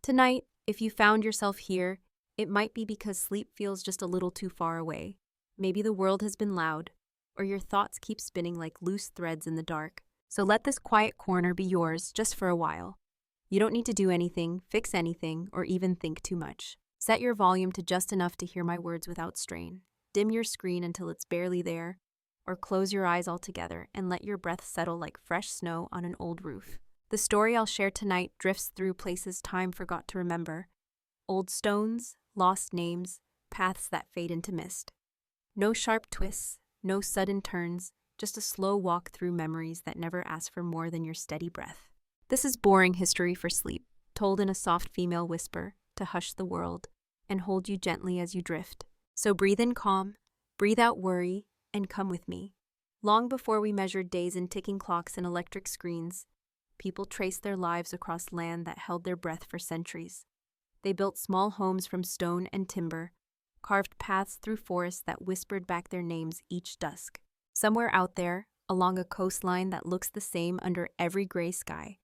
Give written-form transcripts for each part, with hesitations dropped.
Tonight, if you found yourself here, it might be because sleep feels just a little too far away. Maybe the world has been loud, or your thoughts keep spinning like loose threads in the dark. So let this quiet corner be yours just for a while. You don't need to do anything, fix anything, or even think too much. Set your volume to just enough to hear my words without strain. Dim your screen until it's barely there, or close your eyes altogether and let your breath settle like fresh snow on an old roof. The story I'll share tonight drifts through places time forgot to remember. Old stones, lost names, paths that fade into mist. No sharp twists, no sudden turns, just a slow walk through memories that never ask for more than your steady breath. This is boring history for sleep, told in a soft female whisper to hush the world and hold you gently as you drift. So breathe in calm, breathe out worry, and come with me. Long before we measured days in ticking clocks and electric screens, people traced their lives across land that held their breath for centuries. They built small homes from stone and timber, carved paths through forests that whispered back their names each dusk. Somewhere out there, along a coastline that looks the same under every gray sky,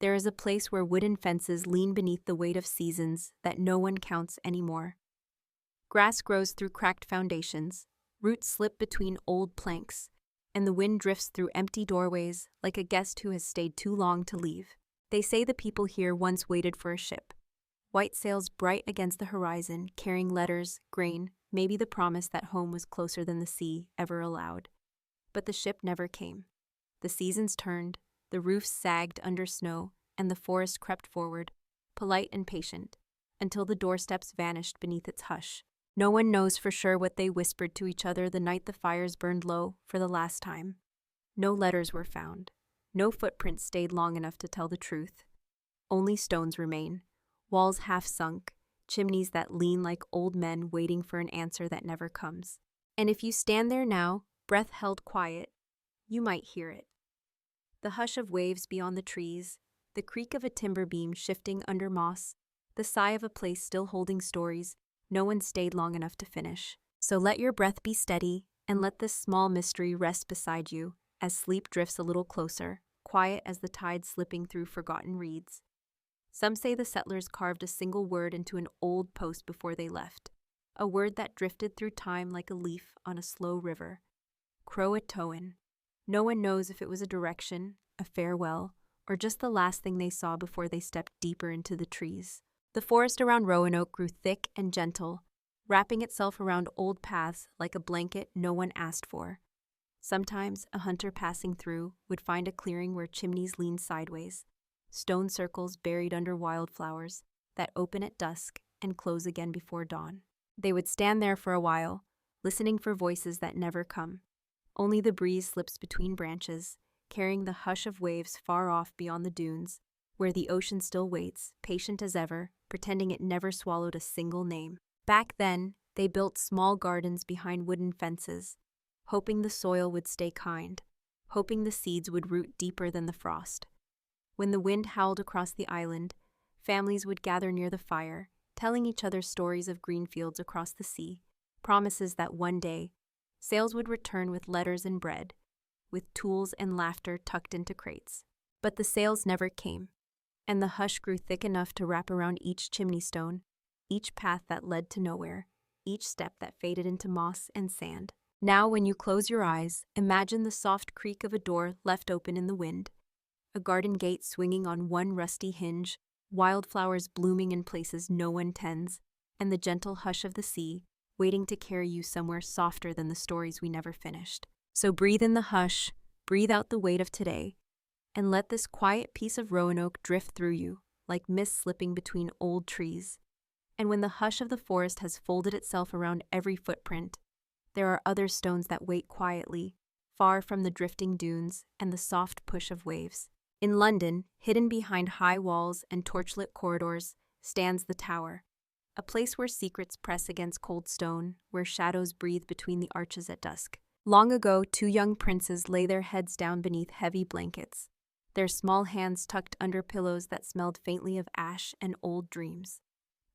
there is a place where wooden fences lean beneath the weight of seasons that no one counts anymore. Grass grows through cracked foundations, roots slip between old planks, and the wind drifts through empty doorways like a guest who has stayed too long to leave. They say the people here once waited for a ship. White sails bright against the horizon, carrying letters, grain, maybe the promise that home was closer than the sea ever allowed. But the ship never came. The seasons turned, the roofs sagged under snow, and the forest crept forward, polite and patient, until the doorsteps vanished beneath its hush. No one knows for sure what they whispered to each other the night the fires burned low for the last time. No letters were found. No footprints stayed long enough to tell the truth. Only stones remain, walls half sunk, chimneys that lean like old men waiting for an answer that never comes. And if you stand there now, breath held quiet, you might hear it. The hush of waves beyond the trees, the creak of a timber beam shifting under moss, the sigh of a place still holding stories no one stayed long enough to finish. So let your breath be steady, and let this small mystery rest beside you as sleep drifts a little closer, quiet as the tide slipping through forgotten reeds. Some say the settlers carved a single word into an old post before they left, a word that drifted through time like a leaf on a slow river. Croatoan. No one knows if it was a direction, a farewell, or just the last thing they saw before they stepped deeper into the trees. The forest around Roanoke grew thick and gentle, wrapping itself around old paths like a blanket no one asked for. Sometimes a hunter passing through would find a clearing where chimneys leaned sideways, stone circles buried under wildflowers that open at dusk and close again before dawn. They would stand there for a while, listening for voices that never come. Only the breeze slips between branches, carrying the hush of waves far off beyond the dunes, where the ocean still waits, patient as ever, pretending it never swallowed a single name. Back then, they built small gardens behind wooden fences, hoping the soil would stay kind, hoping the seeds would root deeper than the frost. When the wind howled across the island, families would gather near the fire, telling each other stories of green fields across the sea, promises that one day, sails would return with letters and bread, with tools and laughter tucked into crates. But the sails never came, and the hush grew thick enough to wrap around each chimney stone, each path that led to nowhere, each step that faded into moss and sand. Now, when you close your eyes, imagine the soft creak of a door left open in the wind, a garden gate swinging on one rusty hinge, wildflowers blooming in places no one tends, and the gentle hush of the sea, waiting to carry you somewhere softer than the stories we never finished. So breathe in the hush, breathe out the weight of today, and let this quiet piece of Roanoke drift through you, like mist slipping between old trees. And when the hush of the forest has folded itself around every footprint, there are other stones that wait quietly, far from the drifting dunes and the soft push of waves. In London, hidden behind high walls and torchlit corridors, stands the Tower, a place where secrets press against cold stone, where shadows breathe between the arches at dusk. Long ago, two young princes lay their heads down beneath heavy blankets, their small hands tucked under pillows that smelled faintly of ash and old dreams.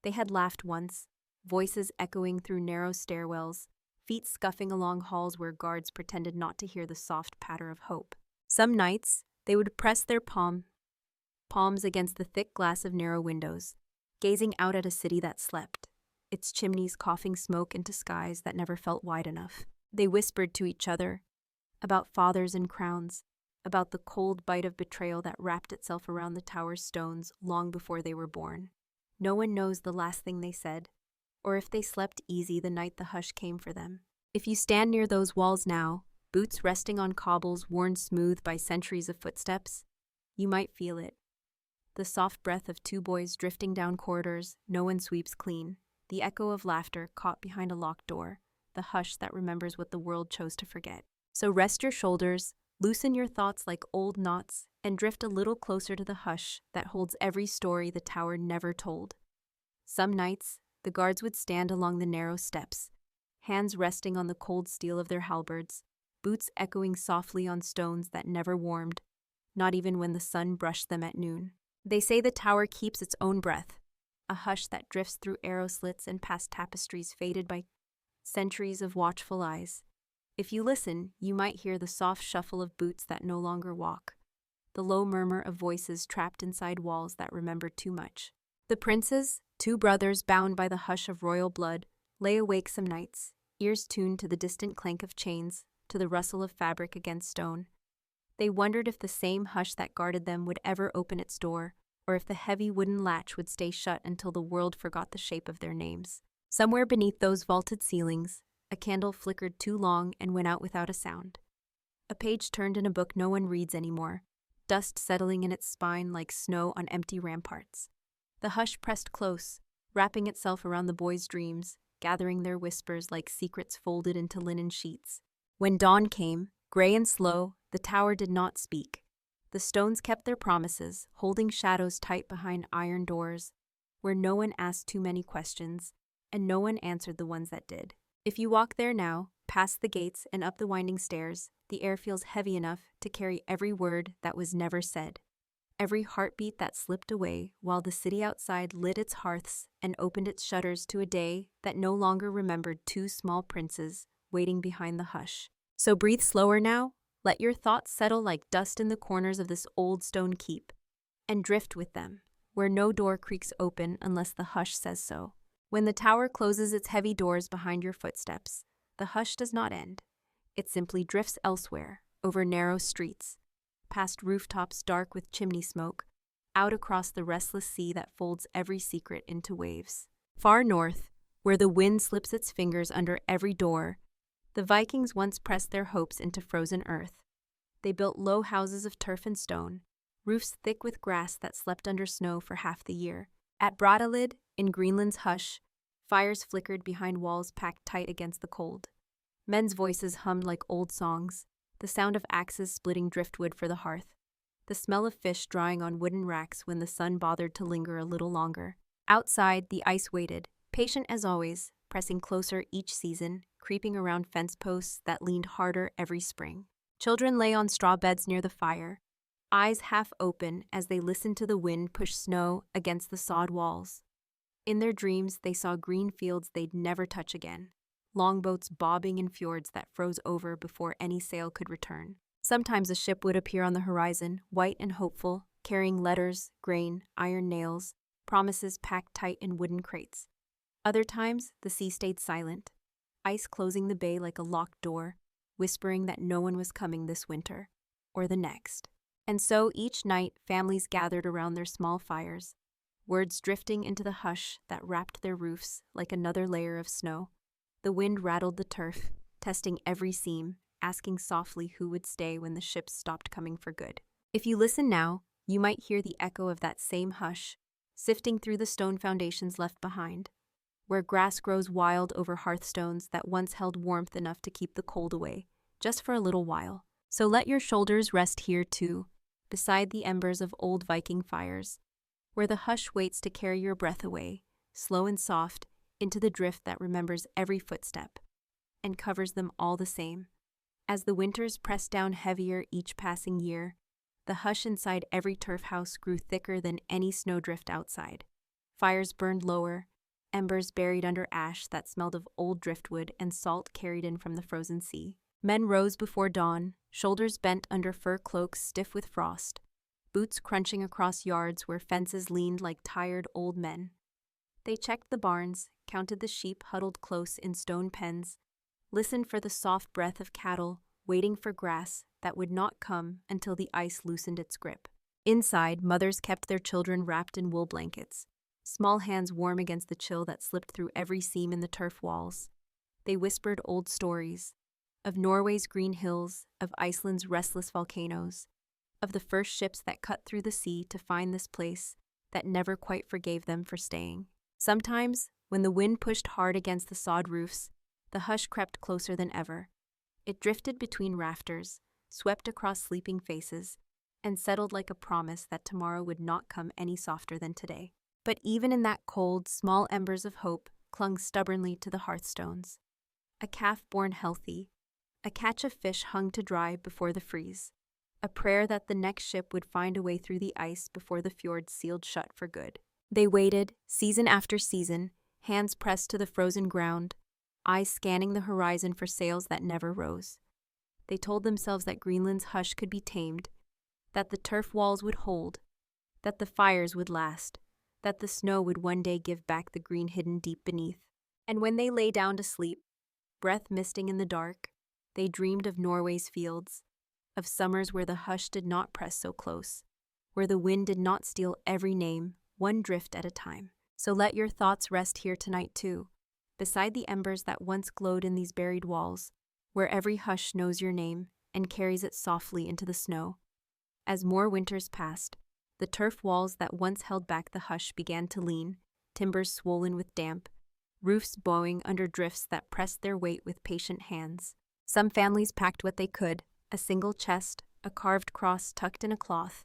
They had laughed once, voices echoing through narrow stairwells, feet scuffing along halls where guards pretended not to hear the soft patter of hope. Some nights, they would press their palms against the thick glass of narrow windows, gazing out at a city that slept, its chimneys coughing smoke into skies that never felt wide enough. They whispered to each other about fathers and crowns, about the cold bite of betrayal that wrapped itself around the tower's stones long before they were born. No one knows the last thing they said, or if they slept easy the night the hush came for them. If you stand near those walls now, boots resting on cobbles worn smooth by centuries of footsteps, you might feel it. The soft breath of two boys drifting down corridors no one sweeps clean, the echo of laughter caught behind a locked door, the hush that remembers what the world chose to forget. So rest your shoulders, loosen your thoughts like old knots, and drift a little closer to the hush that holds every story the tower never told. Some nights, the guards would stand along the narrow steps, hands resting on the cold steel of their halberds, boots echoing softly on stones that never warmed, not even when the sun brushed them at noon. They say the tower keeps its own breath, a hush that drifts through arrow slits and past tapestries faded by centuries of watchful eyes. If you listen, you might hear the soft shuffle of boots that no longer walk, the low murmur of voices trapped inside walls that remember too much. The princes, two brothers bound by the hush of royal blood, lay awake some nights, ears tuned to the distant clank of chains, to the rustle of fabric against stone. They wondered if the same hush that guarded them would ever open its door, or if the heavy wooden latch would stay shut until the world forgot the shape of their names. Somewhere beneath those vaulted ceilings, a candle flickered too long and went out without a sound. A page turned in a book no one reads anymore, dust settling in its spine like snow on empty ramparts. The hush pressed close, wrapping itself around the boys' dreams, gathering their whispers like secrets folded into linen sheets. When dawn came, gray and slow, the tower did not speak. The stones kept their promises, holding shadows tight behind iron doors, where no one asked too many questions, and no one answered the ones that did. If you walk there now, past the gates and up the winding stairs, the air feels heavy enough to carry every word that was never said, every heartbeat that slipped away while the city outside lit its hearths and opened its shutters to a day that no longer remembered two small princes waiting behind the hush. So breathe slower now, let your thoughts settle like dust in the corners of this old stone keep, and drift with them, where no door creaks open unless the hush says so. When the tower closes its heavy doors behind your footsteps, the hush does not end. It simply drifts elsewhere, over narrow streets, past rooftops dark with chimney smoke, out across the restless sea that folds every secret into waves. Far north, where the wind slips its fingers under every door, the Vikings once pressed their hopes into frozen earth. They built low houses of turf and stone, roofs thick with grass that slept under snow for half the year. At Brattahlid, in Greenland's hush, fires flickered behind walls packed tight against the cold. Men's voices hummed like old songs, the sound of axes splitting driftwood for the hearth, the smell of fish drying on wooden racks when the sun bothered to linger a little longer. Outside, the ice waited, patient as always, pressing closer each season, creeping around fence posts that leaned harder every spring. Children lay on straw beds near the fire, eyes half open as they listened to the wind push snow against the sod walls. In their dreams, they saw green fields they'd never touch again, longboats bobbing in fjords that froze over before any sail could return. Sometimes a ship would appear on the horizon, white and hopeful, carrying letters, grain, iron nails, promises packed tight in wooden crates. Other times, the sea stayed silent, ice closing the bay like a locked door, whispering that no one was coming this winter, or the next. And so each night, families gathered around their small fires, words drifting into the hush that wrapped their roofs like another layer of snow. The wind rattled the turf, testing every seam, asking softly who would stay when the ships stopped coming for good. If you listen now, you might hear the echo of that same hush, sifting through the stone foundations left behind, where grass grows wild over hearthstones that once held warmth enough to keep the cold away, just for a little while. So let your shoulders rest here too, beside the embers of old Viking fires, where the hush waits to carry your breath away, slow and soft, into the drift that remembers every footstep, and covers them all the same. As the winters pressed down heavier each passing year, the hush inside every turf house grew thicker than any snowdrift outside. Fires burned lower, embers buried under ash that smelled of old driftwood and salt carried in from the frozen sea. Men rose before dawn, shoulders bent under fur cloaks stiff with frost, boots crunching across yards where fences leaned like tired old men. They checked the barns, counted the sheep huddled close in stone pens, listened for the soft breath of cattle, waiting for grass that would not come until the ice loosened its grip. Inside, mothers kept their children wrapped in wool blankets, small hands warm against the chill that slipped through every seam in the turf walls. They whispered old stories of Norway's green hills, of Iceland's restless volcanoes, of the first ships that cut through the sea to find this place that never quite forgave them for staying. Sometimes, when the wind pushed hard against the sod roofs, the hush crept closer than ever. It drifted between rafters, swept across sleeping faces, and settled like a promise that tomorrow would not come any softer than today. But even in that cold, small embers of hope clung stubbornly to the hearthstones. A calf born healthy, a catch of fish hung to dry before the freeze, a prayer that the next ship would find a way through the ice before the fjord sealed shut for good. They waited, season after season, hands pressed to the frozen ground, eyes scanning the horizon for sails that never rose. They told themselves that Greenland's hush could be tamed, that the turf walls would hold, that the fires would last, that the snow would one day give back the green hidden deep beneath. And when they lay down to sleep, breath misting in the dark, they dreamed of Norway's fields, of summers where the hush did not press so close, where the wind did not steal every name, one drift at a time. So let your thoughts rest here tonight too, beside the embers that once glowed in these buried walls, where every hush knows your name and carries it softly into the snow. As more winters passed, the turf walls that once held back the hush began to lean, timbers swollen with damp, roofs bowing under drifts that pressed their weight with patient hands. Some families packed what they could, a single chest, a carved cross tucked in a cloth,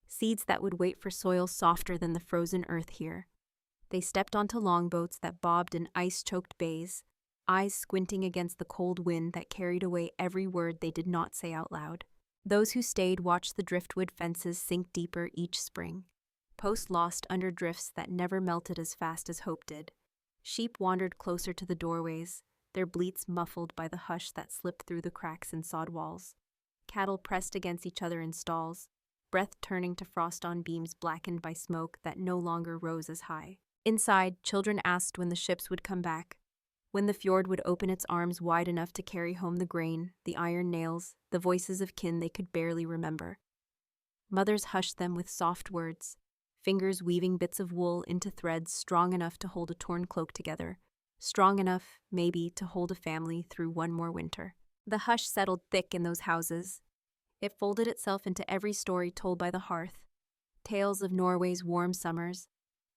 seeds that would wait for soil softer than the frozen earth here. They stepped onto longboats that bobbed in ice-choked bays, eyes squinting against the cold wind that carried away every word they did not say out loud. Those who stayed watched the driftwood fences sink deeper each spring, posts lost under drifts that never melted as fast as hope did. Sheep wandered closer to the doorways, their bleats muffled by the hush that slipped through the cracks in sod walls. Cattle pressed against each other in stalls, breath turning to frost on beams blackened by smoke that no longer rose as high. Inside, children asked when the ships would come back, when the fjord would open its arms wide enough to carry home the grain, the iron nails, the voices of kin they could barely remember. Mothers hushed them with soft words, fingers weaving bits of wool into threads strong enough to hold a torn cloak together, strong enough, maybe, to hold a family through one more winter. The hush settled thick in those houses. It folded itself into every story told by the hearth, tales of Norway's warm summers,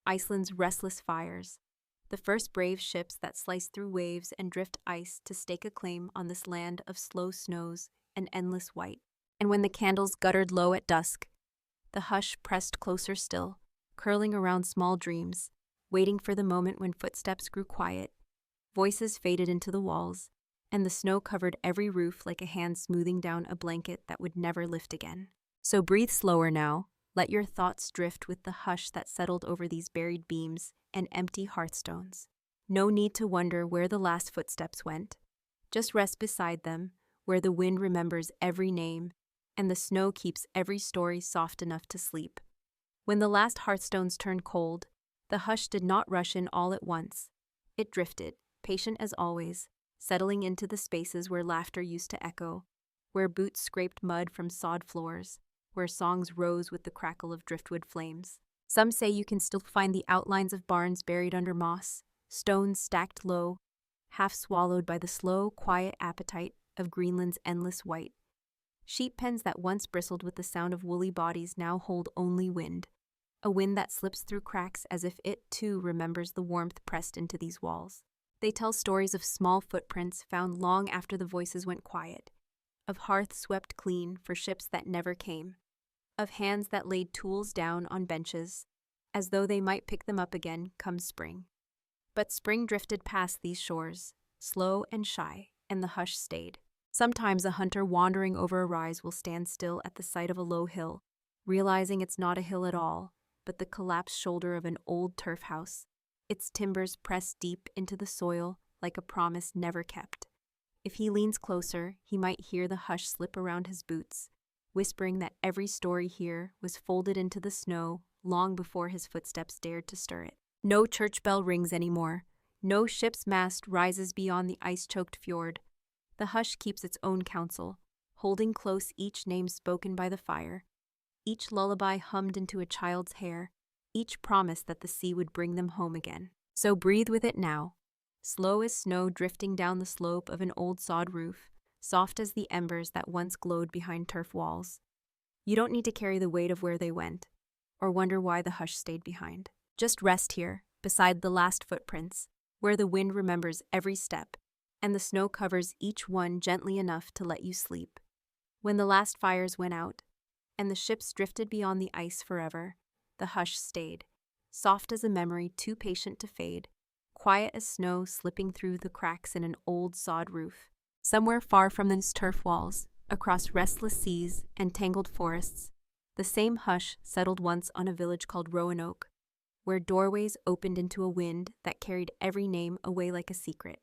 Iceland's restless fires, the first brave ships that sliced through waves and drift ice to stake a claim on this land of slow snows and endless white. And when the candles guttered low at dusk, the hush pressed closer still, curling around small dreams, waiting for the moment when footsteps grew quiet, voices faded into the walls, and the snow covered every roof like a hand smoothing down a blanket that would never lift again. So breathe slower now. Let your thoughts drift with the hush that settled over these buried beams and empty hearthstones. No need to wonder where the last footsteps went. Just rest beside them, where the wind remembers every name, and the snow keeps every story soft enough to sleep. When the last hearthstones turned cold, the hush did not rush in all at once. It drifted, patient as always, settling into the spaces where laughter used to echo, where boots scraped mud from sod floors, where songs rose with the crackle of driftwood flames. Some say you can still find the outlines of barns buried under moss, stones stacked low, half swallowed by the slow, quiet appetite of Greenland's endless white. Sheep pens that once bristled with the sound of woolly bodies now hold only wind, a wind that slips through cracks as if it, too, remembers the warmth pressed into these walls. They tell stories of small footprints found long after the voices went quiet, of hearths swept clean for ships that never came, of hands that laid tools down on benches, as though they might pick them up again come spring. But spring drifted past these shores, slow and shy, and the hush stayed. Sometimes a hunter wandering over a rise will stand still at the sight of a low hill, realizing it's not a hill at all, but the collapsed shoulder of an old turf house, its timbers pressed deep into the soil like a promise never kept. If he leans closer, he might hear the hush slip around his boots, whispering that every story here was folded into the snow long before his footsteps dared to stir it. No church bell rings anymore. No ship's mast rises beyond the ice-choked fjord. The hush keeps its own counsel, holding close each name spoken by the fire, each lullaby hummed into a child's hair, each promise that the sea would bring them home again. So breathe with it now. Slow as snow drifting down the slope of an old sod roof, soft as the embers that once glowed behind turf walls. You don't need to carry the weight of where they went, or wonder why the hush stayed behind. Just rest here, beside the last footprints, where the wind remembers every step, and the snow covers each one gently enough to let you sleep. When the last fires went out, and the ships drifted beyond the ice forever, the hush stayed, soft as a memory too patient to fade, quiet as snow slipping through the cracks in an old sod roof. Somewhere far from these turf walls, across restless seas and tangled forests, the same hush settled once on a village called Roanoke, where doorways opened into a wind that carried every name away like a secret.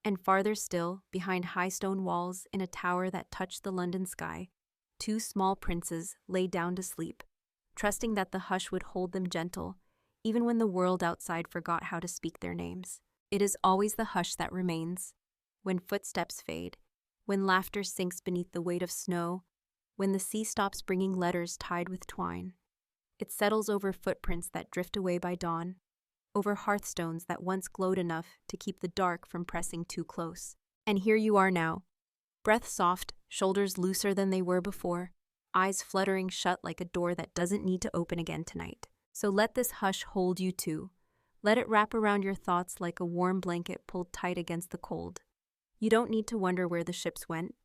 And farther still, behind high stone walls in a tower that touched the London sky, two small princes lay down to sleep, trusting that the hush would hold them gentle, even when the world outside forgot how to speak their names. It is always the hush that remains, when footsteps fade, when laughter sinks beneath the weight of snow, when the sea stops bringing letters tied with twine. It settles over footprints that drift away by dawn, over hearthstones that once glowed enough to keep the dark from pressing too close. And here you are now, breath soft, shoulders looser than they were before, eyes fluttering shut like a door that doesn't need to open again tonight. So let this hush hold you too. Let it wrap around your thoughts like a warm blanket pulled tight against the cold. You don't need to wonder where the ships went,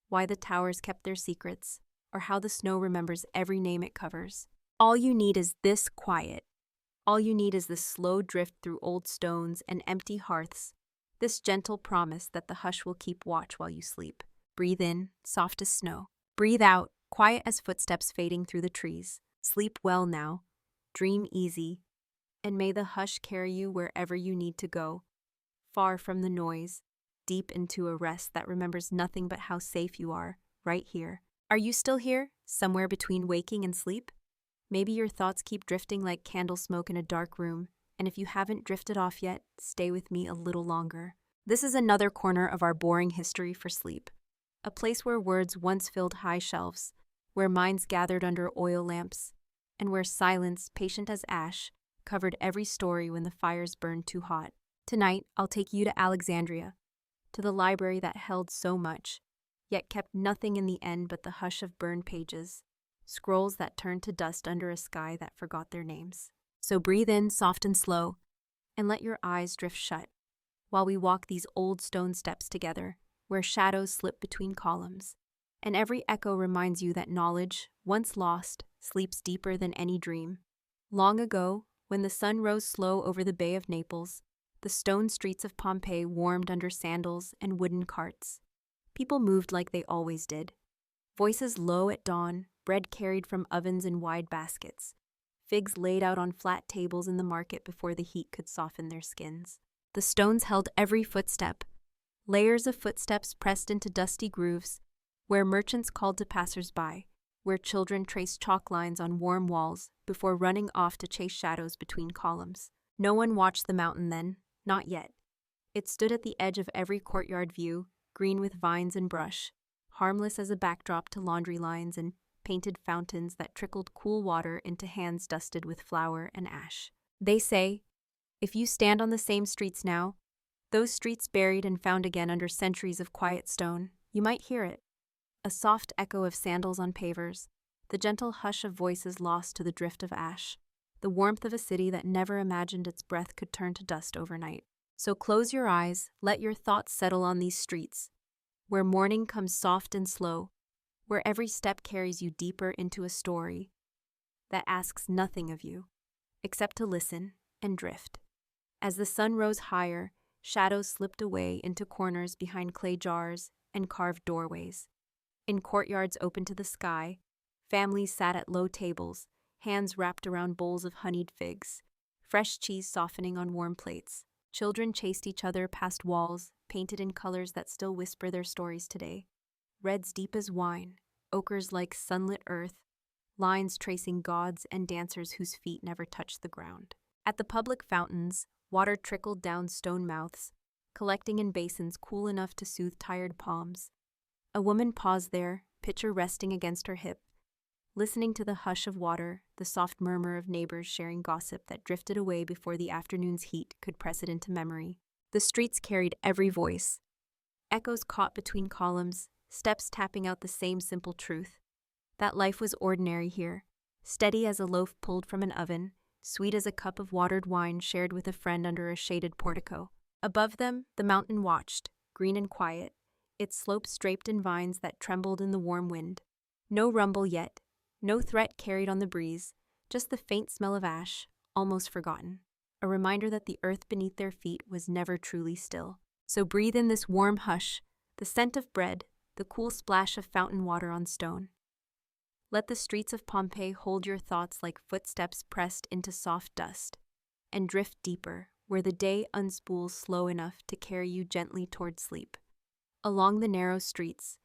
why the towers kept their secrets, or how the snow remembers every name it covers. All you need is this quiet. All you need is this slow drift through old stones and empty hearths, this gentle promise that the hush will keep watch while you sleep. Breathe in, soft as snow. Breathe out, quiet as footsteps fading through the trees. Sleep well now. Dream easy. And may the hush carry you wherever you need to go, far from the noise, deep into a rest that remembers nothing but how safe you are, right here. Are you still here, somewhere between waking and sleep? Maybe your thoughts keep drifting like candle smoke in a dark room, and if you haven't drifted off yet, stay with me a little longer. This is another corner of our boring history for sleep, a place where words once filled high shelves, where minds gathered under oil lamps, and where silence, patient as ash, covered every story when the fires burned too hot. Tonight, I'll take you to Alexandria, to the library that held so much, yet kept nothing in the end but the hush of burned pages, scrolls that turned to dust under a sky that forgot their names. So breathe in soft and slow, and let your eyes drift shut, while we walk these old stone steps together, where shadows slip between columns, and every echo reminds you that knowledge, once lost, sleeps deeper than any dream. Long ago, when the sun rose slow over the Bay of Naples, the stone streets of Pompeii warmed under sandals and wooden carts. People moved like they always did. Voices low at dawn, bread carried from ovens in wide baskets, figs laid out on flat tables in the market before the heat could soften their skins. The stones held every footstep, layers of footsteps pressed into dusty grooves, where merchants called to passers-by, where children traced chalk lines on warm walls before running off to chase shadows between columns. No one watched the mountain then, not yet. It stood at the edge of every courtyard view, green with vines and brush, harmless as a backdrop to laundry lines and painted fountains that trickled cool water into hands dusted with flour and ash. They say, if you stand on the same streets now, those streets buried and found again under centuries of quiet stone, you might hear it. A soft echo of sandals on pavers, the gentle hush of voices lost to the drift of ash, the warmth of a city that never imagined its breath could turn to dust overnight. So close your eyes, let your thoughts settle on these streets, where morning comes soft and slow, where every step carries you deeper into a story that asks nothing of you, except to listen and drift. As the sun rose higher, shadows slipped away into corners behind clay jars and carved doorways. In courtyards open to the sky, families sat at low tables, hands wrapped around bowls of honeyed figs, fresh cheese softening on warm plates. Children chased each other past walls, painted in colors that still whisper their stories today. Reds deep as wine, ochres like sunlit earth, lines tracing gods and dancers whose feet never touched the ground. At the public fountains, water trickled down stone mouths, collecting in basins cool enough to soothe tired palms. A woman paused there, pitcher resting against her hip, listening to the hush of water, the soft murmur of neighbors sharing gossip that drifted away before the afternoon's heat could press it into memory. The streets carried every voice, echoes caught between columns, steps tapping out the same simple truth: that life was ordinary here, steady as a loaf pulled from an oven, sweet as a cup of watered wine shared with a friend under a shaded portico. Above them, the mountain watched, green and quiet, its slopes draped in vines that trembled in the warm wind. No rumble yet, no threat carried on the breeze, just the faint smell of ash, almost forgotten, a reminder that the earth beneath their feet was never truly still. So breathe in this warm hush, the scent of bread, the cool splash of fountain water on stone. Let the streets of Pompeii hold your thoughts like footsteps pressed into soft dust, and drift deeper, where the day unspools slow enough to carry you gently toward sleep. Along the narrow streets,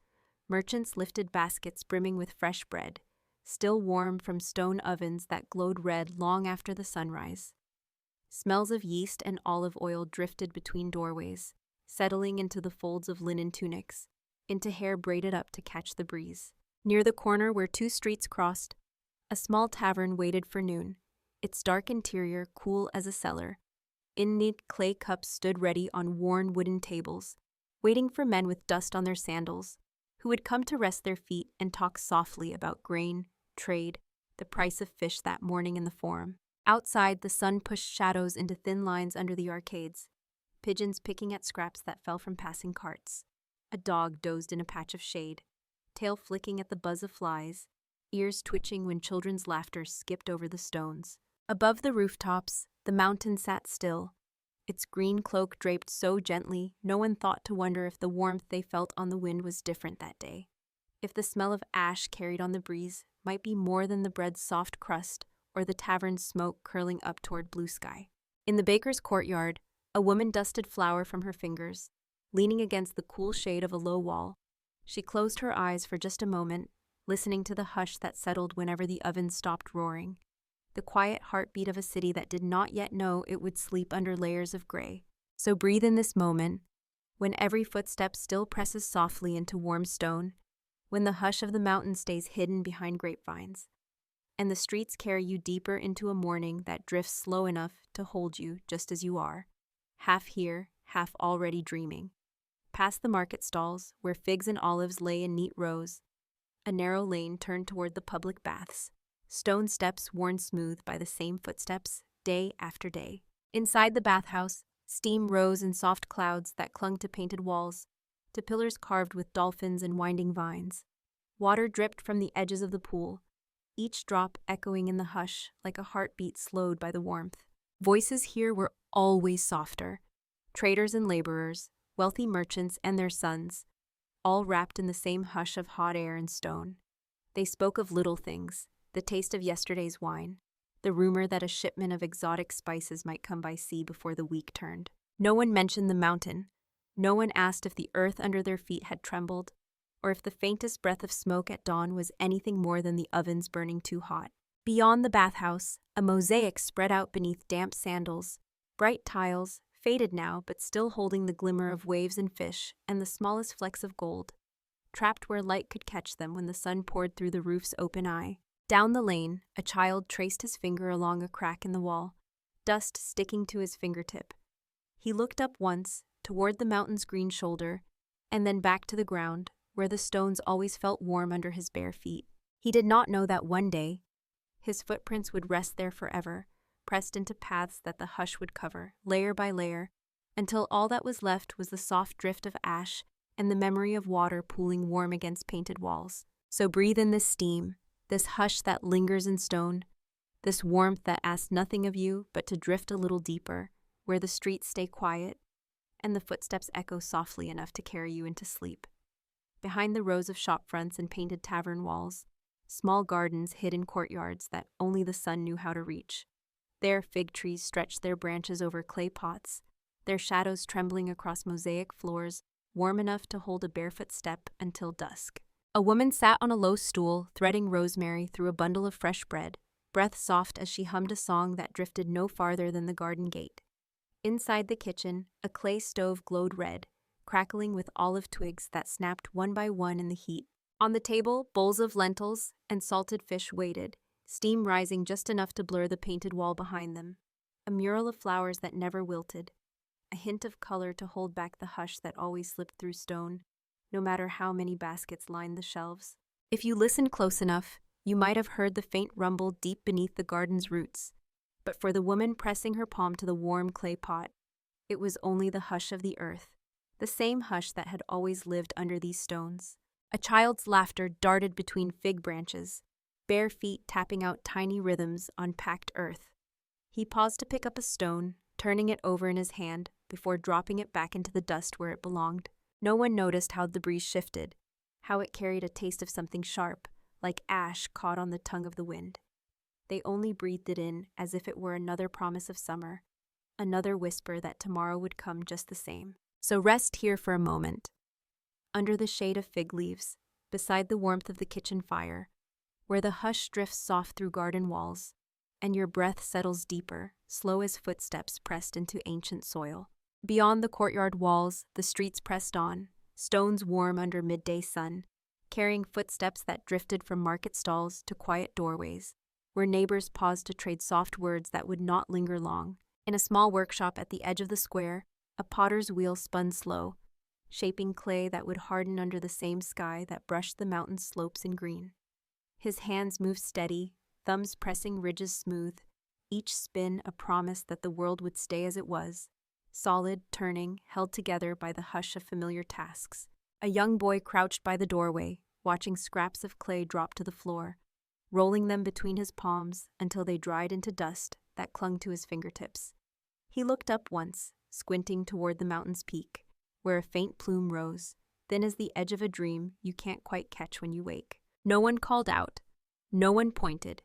merchants lifted baskets brimming with fresh bread, still warm from stone ovens that glowed red long after the sunrise. Smells of yeast and olive oil drifted between doorways, settling into the folds of linen tunics, into hair braided up to catch the breeze. Near the corner where two streets crossed, a small tavern waited for noon, its dark interior cool as a cellar. In-neat clay cups stood ready on worn wooden tables, waiting for men with dust on their sandals, who would come to rest their feet and talk softly about grain, trade, the price of fish that morning in the Forum. Outside, the sun pushed shadows into thin lines under the arcades, pigeons picking at scraps that fell from passing carts. A dog dozed in a patch of shade, tail flicking at the buzz of flies, ears twitching when children's laughter skipped over the stones. Above the rooftops, the mountain sat still, its green cloak draped so gently no one thought to wonder if the warmth they felt on the wind was different that day. If the smell of ash carried on the breeze might be more than the bread's soft crust or the tavern's smoke curling up toward blue sky. In the baker's courtyard, a woman dusted flour from her fingers, leaning against the cool shade of a low wall. She closed her eyes for just a moment, listening to the hush that settled whenever the oven stopped roaring, the quiet heartbeat of a city that did not yet know it would sleep under layers of gray. So breathe in this moment, when every footstep still presses softly into warm stone, when the hush of the mountain stays hidden behind grapevines, and the streets carry you deeper into a morning that drifts slow enough to hold you just as you are, half here, half already dreaming. Past the market stalls, where figs and olives lay in neat rows, a narrow lane turned toward the public baths, stone steps worn smooth by the same footsteps, day after day. Inside the bathhouse, steam rose in soft clouds that clung to painted walls, to pillars carved with dolphins and winding vines. Water dripped from the edges of the pool, each drop echoing in the hush like a heartbeat slowed by the warmth. Voices here were always softer. Traders and laborers, wealthy merchants and their sons, all wrapped in the same hush of hot air and stone. They spoke of little things, the taste of yesterday's wine, the rumor that a shipment of exotic spices might come by sea before the week turned. No one mentioned the mountain. No one asked if the earth under their feet had trembled, or if the faintest breath of smoke at dawn was anything more than the ovens burning too hot. Beyond the bathhouse, a mosaic spread out beneath damp sandals, bright tiles, faded now but still holding the glimmer of waves and fish and the smallest flecks of gold, trapped where light could catch them when the sun poured through the roof's open eye. Down the lane, a child traced his finger along a crack in the wall, dust sticking to his fingertip. He looked up once, toward the mountain's green shoulder, and then back to the ground, where the stones always felt warm under his bare feet. He did not know that one day, his footprints would rest there forever, pressed into paths that the hush would cover, layer by layer, until all that was left was the soft drift of ash and the memory of water pooling warm against painted walls. So breathe in this steam, this hush that lingers in stone, this warmth that asks nothing of you but to drift a little deeper, where the streets stay quiet and the footsteps echo softly enough to carry you into sleep. Behind the rows of shop fronts and painted tavern walls, small gardens hid in courtyards that only the sun knew how to reach. There fig trees stretched their branches over clay pots, their shadows trembling across mosaic floors, warm enough to hold a barefoot step until dusk. A woman sat on a low stool, threading rosemary through a bundle of fresh bread, breath soft as she hummed a song that drifted no farther than the garden gate. Inside the kitchen, a clay stove glowed red, crackling with olive twigs that snapped one by one in the heat. On the table, bowls of lentils and salted fish waited, steam rising just enough to blur the painted wall behind them. A mural of flowers that never wilted, a hint of color to hold back the hush that always slipped through stone, no matter how many baskets lined the shelves. If you listened close enough, you might have heard the faint rumble deep beneath the garden's roots. But for the woman pressing her palm to the warm clay pot, it was only the hush of the earth, the same hush that had always lived under these stones. A child's laughter darted between fig branches, bare feet tapping out tiny rhythms on packed earth. He paused to pick up a stone, turning it over in his hand before dropping it back into the dust where it belonged. No one noticed how the breeze shifted, how it carried a taste of something sharp, like ash caught on the tongue of the wind. They only breathed it in as if it were another promise of summer, another whisper that tomorrow would come just the same. So rest here for a moment, under the shade of fig leaves, beside the warmth of the kitchen fire, where the hush drifts soft through garden walls, and your breath settles deeper, slow as footsteps pressed into ancient soil. Beyond the courtyard walls, the streets pressed on, stones warm under midday sun, carrying footsteps that drifted from market stalls to quiet doorways, where neighbors paused to trade soft words that would not linger long. In a small workshop at the edge of the square, a potter's wheel spun slow, shaping clay that would harden under the same sky that brushed the mountain slopes in green. His hands moved steady, thumbs pressing ridges smooth, each spin a promise that the world would stay as it was, solid, turning, held together by the hush of familiar tasks. A young boy crouched by the doorway, watching scraps of clay drop to the floor, rolling them between his palms until they dried into dust that clung to his fingertips. He looked up once, squinting toward the mountain's peak, where a faint plume rose, thin as the edge of a dream you can't quite catch when you wake. No one called out. No one pointed.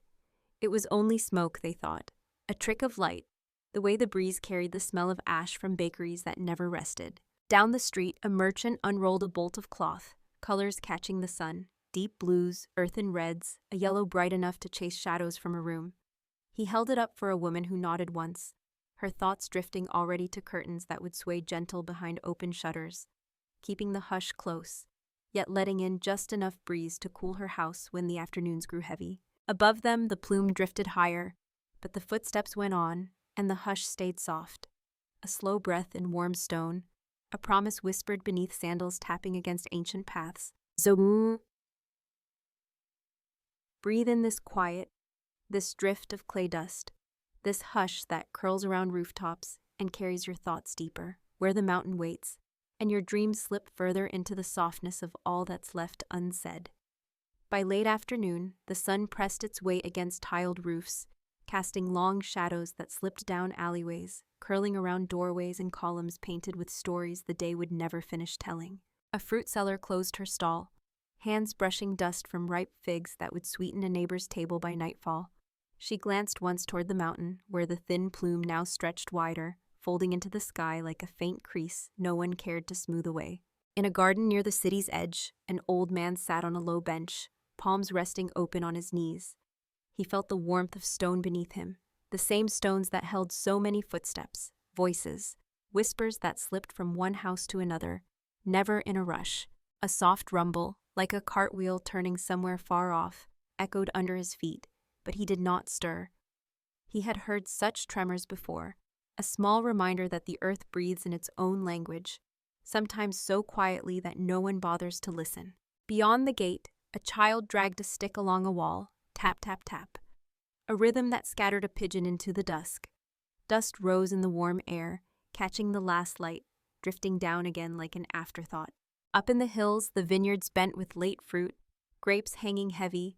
It was only smoke, they thought. A trick of light, the way the breeze carried the smell of ash from bakeries that never rested. Down the street, a merchant unrolled a bolt of cloth, colors catching the sun, deep blues, earthen reds, a yellow bright enough to chase shadows from a room. He held it up for a woman who nodded once, her thoughts drifting already to curtains that would sway gentle behind open shutters, keeping the hush close, yet letting in just enough breeze to cool her house when the afternoons grew heavy. Above them, the plume drifted higher, but the footsteps went on, and the hush stayed soft. A slow breath in warm stone, a promise whispered beneath sandals tapping against ancient paths. Zo. Breathe in this quiet, this drift of clay dust, this hush that curls around rooftops and carries your thoughts deeper, where the mountain waits, and your dreams slip further into the softness of all that's left unsaid. By late afternoon, the sun pressed its weight against tiled roofs, casting long shadows that slipped down alleyways, curling around doorways and columns painted with stories the day would never finish telling. A fruit seller closed her stall, hands brushing dust from ripe figs that would sweeten a neighbor's table by nightfall. She glanced once toward the mountain, where the thin plume now stretched wider, folding into the sky like a faint crease no one cared to smooth away. In a garden near the city's edge, an old man sat on a low bench, palms resting open on his knees. He felt the warmth of stone beneath him, the same stones that held so many footsteps, voices, whispers that slipped from one house to another, never in a rush. A soft rumble, like a cartwheel turning somewhere far off, echoed under his feet, but he did not stir. He had heard such tremors before, a small reminder that the earth breathes in its own language, sometimes so quietly that no one bothers to listen. Beyond the gate, a child dragged a stick along a wall, tap, tap, tap, a rhythm that scattered a pigeon into the dusk. Dust rose in the warm air, catching the last light, drifting down again like an afterthought. Up in the hills, the vineyards bent with late fruit, grapes hanging heavy,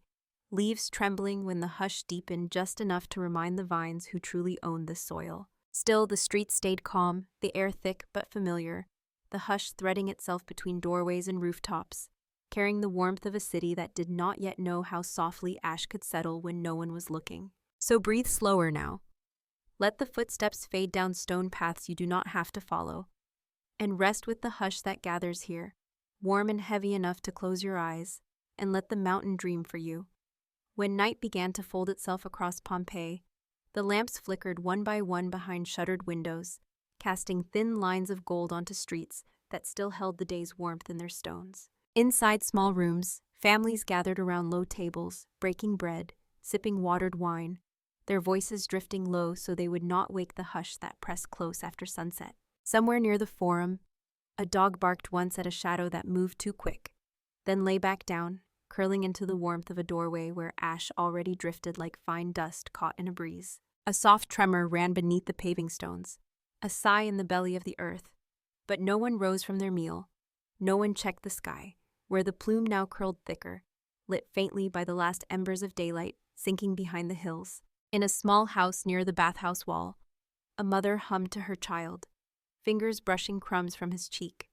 leaves trembling when the hush deepened just enough to remind the vines who truly owned this soil. Still, the streets stayed calm, the air thick but familiar, the hush threading itself between doorways and rooftops, carrying the warmth of a city that did not yet know how softly ash could settle when no one was looking. So breathe slower now. Let the footsteps fade down stone paths you do not have to follow, and rest with the hush that gathers here, warm and heavy enough to close your eyes, and let the mountain dream for you. When night began to fold itself across Pompeii, the lamps flickered one by one behind shuttered windows, casting thin lines of gold onto streets that still held the day's warmth in their stones. Inside small rooms, families gathered around low tables, breaking bread, sipping watered wine, their voices drifting low so they would not wake the hush that pressed close after sunset. Somewhere near the forum, a dog barked once at a shadow that moved too quick, then lay back down, curling into the warmth of a doorway where ash already drifted like fine dust caught in a breeze. A soft tremor ran beneath the paving stones, a sigh in the belly of the earth, but no one rose from their meal. No one checked the sky, where the plume now curled thicker, lit faintly by the last embers of daylight sinking behind the hills. In a small house near the bathhouse wall, a mother hummed to her child, fingers brushing crumbs from his cheek,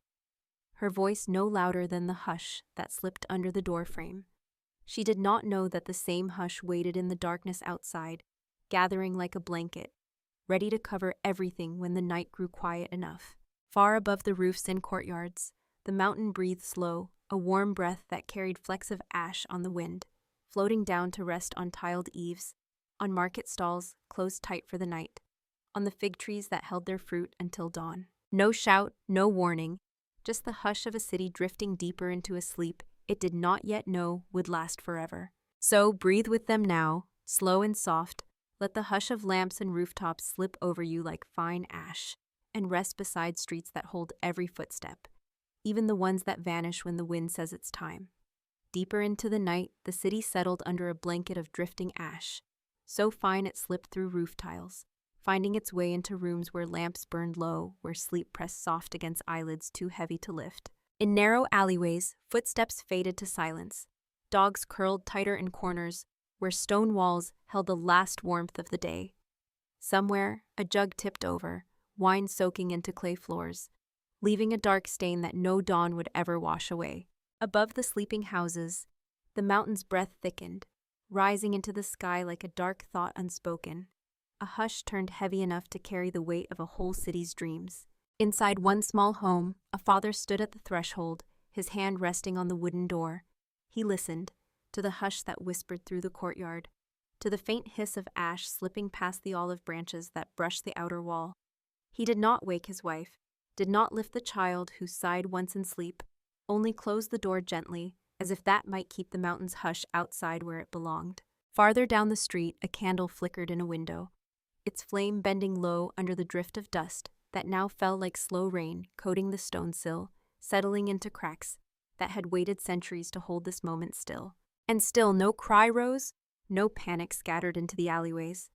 her voice no louder than the hush that slipped under the doorframe. She did not know that the same hush waited in the darkness outside, gathering like a blanket, ready to cover everything when the night grew quiet enough. Far above the roofs and courtyards, the mountain breathed slow, a warm breath that carried flecks of ash on the wind, floating down to rest on tiled eaves, on market stalls closed tight for the night, on the fig trees that held their fruit until dawn. No shout, no warning, just the hush of a city drifting deeper into a sleep it did not yet know would last forever. So breathe with them now, slow and soft, let the hush of lamps and rooftops slip over you like fine ash, and rest beside streets that hold every footstep, even the ones that vanish when the wind says it's time. Deeper into the night, the city settled under a blanket of drifting ash, so fine it slipped through roof tiles, finding its way into rooms where lamps burned low, where sleep pressed soft against eyelids too heavy to lift. In narrow alleyways, footsteps faded to silence. Dogs curled tighter in corners, where stone walls held the last warmth of the day. Somewhere, a jug tipped over, wine soaking into clay floors, leaving a dark stain that no dawn would ever wash away. Above the sleeping houses, the mountain's breath thickened, rising into the sky like a dark thought unspoken. A hush turned heavy enough to carry the weight of a whole city's dreams. Inside one small home, a father stood at the threshold, his hand resting on the wooden door. He listened, to the hush that whispered through the courtyard, to the faint hiss of ash slipping past the olive branches that brushed the outer wall. He did not wake his wife, did not lift the child who sighed once in sleep, only closed the door gently, as if that might keep the mountain's hush outside where it belonged. Farther down the street, a candle flickered in a window, its flame bending low under the drift of dust that now fell like slow rain, coating the stone sill, settling into cracks that had waited centuries to hold this moment still. And still no cry rose, no panic scattered into the alleyways.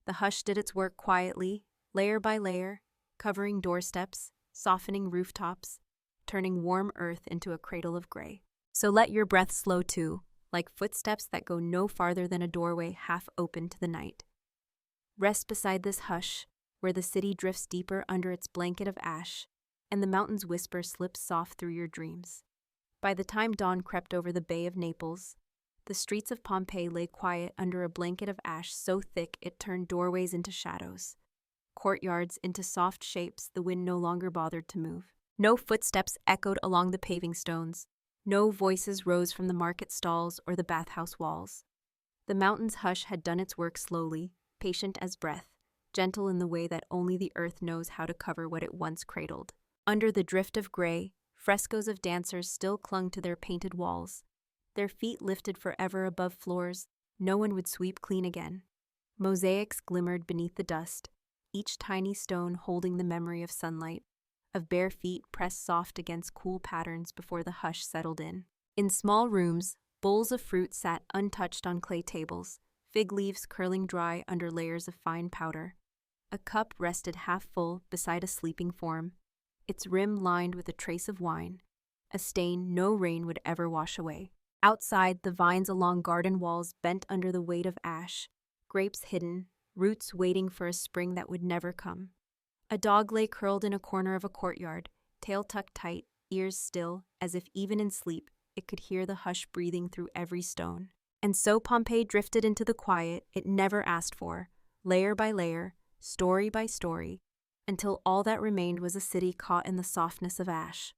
The hush did its work quietly, layer by layer, covering doorsteps, softening rooftops, turning warm earth into a cradle of gray. So let your breath slow too, like footsteps that go no farther than a doorway half open to the night. Rest beside this hush, where the city drifts deeper under its blanket of ash, and the mountain's whisper slips soft through your dreams. By the time dawn crept over the Bay of Naples, the streets of Pompeii lay quiet under a blanket of ash so thick it turned doorways into shadows, courtyards into soft shapes the wind no longer bothered to move. No footsteps echoed along the paving stones. No voices rose from the market stalls or the bathhouse walls. The mountain's hush had done its work slowly, patient as breath, gentle in the way that only the earth knows how to cover what it once cradled. Under the drift of gray, frescoes of dancers still clung to their painted walls. Their feet lifted forever above floors no one would sweep clean again. Mosaics glimmered beneath the dust, each tiny stone holding the memory of sunlight, of bare feet pressed soft against cool patterns before the hush settled in. In small rooms, bowls of fruit sat untouched on clay tables, fig leaves curling dry under layers of fine powder. A cup rested half full beside a sleeping form, its rim lined with a trace of wine, a stain no rain would ever wash away. Outside, the vines along garden walls bent under the weight of ash, grapes hidden, roots waiting for a spring that would never come. A dog lay curled in a corner of a courtyard, tail tucked tight, ears still, as if even in sleep it could hear the hush breathing through every stone. And so Pompeii drifted into the quiet it never asked for, layer by layer, story by story, until all that remained was a city caught in the softness of ash,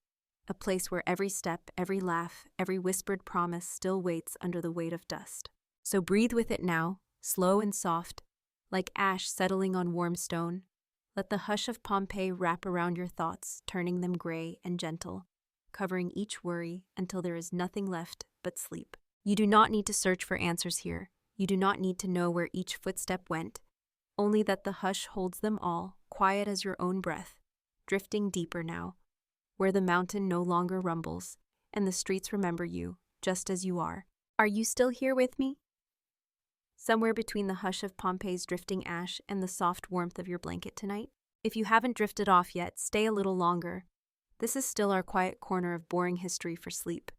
a place where every step, every laugh, every whispered promise still waits under the weight of dust. So breathe with it now, slow and soft, like ash settling on warm stone. Let the hush of Pompeii wrap around your thoughts, turning them gray and gentle, covering each worry until there is nothing left but sleep. You do not need to search for answers here. You do not need to know where each footstep went, only that the hush holds them all, quiet as your own breath, drifting deeper now, where the mountain no longer rumbles, and the streets remember you, just as you are. Are you still here with me? Somewhere between the hush of Pompeii's drifting ash and the soft warmth of your blanket tonight? If you haven't drifted off yet, stay a little longer. This is still our quiet corner of boring history for sleep,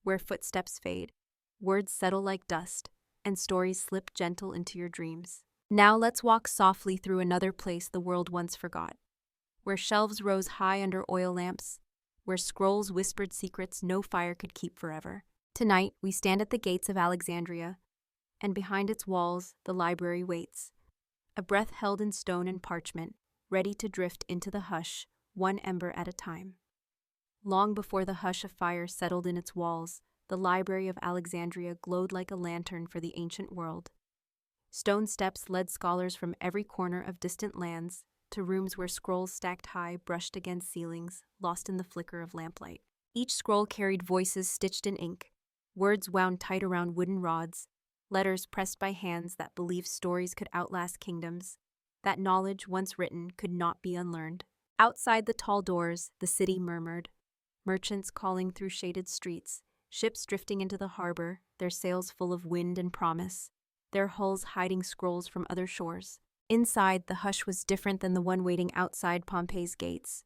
where footsteps fade, words settle like dust, and stories slip gentle into your dreams. Now let's walk softly through another place the world once forgot, where shelves rose high under oil lamps, where scrolls whispered secrets no fire could keep forever. Tonight, we stand at the gates of Alexandria, and behind its walls, the library waits, a breath held in stone and parchment, ready to drift into the hush, one ember at a time. Long before the hush of fire settled in its walls, the Library of Alexandria glowed like a lantern for the ancient world. Stone steps led scholars from every corner of distant lands to rooms where scrolls stacked high brushed against ceilings, lost in the flicker of lamplight. Each scroll carried voices stitched in ink, words wound tight around wooden rods, letters pressed by hands that believed stories could outlast kingdoms, that knowledge once written could not be unlearned. Outside the tall doors, the city murmured, merchants calling through shaded streets, ships drifting into the harbor, their sails full of wind and promise, their hulls hiding scrolls from other shores. Inside, the hush was different than the one waiting outside Pompeii's gates.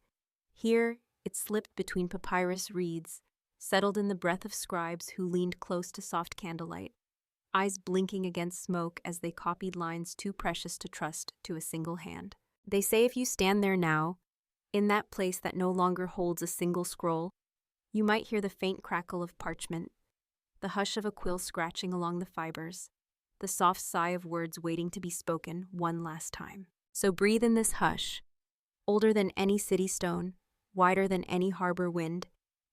Here, it slipped between papyrus reeds, settled in the breath of scribes who leaned close to soft candlelight, eyes blinking against smoke as they copied lines too precious to trust to a single hand. They say if you stand there now, in that place that no longer holds a single scroll, you might hear the faint crackle of parchment, the hush of a quill scratching along the fibers, the soft sigh of words waiting to be spoken one last time. So breathe in this hush, older than any city stone, wider than any harbor wind,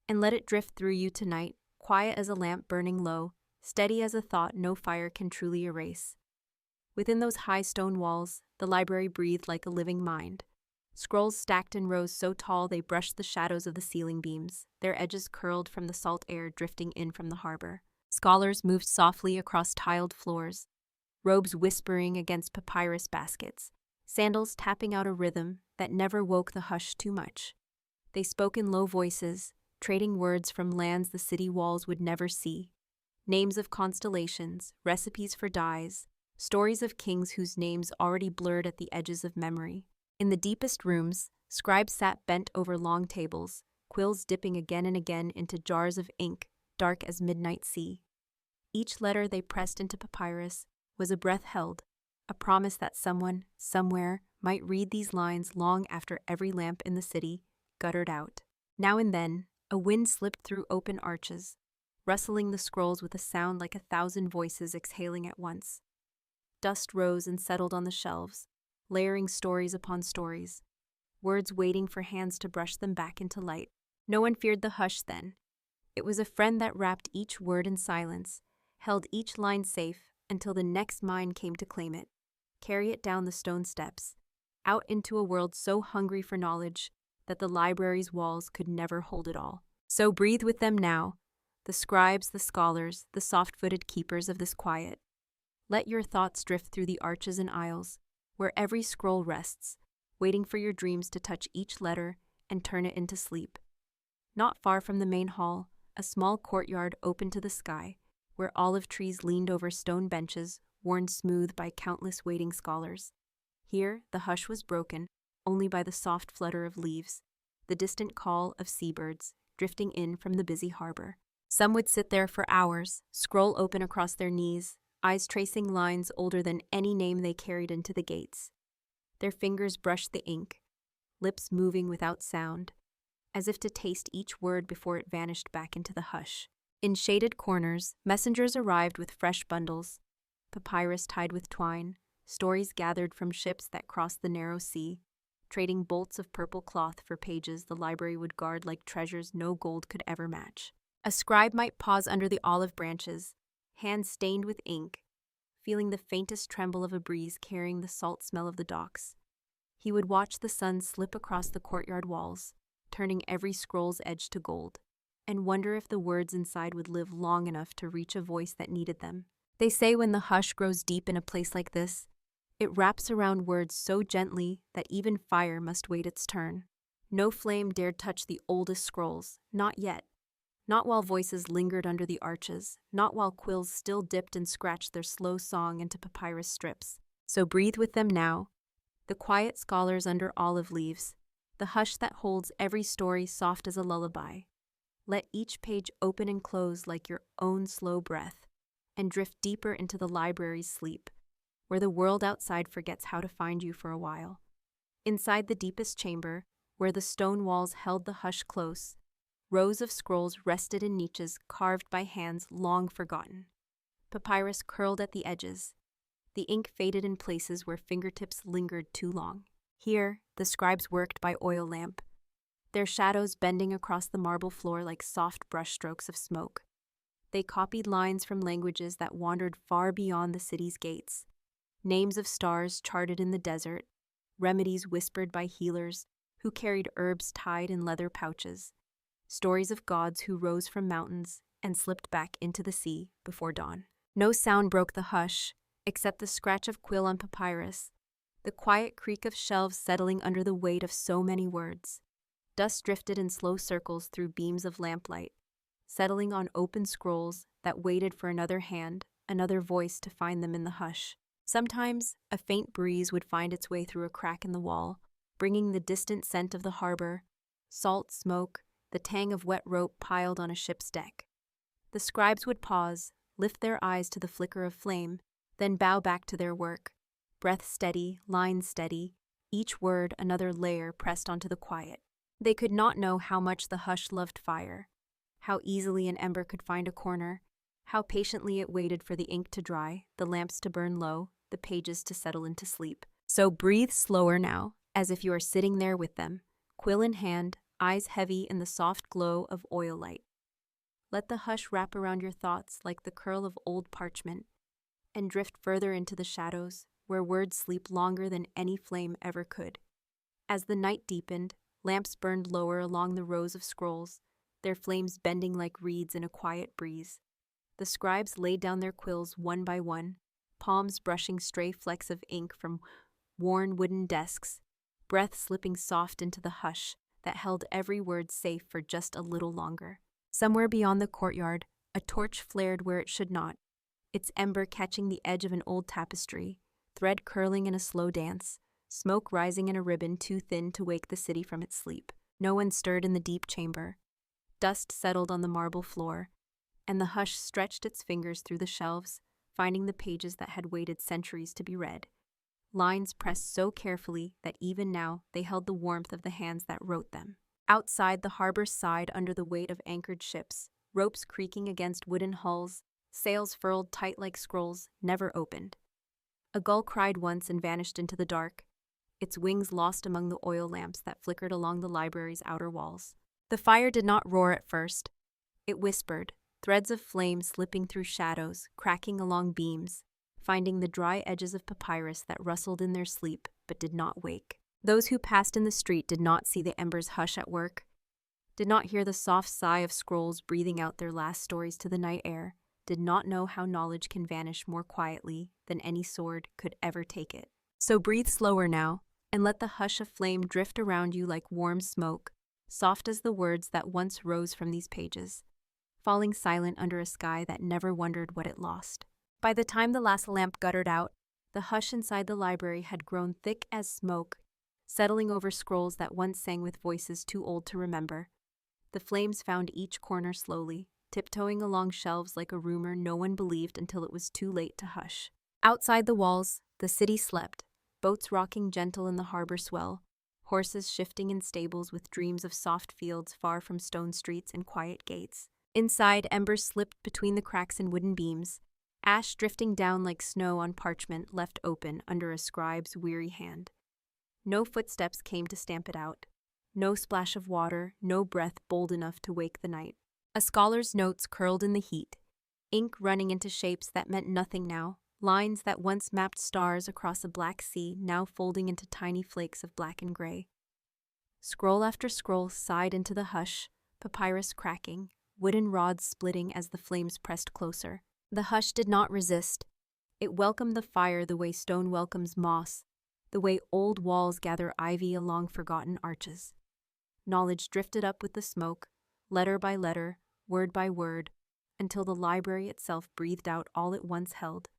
and let it drift through you tonight, quiet as a lamp burning low, steady as a thought no fire can truly erase. Within those high stone walls, the library breathed like a living mind. Scrolls stacked in rows so tall they brushed the shadows of the ceiling beams, their edges curled from the salt air drifting in from the harbor. Scholars moved softly across tiled floors, robes whispering against papyrus baskets, sandals tapping out a rhythm that never woke the hush too much. They spoke in low voices, trading words from lands the city walls would never see. Names of constellations, recipes for dyes, stories of kings whose names already blurred at the edges of memory. In the deepest rooms, scribes sat bent over long tables, quills dipping again and again into jars of ink, dark as midnight sea. Each letter they pressed into papyrus was a breath held, a promise that someone, somewhere, might read these lines long after every lamp in the city guttered out. Now and then, a wind slipped through open arches, rustling the scrolls with a sound like 1,000 voices exhaling at once. Dust rose and settled on the shelves, layering stories upon stories, words waiting for hands to brush them back into light. No one feared the hush then. It was a friend that wrapped each word in silence, held each line safe until the next mind came to claim it, carry it down the stone steps, out into a world so hungry for knowledge that the library's walls could never hold it all. So breathe with them now, the scribes, the scholars, the soft-footed keepers of this quiet. Let your thoughts drift through the arches and aisles, where every scroll rests, waiting for your dreams to touch each letter and turn it into sleep. Not far from the main hall, a small courtyard opened to the sky, where olive trees leaned over stone benches, worn smooth by countless waiting scholars. Here, the hush was broken only by the soft flutter of leaves, the distant call of seabirds drifting in from the busy harbor. Some would sit there for hours, scroll open across their knees, eyes tracing lines older than any name they carried into the gates. Their fingers brushed the ink, lips moving without sound, as if to taste each word before it vanished back into the hush. In shaded corners, messengers arrived with fresh bundles, papyrus tied with twine, stories gathered from ships that crossed the narrow sea, trading bolts of purple cloth for pages the library would guard like treasures no gold could ever match. A scribe might pause under the olive branches, hands stained with ink, feeling the faintest tremble of a breeze carrying the salt smell of the docks. He would watch the sun slip across the courtyard walls, turning every scroll's edge to gold, and wonder if the words inside would live long enough to reach a voice that needed them. They say when the hush grows deep in a place like this, it wraps around words so gently that even fire must wait its turn. No flame dared touch the oldest scrolls, not yet. Not while voices lingered under the arches, not while quills still dipped and scratched their slow song into papyrus strips. So breathe with them now, the quiet scholars under olive leaves, the hush that holds every story soft as a lullaby. Let each page open and close like your own slow breath, and drift deeper into the library's sleep, where the world outside forgets how to find you for a while. Inside the deepest chamber, where the stone walls held the hush close, rows of scrolls rested in niches carved by hands long forgotten. Papyrus curled at the edges. The ink faded in places where fingertips lingered too long. Here, the scribes worked by oil lamp, their shadows bending across the marble floor like soft brushstrokes of smoke. They copied lines from languages that wandered far beyond the city's gates, names of stars charted in the desert, remedies whispered by healers who carried herbs tied in leather pouches, stories of gods who rose from mountains and slipped back into the sea before dawn. No sound broke the hush, except the scratch of quill on papyrus, the quiet creak of shelves settling under the weight of so many words. Dust drifted in slow circles through beams of lamplight, settling on open scrolls that waited for another hand, another voice to find them in the hush. Sometimes, a faint breeze would find its way through a crack in the wall, bringing the distant scent of the harbor, salt smoke, the tang of wet rope piled on a ship's deck. The scribes would pause, lift their eyes to the flicker of flame, then bow back to their work, breath steady, line steady, each word another layer pressed onto the quiet. They could not know how much the hush loved fire, how easily an ember could find a corner, how patiently it waited for the ink to dry, the lamps to burn low, the pages to settle into sleep. So breathe slower now, as if you are sitting there with them, quill in hand, eyes heavy in the soft glow of oil light. Let the hush wrap around your thoughts like the curl of old parchment, and drift further into the shadows, where words sleep longer than any flame ever could. As the night deepened, lamps burned lower along the rows of scrolls, their flames bending like reeds in a quiet breeze. The scribes laid down their quills one by one, palms brushing stray flecks of ink from worn wooden desks, breath slipping soft into the hush that held every word safe for just a little longer. Somewhere beyond the courtyard, a torch flared where it should not, its ember catching the edge of an old tapestry, thread curling in a slow dance, smoke rising in a ribbon too thin to wake the city from its sleep. No one stirred in the deep chamber. Dust settled on the marble floor, and the hush stretched its fingers through the shelves, finding the pages that had waited centuries to be read. Lines pressed so carefully that even now they held the warmth of the hands that wrote them. Outside, the harbor sighed under the weight of anchored ships, ropes creaking against wooden hulls, sails furled tight like scrolls, never opened. A gull cried once and vanished into the dark, its wings lost among the oil lamps that flickered along the library's outer walls. The fire did not roar at first. It whispered, threads of flame slipping through shadows, cracking along beams, finding the dry edges of papyrus that rustled in their sleep but did not wake. Those who passed in the street did not see the embers hush at work, did not hear the soft sigh of scrolls breathing out their last stories to the night air, did not know how knowledge can vanish more quietly than any sword could ever take it. So breathe slower now, and let the hush of flame drift around you like warm smoke, soft as the words that once rose from these pages, falling silent under a sky that never wondered what it lost. By the time the last lamp guttered out, the hush inside the library had grown thick as smoke, settling over scrolls that once sang with voices too old to remember. The flames found each corner slowly, tiptoeing along shelves like a rumor no one believed until it was too late to hush. Outside the walls, the city slept, boats rocking gentle in the harbor swell, horses shifting in stables with dreams of soft fields far from stone streets and quiet gates. Inside, embers slipped between the cracks in wooden beams, ash drifting down like snow on parchment left open under a scribe's weary hand. No footsteps came to stamp it out. No splash of water, no breath bold enough to wake the night. A scholar's notes curled in the heat, ink running into shapes that meant nothing now, lines that once mapped stars across a black sea now folding into tiny flakes of black and gray. Scroll after scroll sighed into the hush, papyrus cracking, wooden rods splitting as the flames pressed closer. The hush did not resist. It welcomed the fire the way stone welcomes moss, the way old walls gather ivy along forgotten arches. Knowledge drifted up with the smoke, letter by letter, word by word, until the library itself breathed out all it once held,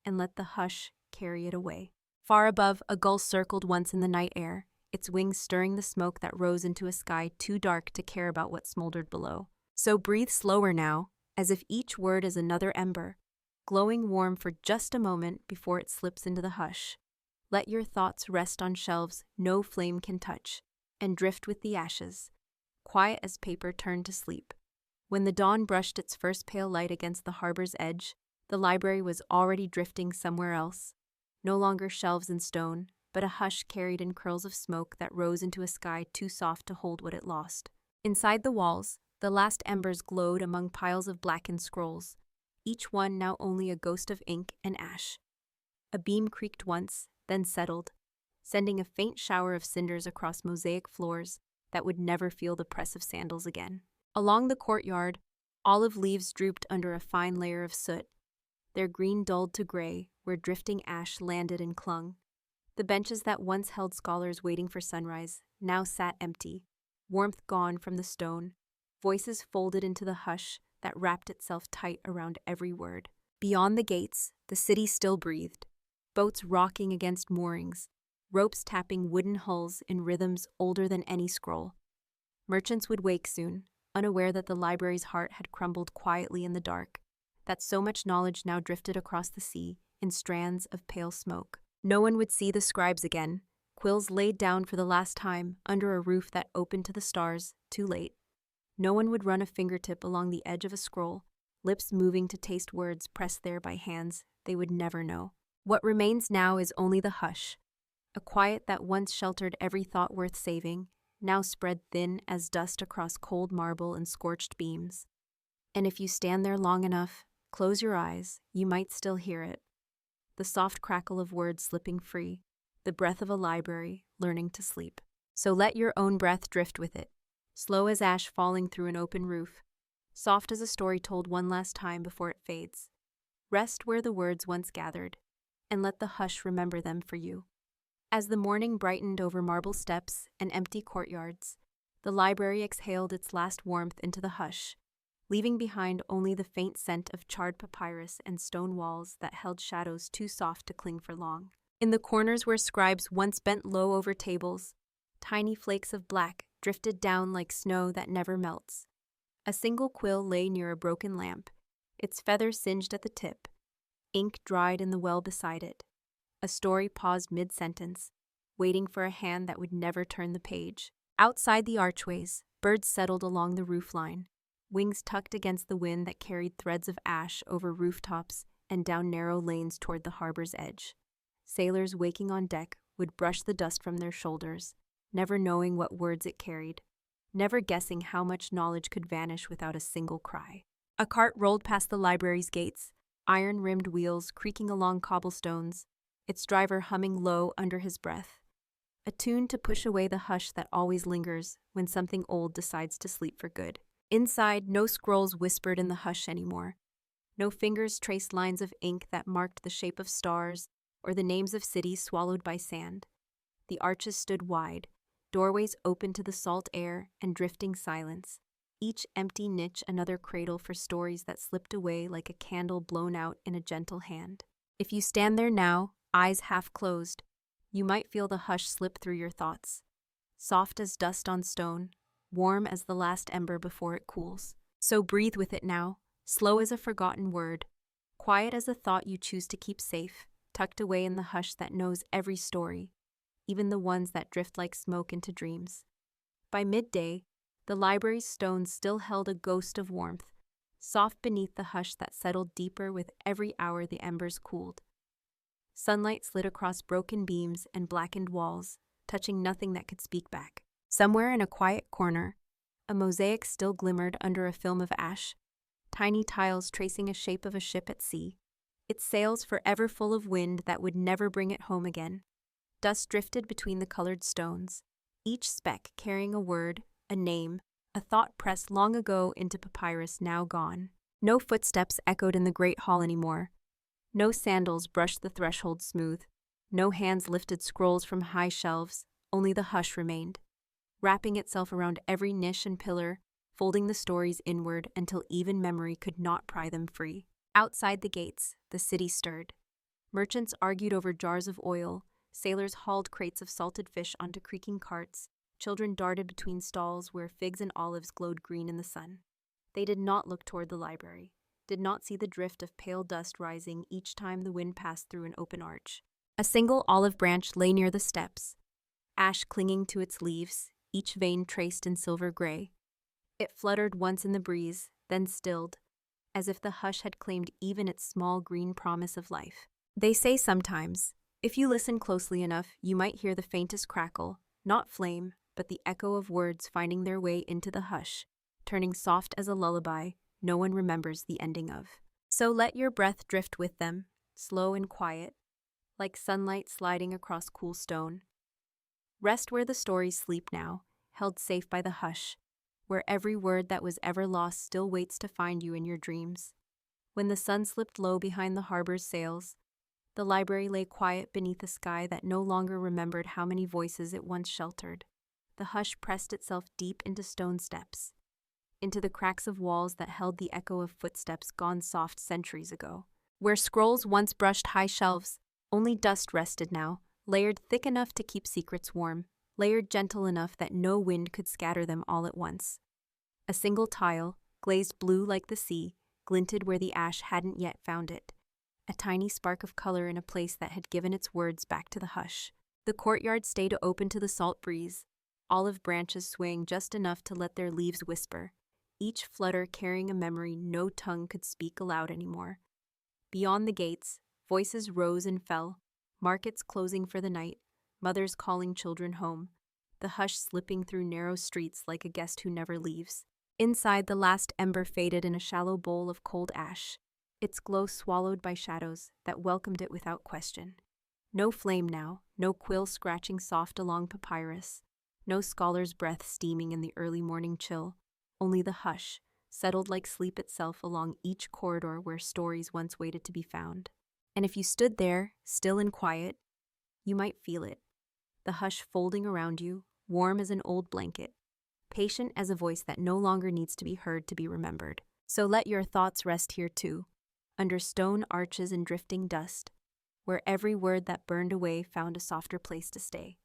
and let the hush carry it away. Far above, a gull circled once in the night air, its wings stirring the smoke that rose into a sky too dark to care about what smoldered below. So breathe slower now, as if each word is another ember, glowing warm for just a moment before it slips into the hush. Let your thoughts rest on shelves no flame can touch, and drift with the ashes, quiet as paper turned to sleep. When the dawn brushed its first pale light against the harbor's edge, the library was already drifting somewhere else. No longer shelves and stone, but a hush carried in curls of smoke that rose into a sky too soft to hold what it lost. Inside the walls, the last embers glowed among piles of blackened scrolls, each one now only a ghost of ink and ash. A beam creaked once, then settled, sending a faint shower of cinders across mosaic floors that would never feel the press of sandals again. Along the courtyard, olive leaves drooped under a fine layer of soot, their green dulled to gray where drifting ash landed and clung. The benches that once held scholars waiting for sunrise now sat empty, warmth gone from the stone, voices folded into the hush that wrapped itself tight around every word. Beyond the gates, the city still breathed, boats rocking against moorings, ropes tapping wooden hulls in rhythms older than any scroll. Merchants would wake soon, unaware that the library's heart had crumbled quietly in the dark, that so much knowledge now drifted across the sea in strands of pale smoke. No one would see the scribes again, quills laid down for the last time under a roof that opened to the stars, too late. No one would run a fingertip along the edge of a scroll, lips moving to taste words pressed there by hands they would never know. What remains now is only the hush, a quiet that once sheltered every thought worth saving, now spread thin as dust across cold marble and scorched beams. And if you stand there long enough, close your eyes, you might still hear it. The soft crackle of words slipping free, the breath of a library learning to sleep. So let your own breath drift with it, slow as ash falling through an open roof, soft as a story told one last time before it fades. Rest where the words once gathered, and let the hush remember them for you. As the morning brightened over marble steps and empty courtyards, the library exhaled its last warmth into the hush, leaving behind only the faint scent of charred papyrus and stone walls that held shadows too soft to cling for long. In the corners where scribes once bent low over tables, tiny flakes of black drifted down like snow that never melts. A single quill lay near a broken lamp, its feather singed at the tip, ink dried in the well beside it. A story paused mid-sentence, waiting for a hand that would never turn the page. Outside the archways, birds settled along the roofline, wings tucked against the wind that carried threads of ash over rooftops and down narrow lanes toward the harbor's edge. Sailors waking on deck would brush the dust from their shoulders, never knowing what words it carried, never guessing how much knowledge could vanish without a single cry. A cart rolled past the library's gates, iron-rimmed wheels creaking along cobblestones, its driver humming low under his breath, a tune to push away the hush that always lingers when something old decides to sleep for good. Inside, no scrolls whispered in the hush anymore. No fingers traced lines of ink that marked the shape of stars or the names of cities swallowed by sand. The arches stood wide, doorways open to the salt air and drifting silence, each empty niche another cradle for stories that slipped away like a candle blown out in a gentle hand. If you stand there now, eyes half closed, you might feel the hush slip through your thoughts, soft as dust on stone, warm as the last ember before it cools. So breathe with it now, slow as a forgotten word, quiet as a thought you choose to keep safe, tucked away in the hush that knows every story, even the ones that drift like smoke into dreams. By midday, the library's stones still held a ghost of warmth, soft beneath the hush that settled deeper with every hour the embers cooled. Sunlight slid across broken beams and blackened walls, touching nothing that could speak back. Somewhere in a quiet corner, a mosaic still glimmered under a film of ash, tiny tiles tracing a shape of a ship at sea, its sails forever full of wind that would never bring it home again. Dust drifted between the colored stones, each speck carrying a word, a name, a thought pressed long ago into papyrus now gone. No footsteps echoed in the great hall anymore. No sandals brushed the threshold smooth. No hands lifted scrolls from high shelves. Only the hush remained, wrapping itself around every niche and pillar, folding the stories inward until even memory could not pry them free. Outside the gates, the city stirred. Merchants argued over jars of oil, sailors hauled crates of salted fish onto creaking carts, children darted between stalls where figs and olives glowed green in the sun. They did not look toward the library, did not see the drift of pale dust rising each time the wind passed through an open arch. A single olive branch lay near the steps, ash clinging to its leaves, each vein traced in silver gray. It fluttered once in the breeze, then stilled, as if the hush had claimed even its small green promise of life. They say sometimes, if you listen closely enough, you might hear the faintest crackle, not flame, but the echo of words finding their way into the hush, turning soft as a lullaby no one remembers the ending of. So let your breath drift with them, slow and quiet, like sunlight sliding across cool stone. Rest where the stories sleep now, held safe by the hush, where every word that was ever lost still waits to find you in your dreams. When the sun slipped low behind the harbor's sails, the library lay quiet beneath a sky that no longer remembered how many voices it once sheltered. The hush pressed itself deep into stone steps, into the cracks of walls that held the echo of footsteps gone soft centuries ago. Where scrolls once brushed high shelves, only dust rested now, layered thick enough to keep secrets warm, layered gentle enough that no wind could scatter them all at once. A single tile, glazed blue like the sea, glinted where the ash hadn't yet found it, a tiny spark of color in a place that had given its words back to the hush. The courtyard stayed open to the salt breeze, olive branches swaying just enough to let their leaves whisper, each flutter carrying a memory no tongue could speak aloud anymore. Beyond the gates, voices rose and fell, markets closing for the night, mothers calling children home, the hush slipping through narrow streets like a guest who never leaves. Inside, the last ember faded in a shallow bowl of cold ash, its glow swallowed by shadows that welcomed it without question. No flame now, no quill scratching soft along papyrus, no scholar's breath steaming in the early morning chill, only the hush, settled like sleep itself along each corridor where stories once waited to be found. And if you stood there, still and quiet, you might feel it, the hush folding around you, warm as an old blanket, patient as a voice that no longer needs to be heard to be remembered. So let your thoughts rest here too, under stone arches and drifting dust, where every word that burned away found a softer place to stay.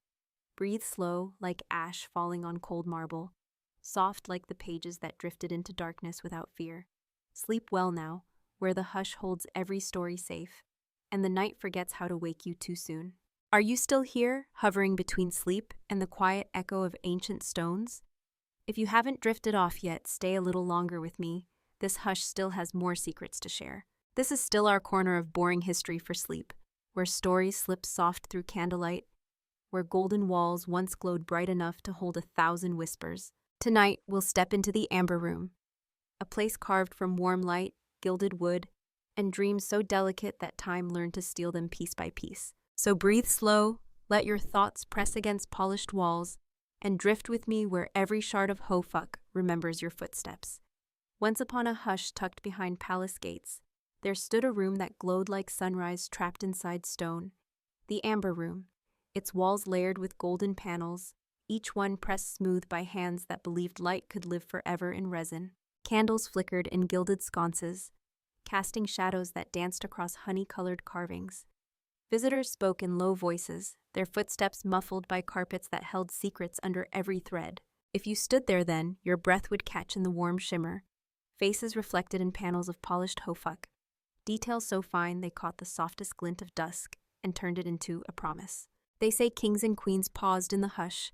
Breathe slow, like ash falling on cold marble, soft like the pages that drifted into darkness without fear. Sleep well now, where the hush holds every story safe, and the night forgets how to wake you too soon. Are you still here, hovering between sleep and the quiet echo of ancient stones? If you haven't drifted off yet, stay a little longer with me. This hush still has more secrets to share. This is still our corner of boring history for sleep, where stories slip soft through candlelight, where golden walls once glowed bright enough to hold 1,000 whispers. Tonight, we'll step into the amber room, a place carved from warm light, gilded wood, and dreams so delicate that time learned to steal them piece by piece. So breathe slow, let your thoughts press against polished walls, and drift with me where every shard of hofuk remembers your footsteps. Once upon a hush tucked behind palace gates, there stood a room that glowed like sunrise trapped inside stone. The amber room, its walls layered with golden panels, each one pressed smooth by hands that believed light could live forever in resin. Candles flickered in gilded sconces, casting shadows that danced across honey-colored carvings. Visitors spoke in low voices, their footsteps muffled by carpets that held secrets under every thread. If you stood there then, your breath would catch in the warm shimmer, faces reflected in panels of polished hofuk, details so fine they caught the softest glint of dusk and turned it into a promise. They say kings and queens paused in the hush,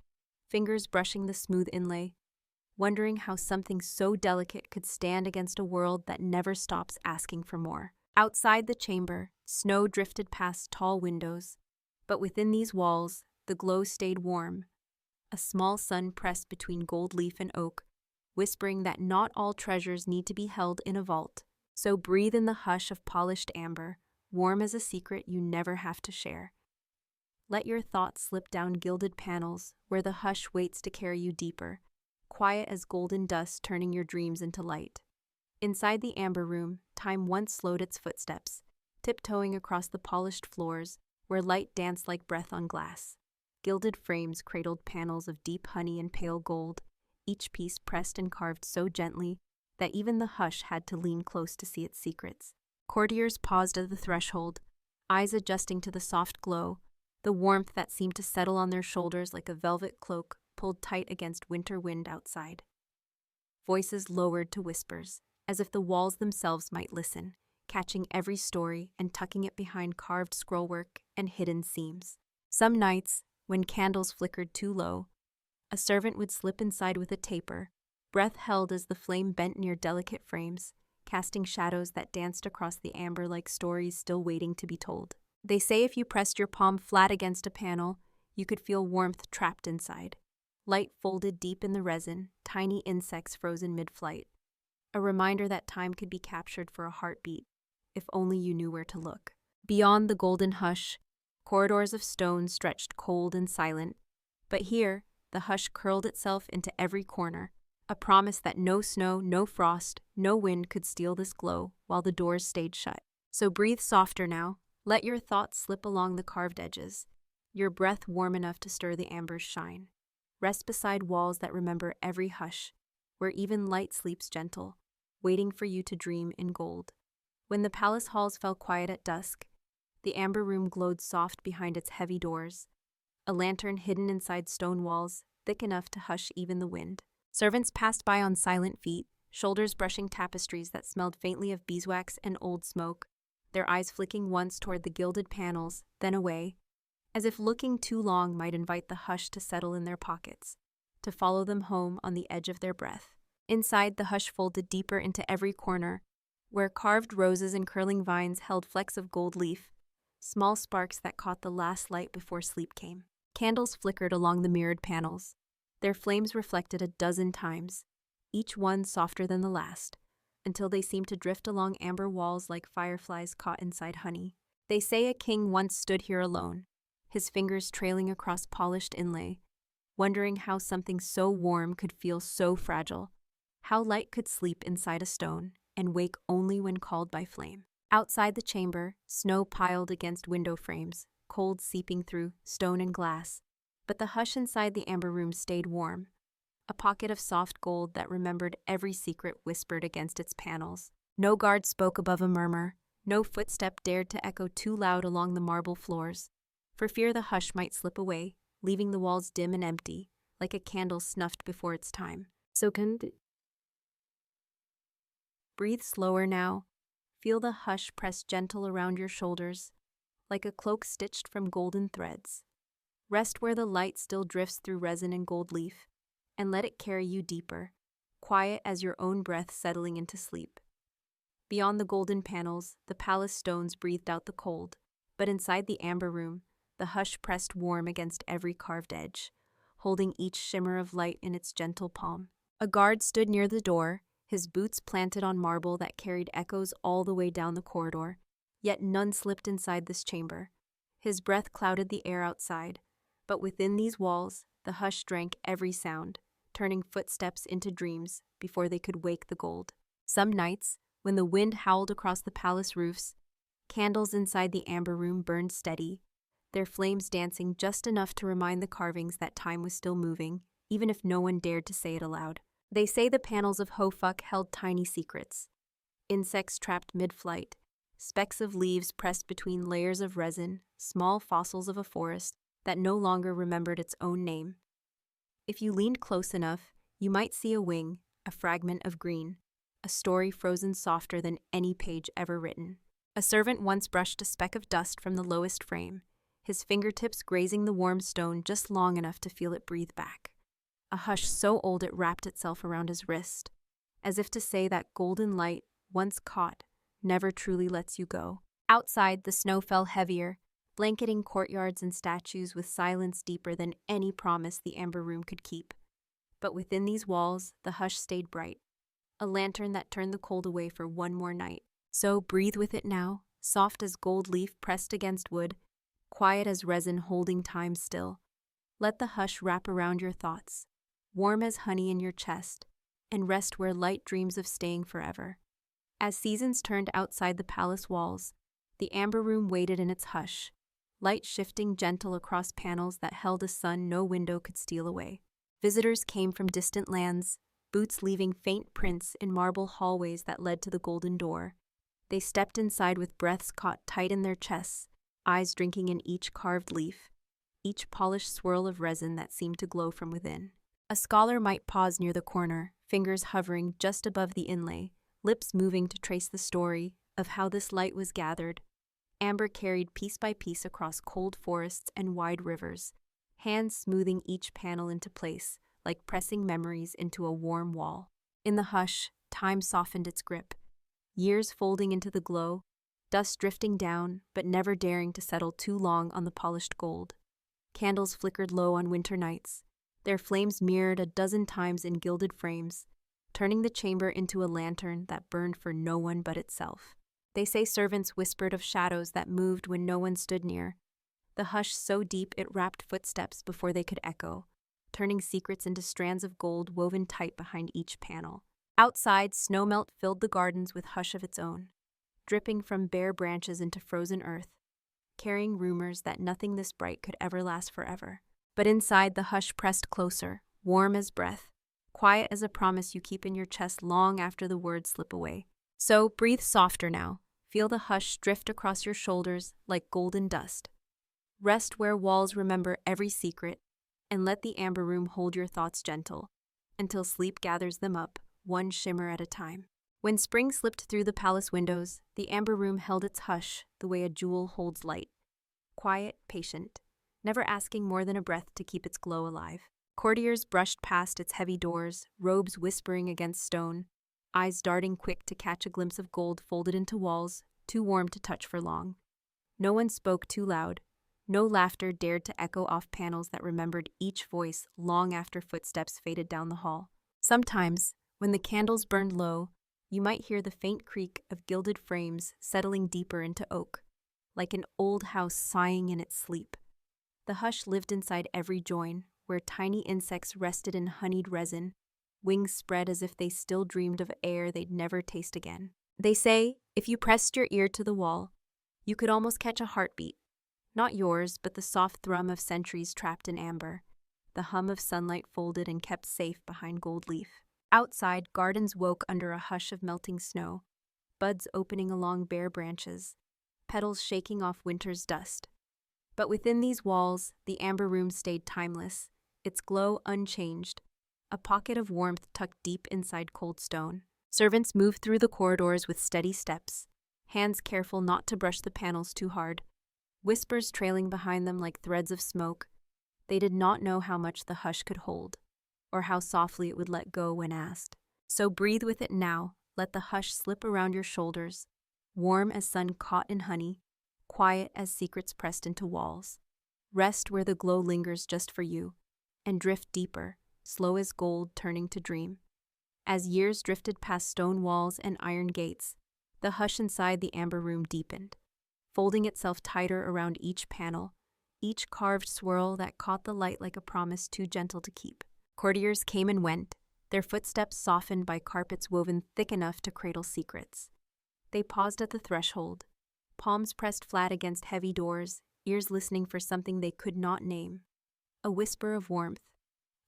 fingers brushing the smooth inlay, wondering how something so delicate could stand against a world that never stops asking for more. Outside the chamber, snow drifted past tall windows, but within these walls, the glow stayed warm. A small sun pressed between gold leaf and oak, whispering that not all treasures need to be held in a vault. So breathe in the hush of polished amber, warm as a secret you never have to share. Let your thoughts slip down gilded panels where the hush waits to carry you deeper, quiet as golden dust turning your dreams into light. Inside the amber room, time once slowed its footsteps, tiptoeing across the polished floors where light danced like breath on glass. Gilded frames cradled panels of deep honey and pale gold, each piece pressed and carved so gently that even the hush had to lean close to see its secrets. Courtiers paused at the threshold, eyes adjusting to the soft glow, the warmth that seemed to settle on their shoulders like a velvet cloak pulled tight against winter wind outside. Voices lowered to whispers, as if the walls themselves might listen, catching every story and tucking it behind carved scrollwork and hidden seams. Some nights, when candles flickered too low, a servant would slip inside with a taper, breath held as the flame bent near delicate frames, casting shadows that danced across the amber like stories still waiting to be told. They say if you pressed your palm flat against a panel, you could feel warmth trapped inside. Light folded deep in the resin, tiny insects frozen mid-flight. A reminder that time could be captured for a heartbeat, if only you knew where to look. Beyond the golden hush, corridors of stone stretched cold and silent, but here, the hush curled itself into every corner, a promise that no snow, no frost, no wind could steal this glow while the doors stayed shut. So breathe softer now. Let your thoughts slip along the carved edges, your breath warm enough to stir the amber's shine. Rest beside walls that remember every hush, where even light sleeps gentle, waiting for you to dream in gold. When the palace halls fell quiet at dusk, the amber room glowed soft behind its heavy doors, a lantern hidden inside stone walls, thick enough to hush even the wind. Servants passed by on silent feet, shoulders brushing tapestries that smelled faintly of beeswax and old smoke, their eyes flicking once toward the gilded panels, then away, as if looking too long might invite the hush to settle in their pockets, to follow them home on the edge of their breath. Inside, the hush folded deeper into every corner, where carved roses and curling vines held flecks of gold leaf, small sparks that caught the last light before sleep came. Candles flickered along the mirrored panels, their flames reflected a dozen times, each one softer than the last, until they seemed to drift along amber walls like fireflies caught inside honey. They say a king once stood here alone, his fingers trailing across polished inlay, wondering how something so warm could feel so fragile, how light could sleep inside a stone and wake only when called by flame. Outside the chamber, snow piled against window frames, cold seeping through stone and glass, but the hush inside the amber room stayed warm, a pocket of soft gold that remembered every secret whispered against its panels. No guard spoke above a murmur, no footstep dared to echo too loud along the marble floors, for fear the hush might slip away, leaving the walls dim and empty, like a candle snuffed before its time. So breathe slower now. Feel the hush press gentle around your shoulders, like a cloak stitched from golden threads. Rest where the light still drifts through resin and gold leaf, and let it carry you deeper, quiet as your own breath settling into sleep. Beyond the golden panels, the palace stones breathed out the cold, but inside the amber room, the hush pressed warm against every carved edge, holding each shimmer of light in its gentle palm. A guard stood near the door, his boots planted on marble that carried echoes all the way down the corridor, yet none slipped inside this chamber. His breath clouded the air outside, but within these walls, the hush drank every sound, turning footsteps into dreams before they could wake the gold. Some nights, when the wind howled across the palace roofs, candles inside the amber room burned steady, their flames dancing just enough to remind the carvings that time was still moving, even if no one dared to say it aloud. They say the panels of Hofuk held tiny secrets. Insects trapped mid-flight, specks of leaves pressed between layers of resin, small fossils of a forest that no longer remembered its own name. If you leaned close enough, you might see a wing, a fragment of green, a story frozen softer than any page ever written. A servant once brushed a speck of dust from the lowest frame, his fingertips grazing the warm stone just long enough to feel it breathe back. A hush so old it wrapped itself around his wrist, as if to say that golden light, once caught, never truly lets you go. Outside, the snow fell heavier, blanketing courtyards and statues with silence deeper than any promise the amber room could keep. But within these walls, the hush stayed bright, a lantern that turned the cold away for one more night. So breathe with it now, soft as gold leaf pressed against wood, quiet as resin holding time still. Let the hush wrap around your thoughts, warm as honey in your chest, and rest where light dreams of staying forever. As seasons turned outside the palace walls, the amber room waited in its hush, light shifting gentle across panels that held a sun no window could steal away. Visitors came from distant lands, boots leaving faint prints in marble hallways that led to the golden door. They stepped inside with breaths caught tight in their chests, eyes drinking in each carved leaf, each polished swirl of resin that seemed to glow from within. A scholar might pause near the corner, fingers hovering just above the inlay, lips moving to trace the story of how this light was gathered. Amber carried piece by piece across cold forests and wide rivers, hands smoothing each panel into place, like pressing memories into a warm wall. In the hush, time softened its grip, years folding into the glow, dust drifting down, but never daring to settle too long on the polished gold. Candles flickered low on winter nights, their flames mirrored a dozen times in gilded frames, turning the chamber into a lantern that burned for no one but itself. They say servants whispered of shadows that moved when no one stood near, the hush so deep it wrapped footsteps before they could echo, turning secrets into strands of gold woven tight behind each panel. Outside, snowmelt filled the gardens with hush of its own, dripping from bare branches into frozen earth, carrying rumors that nothing this bright could ever last forever. But inside, the hush pressed closer, warm as breath, quiet as a promise you keep in your chest long after the words slip away. So, breathe softer now. Feel the hush drift across your shoulders like golden dust. Rest where walls remember every secret, and let the amber room hold your thoughts gentle, until sleep gathers them up, one shimmer at a time. When spring slipped through the palace windows, the amber room held its hush the way a jewel holds light. Quiet, patient, never asking more than a breath to keep its glow alive. Courtiers brushed past its heavy doors, robes whispering against stone, eyes darting quick to catch a glimpse of gold folded into walls, too warm to touch for long. No one spoke too loud. No laughter dared to echo off panels that remembered each voice long after footsteps faded down the hall. Sometimes, when the candles burned low, you might hear the faint creak of gilded frames settling deeper into oak, like an old house sighing in its sleep. The hush lived inside every join, where tiny insects rested in honeyed resin, wings spread as if they still dreamed of air they'd never taste again. They say, if you pressed your ear to the wall, you could almost catch a heartbeat. Not yours, but the soft thrum of centuries trapped in amber, the hum of sunlight folded and kept safe behind gold leaf. Outside, gardens woke under a hush of melting snow, buds opening along bare branches, petals shaking off winter's dust. But within these walls, the amber room stayed timeless, its glow unchanged, a pocket of warmth tucked deep inside cold stone. Servants moved through the corridors with steady steps, hands careful not to brush the panels too hard, whispers trailing behind them like threads of smoke. They did not know how much the hush could hold, or how softly it would let go when asked. So breathe with it now, let the hush slip around your shoulders, warm as sun caught in honey, quiet as secrets pressed into walls. Rest where the glow lingers just for you, and drift deeper, slow as gold turning to dream. As years drifted past stone walls and iron gates, the hush inside the amber room deepened, folding itself tighter around each panel, each carved swirl that caught the light like a promise too gentle to keep. Courtiers came and went, their footsteps softened by carpets woven thick enough to cradle secrets. They paused at the threshold, palms pressed flat against heavy doors, ears listening for something they could not name. A whisper of warmth,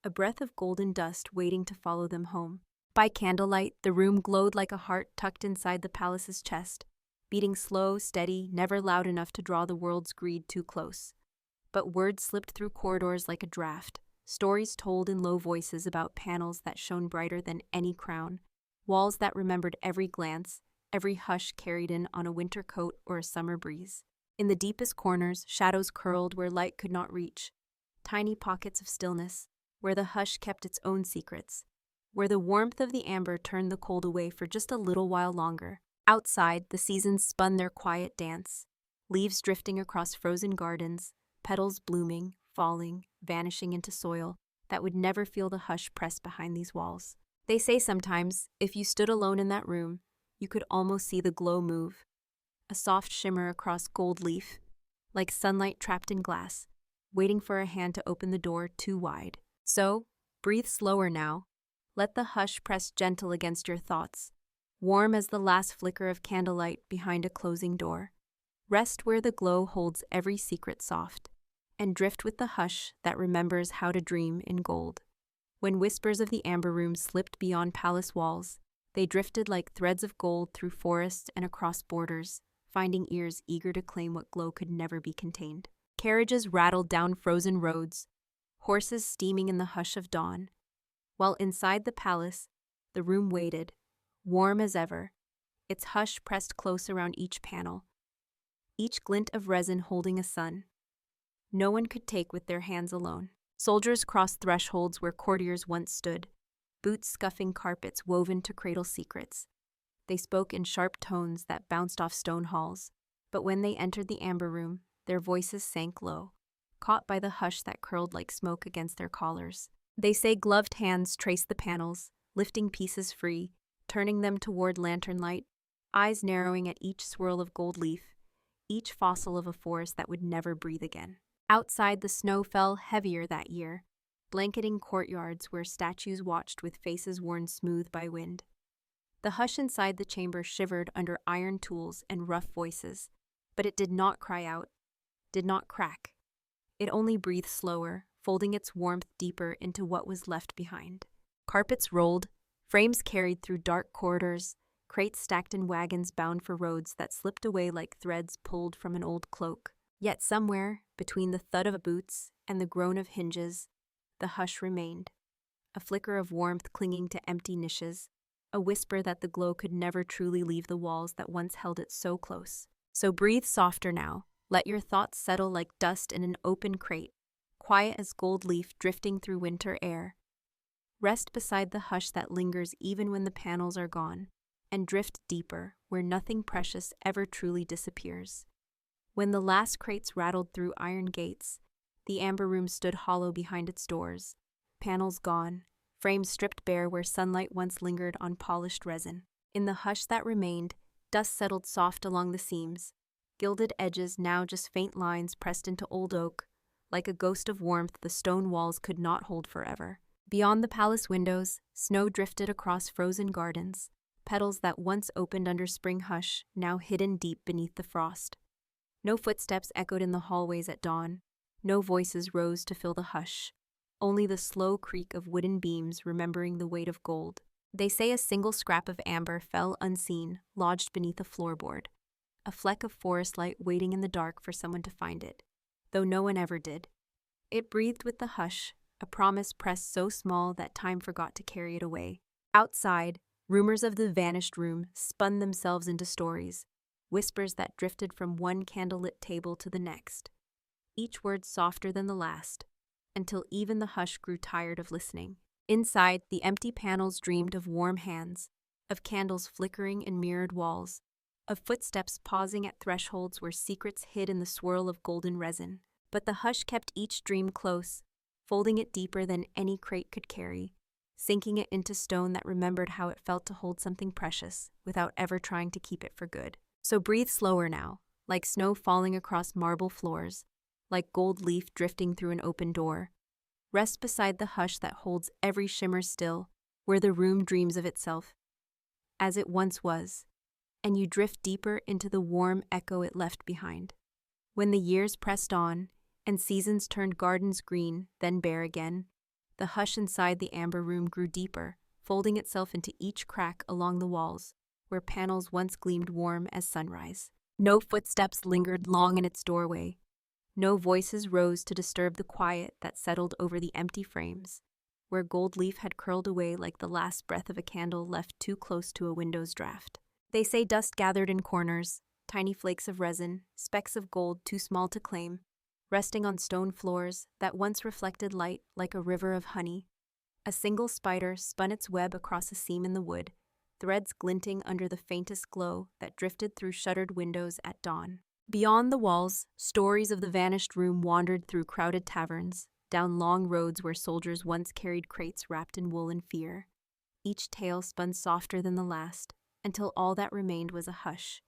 a breath of golden dust waiting to follow them home. By candlelight, the room glowed like a heart tucked inside the palace's chest, beating slow, steady, never loud enough to draw the world's greed too close. But words slipped through corridors like a draft, stories told in low voices about panels that shone brighter than any crown, walls that remembered every glance, every hush carried in on a winter coat or a summer breeze. In the deepest corners, shadows curled where light could not reach, tiny pockets of stillness, where the hush kept its own secrets, where the warmth of the amber turned the cold away for just a little while longer. Outside, the seasons spun their quiet dance, leaves drifting across frozen gardens, petals blooming, falling, vanishing into soil that would never feel the hush pressed behind these walls. They say sometimes, if you stood alone in that room, you could almost see the glow move, a soft shimmer across gold leaf, like sunlight trapped in glass, waiting for a hand to open the door too wide. So, breathe slower now. Let the hush press gentle against your thoughts, warm as the last flicker of candlelight behind a closing door. Rest where the glow holds every secret soft, and drift with the hush that remembers how to dream in gold. When whispers of the amber room slipped beyond palace walls, they drifted like threads of gold through forests and across borders, finding ears eager to claim what glow could never be contained. Carriages rattled down frozen roads, horses steaming in the hush of dawn, while inside the palace, the room waited, warm as ever, its hush pressed close around each panel, each glint of resin holding a sun no one could take with their hands alone. Soldiers crossed thresholds where courtiers once stood, boots scuffing carpets woven to cradle secrets. They spoke in sharp tones that bounced off stone halls, but when they entered the amber room, their voices sank low, caught by the hush that curled like smoke against their collars. They say gloved hands traced the panels, lifting pieces free, turning them toward lantern light, eyes narrowing at each swirl of gold leaf, each fossil of a forest that would never breathe again. Outside, the snow fell heavier that year, blanketing courtyards where statues watched with faces worn smooth by wind. The hush inside the chamber shivered under iron tools and rough voices, but it did not cry out, did not crack. It only breathed slower, folding its warmth deeper into what was left behind. Carpets rolled, frames carried through dark corridors, crates stacked in wagons bound for roads that slipped away like threads pulled from an old cloak. Yet somewhere, between the thud of boots and the groan of hinges, the hush remained, a flicker of warmth clinging to empty niches, a whisper that the glow could never truly leave the walls that once held it so close. So breathe softer now, let your thoughts settle like dust in an open crate, quiet as gold leaf drifting through winter air. Rest beside the hush that lingers even when the panels are gone, and drift deeper where nothing precious ever truly disappears. When the last crates rattled through iron gates, the amber room stood hollow behind its doors, panels gone, frames stripped bare where sunlight once lingered on polished resin. In the hush that remained, dust settled soft along the seams, gilded edges now just faint lines pressed into old oak. Like a ghost of warmth the stone walls could not hold forever. Beyond the palace windows, snow drifted across frozen gardens, petals that once opened under spring hush now hidden deep beneath the frost. No footsteps echoed in the hallways at dawn. No voices rose to fill the hush. Only the slow creak of wooden beams remembering the weight of gold. They say a single scrap of amber fell unseen, lodged beneath a floorboard. A fleck of forest light waiting in the dark for someone to find it, though no one ever did. It breathed with the hush, a promise pressed so small that time forgot to carry it away. Outside, rumors of the vanished room spun themselves into stories. Whispers that drifted from one candlelit table to the next, each word softer than the last, until even the hush grew tired of listening. Inside, the empty panels dreamed of warm hands, of candles flickering in mirrored walls, of footsteps pausing at thresholds where secrets hid in the swirl of golden resin. But the hush kept each dream close, folding it deeper than any crate could carry, sinking it into stone that remembered how it felt to hold something precious without ever trying to keep it for good. So breathe slower now, like snow falling across marble floors, like gold leaf drifting through an open door. Rest beside the hush that holds every shimmer still, where the room dreams of itself, as it once was, and you drift deeper into the warm echo it left behind. When the years pressed on, and seasons turned gardens green, then bare again, the hush inside the amber room grew deeper, folding itself into each crack along the walls, where panels once gleamed warm as sunrise. No footsteps lingered long in its doorway. No voices rose to disturb the quiet that settled over the empty frames, where gold leaf had curled away like the last breath of a candle left too close to a window's draft. They say dust gathered in corners, tiny flakes of resin, specks of gold too small to claim, resting on stone floors that once reflected light like a river of honey. A single spider spun its web across a seam in the wood, threads glinting under the faintest glow that drifted through shuttered windows at dawn. Beyond the walls, stories of the vanished room wandered through crowded taverns, down long roads where soldiers once carried crates wrapped in wool and fear. Each tale spun softer than the last, until all that remained was a hush,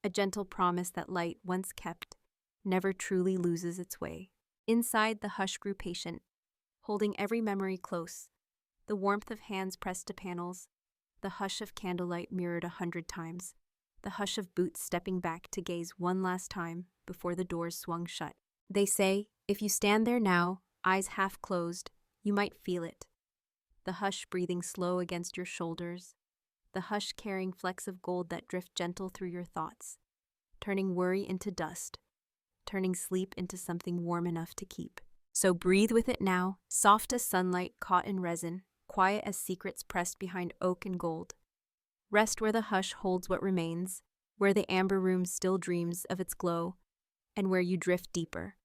a gentle promise that light, once kept, never truly loses its way. Inside, the hush grew patient, holding every memory close, the warmth of hands pressed to panels, the hush of candlelight mirrored 100 times, the hush of boots stepping back to gaze one last time before the doors swung shut. They say, if you stand there now, eyes half closed, you might feel it. The hush breathing slow against your shoulders, the hush carrying flecks of gold that drift gentle through your thoughts, turning worry into dust, turning sleep into something warm enough to keep. So breathe with it now, soft as sunlight caught in resin, quiet as secrets pressed behind oak and gold. Rest where the hush holds what remains, where the amber room still dreams of its glow, and where you drift deeper,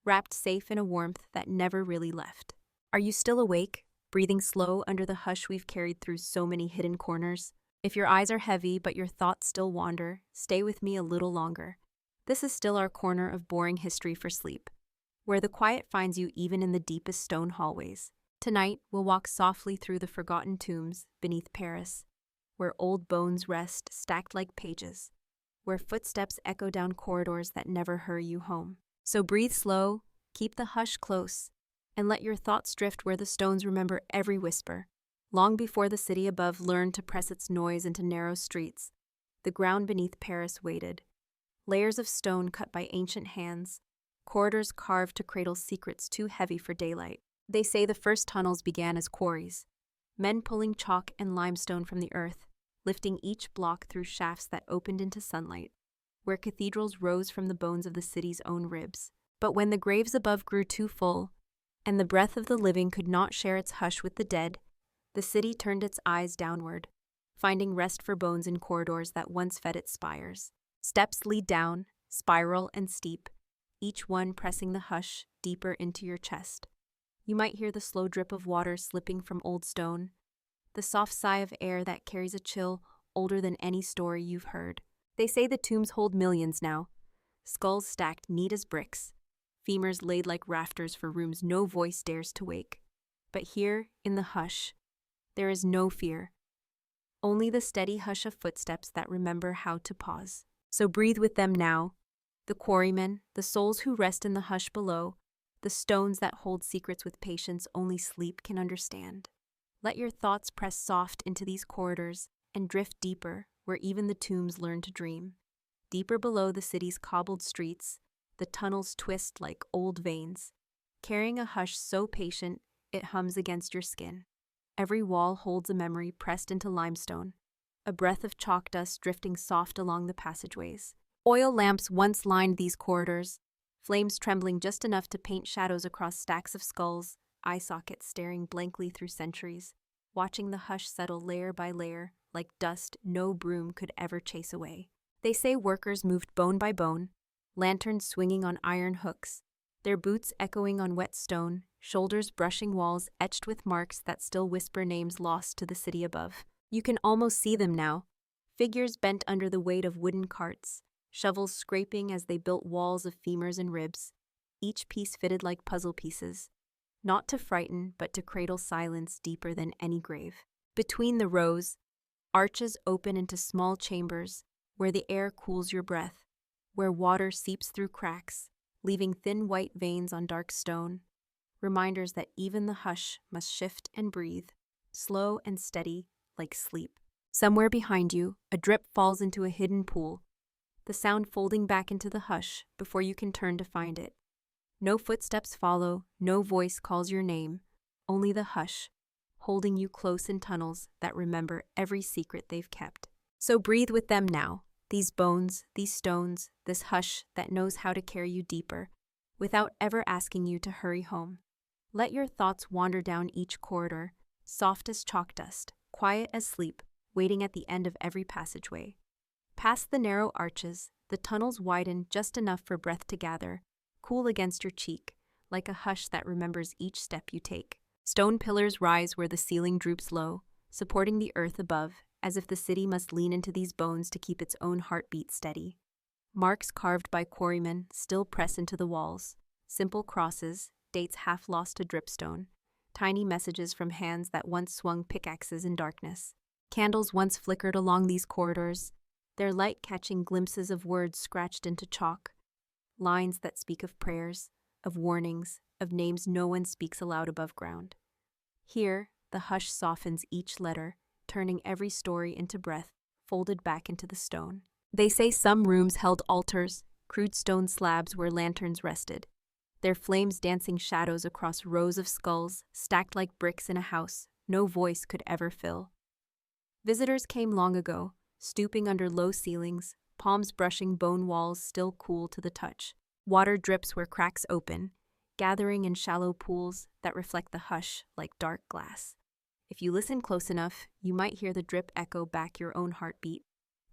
wrapped safe in a warmth that never really left. Are you still awake, breathing slow under the hush we've carried through so many hidden corners? If your eyes are heavy but your thoughts still wander, stay with me a little longer. This is still our corner of boring history for sleep, where the quiet finds you even in the deepest stone hallways. Tonight, we'll walk softly through the forgotten tombs beneath Paris, where old bones rest stacked like pages, where footsteps echo down corridors that never hurry you home. So breathe slow, keep the hush close, and let your thoughts drift where the stones remember every whisper. Long before the city above learned to press its noise into narrow streets, the ground beneath Paris waited. Layers of stone cut by ancient hands, corridors carved to cradle secrets too heavy for daylight. They say the first tunnels began as quarries, men pulling chalk and limestone from the earth, lifting each block through shafts that opened into sunlight, where cathedrals rose from the bones of the city's own ribs. But when the graves above grew too full, and the breath of the living could not share its hush with the dead, the city turned its eyes downward, finding rest for bones in corridors that once fed its spires. Steps lead down, spiral and steep, each one pressing the hush deeper into your chest. You might hear the slow drip of water slipping from old stone, the soft sigh of air that carries a chill older than any story you've heard. They say the tombs hold millions now, skulls stacked neat as bricks, femurs laid like rafters for rooms no voice dares to wake. But here, in the hush, there is no fear, only the steady hush of footsteps that remember how to pause. So breathe with them now, the quarrymen, the souls who rest in the hush below, the stones that hold secrets with patience only sleep can understand. Let your thoughts press soft into these corridors and drift deeper where even the tombs learn to dream. Deeper below the city's cobbled streets, the tunnels twist like old veins, carrying a hush so patient it hums against your skin. Every wall holds a memory pressed into limestone, a breath of chalk dust drifting soft along the passageways. Oil lamps once lined these corridors, flames trembling just enough to paint shadows across stacks of skulls, eye sockets staring blankly through centuries, watching the hush settle layer by layer like dust no broom could ever chase away. They say workers moved bone by bone, lanterns swinging on iron hooks, their boots echoing on wet stone, shoulders brushing walls etched with marks that still whisper names lost to the city above. You can almost see them now, figures bent under the weight of wooden carts, shovels scraping as they built walls of femurs and ribs, each piece fitted like puzzle pieces, not to frighten but to cradle silence deeper than any grave. Between the rows, arches open into small chambers where the air cools your breath, where water seeps through cracks, leaving thin white veins on dark stone, reminders that even the hush must shift and breathe, slow and steady like sleep. Somewhere behind you, a drip falls into a hidden pool, the sound folding back into the hush before you can turn to find it. No footsteps follow, no voice calls your name, only the hush, holding you close in tunnels that remember every secret they've kept. So breathe with them now, these bones, these stones, this hush that knows how to carry you deeper, without ever asking you to hurry home. Let your thoughts wander down each corridor, soft as chalk dust, quiet as sleep, waiting at the end of every passageway. Past the narrow arches, the tunnels widen just enough for breath to gather, cool against your cheek, like a hush that remembers each step you take. Stone pillars rise where the ceiling droops low, supporting the earth above, as if the city must lean into these bones to keep its own heartbeat steady. Marks carved by quarrymen still press into the walls, simple crosses, dates half lost to dripstone, tiny messages from hands that once swung pickaxes in darkness. Candles once flickered along these corridors, their light catching glimpses of words scratched into chalk, lines that speak of prayers, of warnings, of names no one speaks aloud above ground. Here, the hush softens each letter, turning every story into breath, folded back into the stone. They say some rooms held altars, crude stone slabs where lanterns rested, their flames dancing shadows across rows of skulls, stacked like bricks in a house no voice could ever fill. Visitors came long ago, stooping under low ceilings, palms brushing bone walls still cool to the touch. Water drips where cracks open, gathering in shallow pools that reflect the hush like dark glass. If you listen close enough, you might hear the drip echo back your own heartbeat,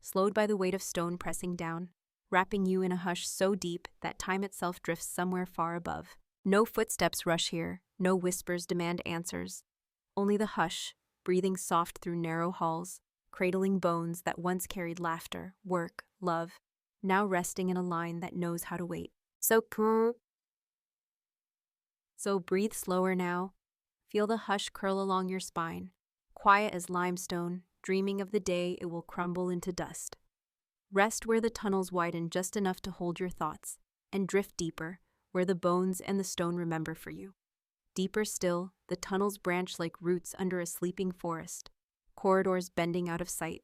slowed by the weight of stone pressing down, wrapping you in a hush so deep that time itself drifts somewhere far above. No footsteps rush here, no whispers demand answers. Only the hush, breathing soft through narrow halls, cradling bones that once carried laughter, work, love, now resting in a line that knows how to wait. So breathe slower now. Feel the hush curl along your spine, quiet as limestone, dreaming of the day it will crumble into dust. Rest where the tunnels widen just enough to hold your thoughts, and drift deeper, where the bones and the stone remember for you. Deeper still, the tunnels branch like roots under a sleeping forest, corridors bending out of sight,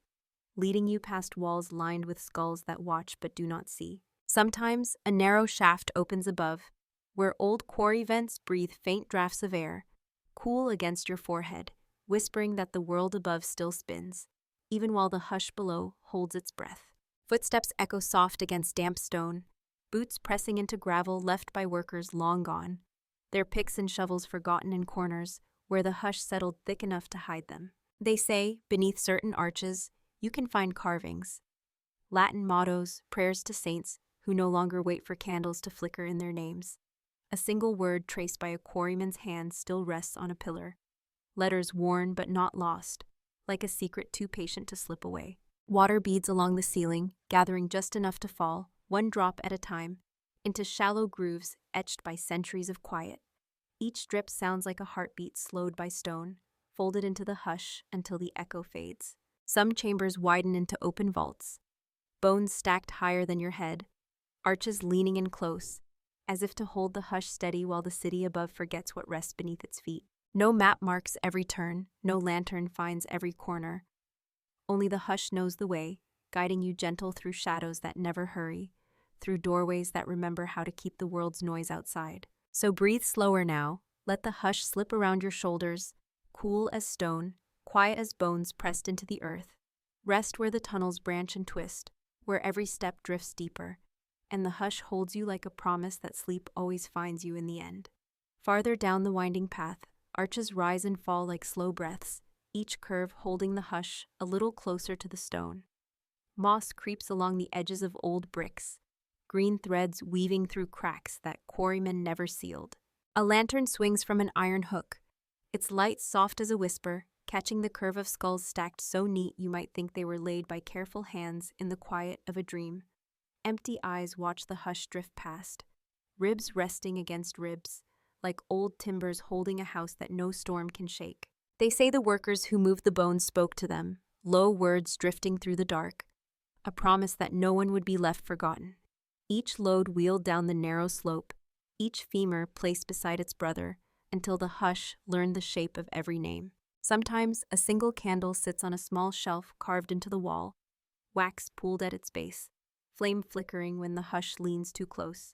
leading you past walls lined with skulls that watch but do not see. Sometimes, a narrow shaft opens above, where old quarry vents breathe faint drafts of air, cool against your forehead, whispering that the world above still spins, even while the hush below holds its breath. Footsteps echo soft against damp stone, boots pressing into gravel left by workers long gone, their picks and shovels forgotten in corners where the hush settled thick enough to hide them. They say, beneath certain arches, you can find carvings, Latin mottos, prayers to saints who no longer wait for candles to flicker in their names. A single word traced by a quarryman's hand still rests on a pillar, letters worn but not lost, like a secret too patient to slip away. Water beads along the ceiling, gathering just enough to fall, one drop at a time, into shallow grooves etched by centuries of quiet. Each drip sounds like a heartbeat slowed by stone, folded into the hush until the echo fades. Some chambers widen into open vaults, bones stacked higher than your head, arches leaning in close, as if to hold the hush steady while the city above forgets what rests beneath its feet. No map marks every turn, no lantern finds every corner. Only the hush knows the way, guiding you gentle through shadows that never hurry, through doorways that remember how to keep the world's noise outside. So breathe slower now, let the hush slip around your shoulders, cool as stone, quiet as bones pressed into the earth. Rest where the tunnels branch and twist, where every step drifts deeper, and the hush holds you like a promise that sleep always finds you in the end. Farther down the winding path, arches rise and fall like slow breaths, each curve holding the hush a little closer to the stone. Moss creeps along the edges of old bricks, green threads weaving through cracks that quarrymen never sealed. A lantern swings from an iron hook, its light soft as a whisper, catching the curve of skulls stacked so neat you might think they were laid by careful hands in the quiet of a dream. Empty eyes watch the hush drift past, ribs resting against ribs, like old timbers holding a house that no storm can shake. They say the workers who moved the bones spoke to them, low words drifting through the dark, a promise that no one would be left forgotten. Each load wheeled down the narrow slope, each femur placed beside its brother, until the hush learned the shape of every name. Sometimes a single candle sits on a small shelf carved into the wall, wax pooled at its base, flame flickering when the hush leans too close.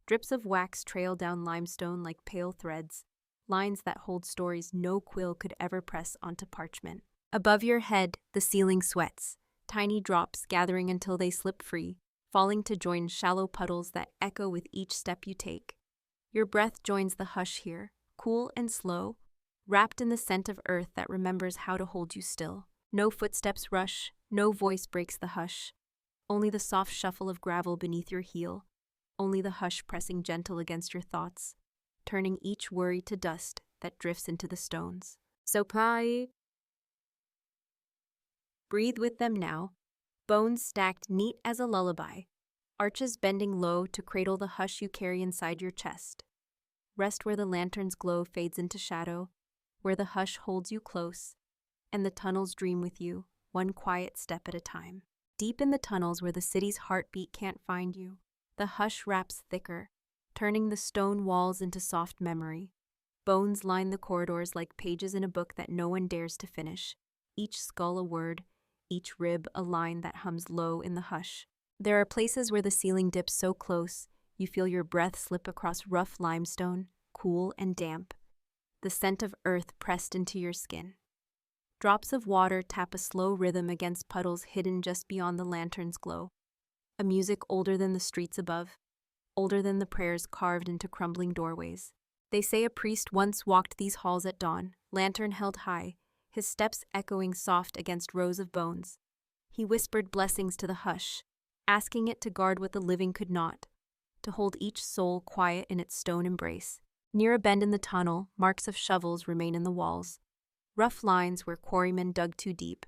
Drips of wax trail down limestone like pale threads, lines that hold stories no quill could ever press onto parchment. Above your head, the ceiling sweats, tiny drops gathering until they slip free, falling to join shallow puddles that echo with each step you take. Your breath joins the hush here, cool and slow, wrapped in the scent of earth that remembers how to hold you still. No footsteps rush, no voice breaks the hush, only the soft shuffle of gravel beneath your heel, only the hush pressing gentle against your thoughts, turning each worry to dust that drifts into the stones. So breathe with them now, bones stacked neat as a lullaby, arches bending low to cradle the hush you carry inside your chest. Rest where the lantern's glow fades into shadow, where the hush holds you close, and the tunnels dream with you, one quiet step at a time. deep in the tunnels where the city's heartbeat can't find you, the hush wraps thicker, turning the stone walls into soft memory. Bones line the corridors like pages in a book that no one dares to finish, each skull a word, each rib a line that hums low in the hush. There are places where the ceiling dips so close, you feel your breath slip across rough limestone, cool and damp, the scent of earth pressed into your skin. Drops of water tap a slow rhythm against puddles hidden just beyond the lantern's glow. A music older than the streets above, older than the prayers carved into crumbling doorways. They say a priest once walked these halls at dawn, lantern held high, his steps echoing soft against rows of bones. He whispered blessings to the hush, asking it to guard what the living could not, to hold each soul quiet in its stone embrace. Near a bend in the tunnel, marks of shovels remain in the walls, rough lines where quarrymen dug too deep,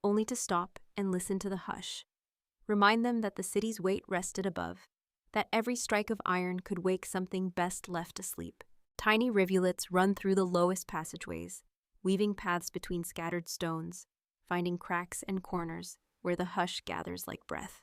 only to stop and listen to the hush. Remind them that the city's weight rested above, that every strike of iron could wake something best left asleep. Tiny rivulets run through the lowest passageways, weaving paths between scattered stones, finding cracks and corners where the hush gathers like breath.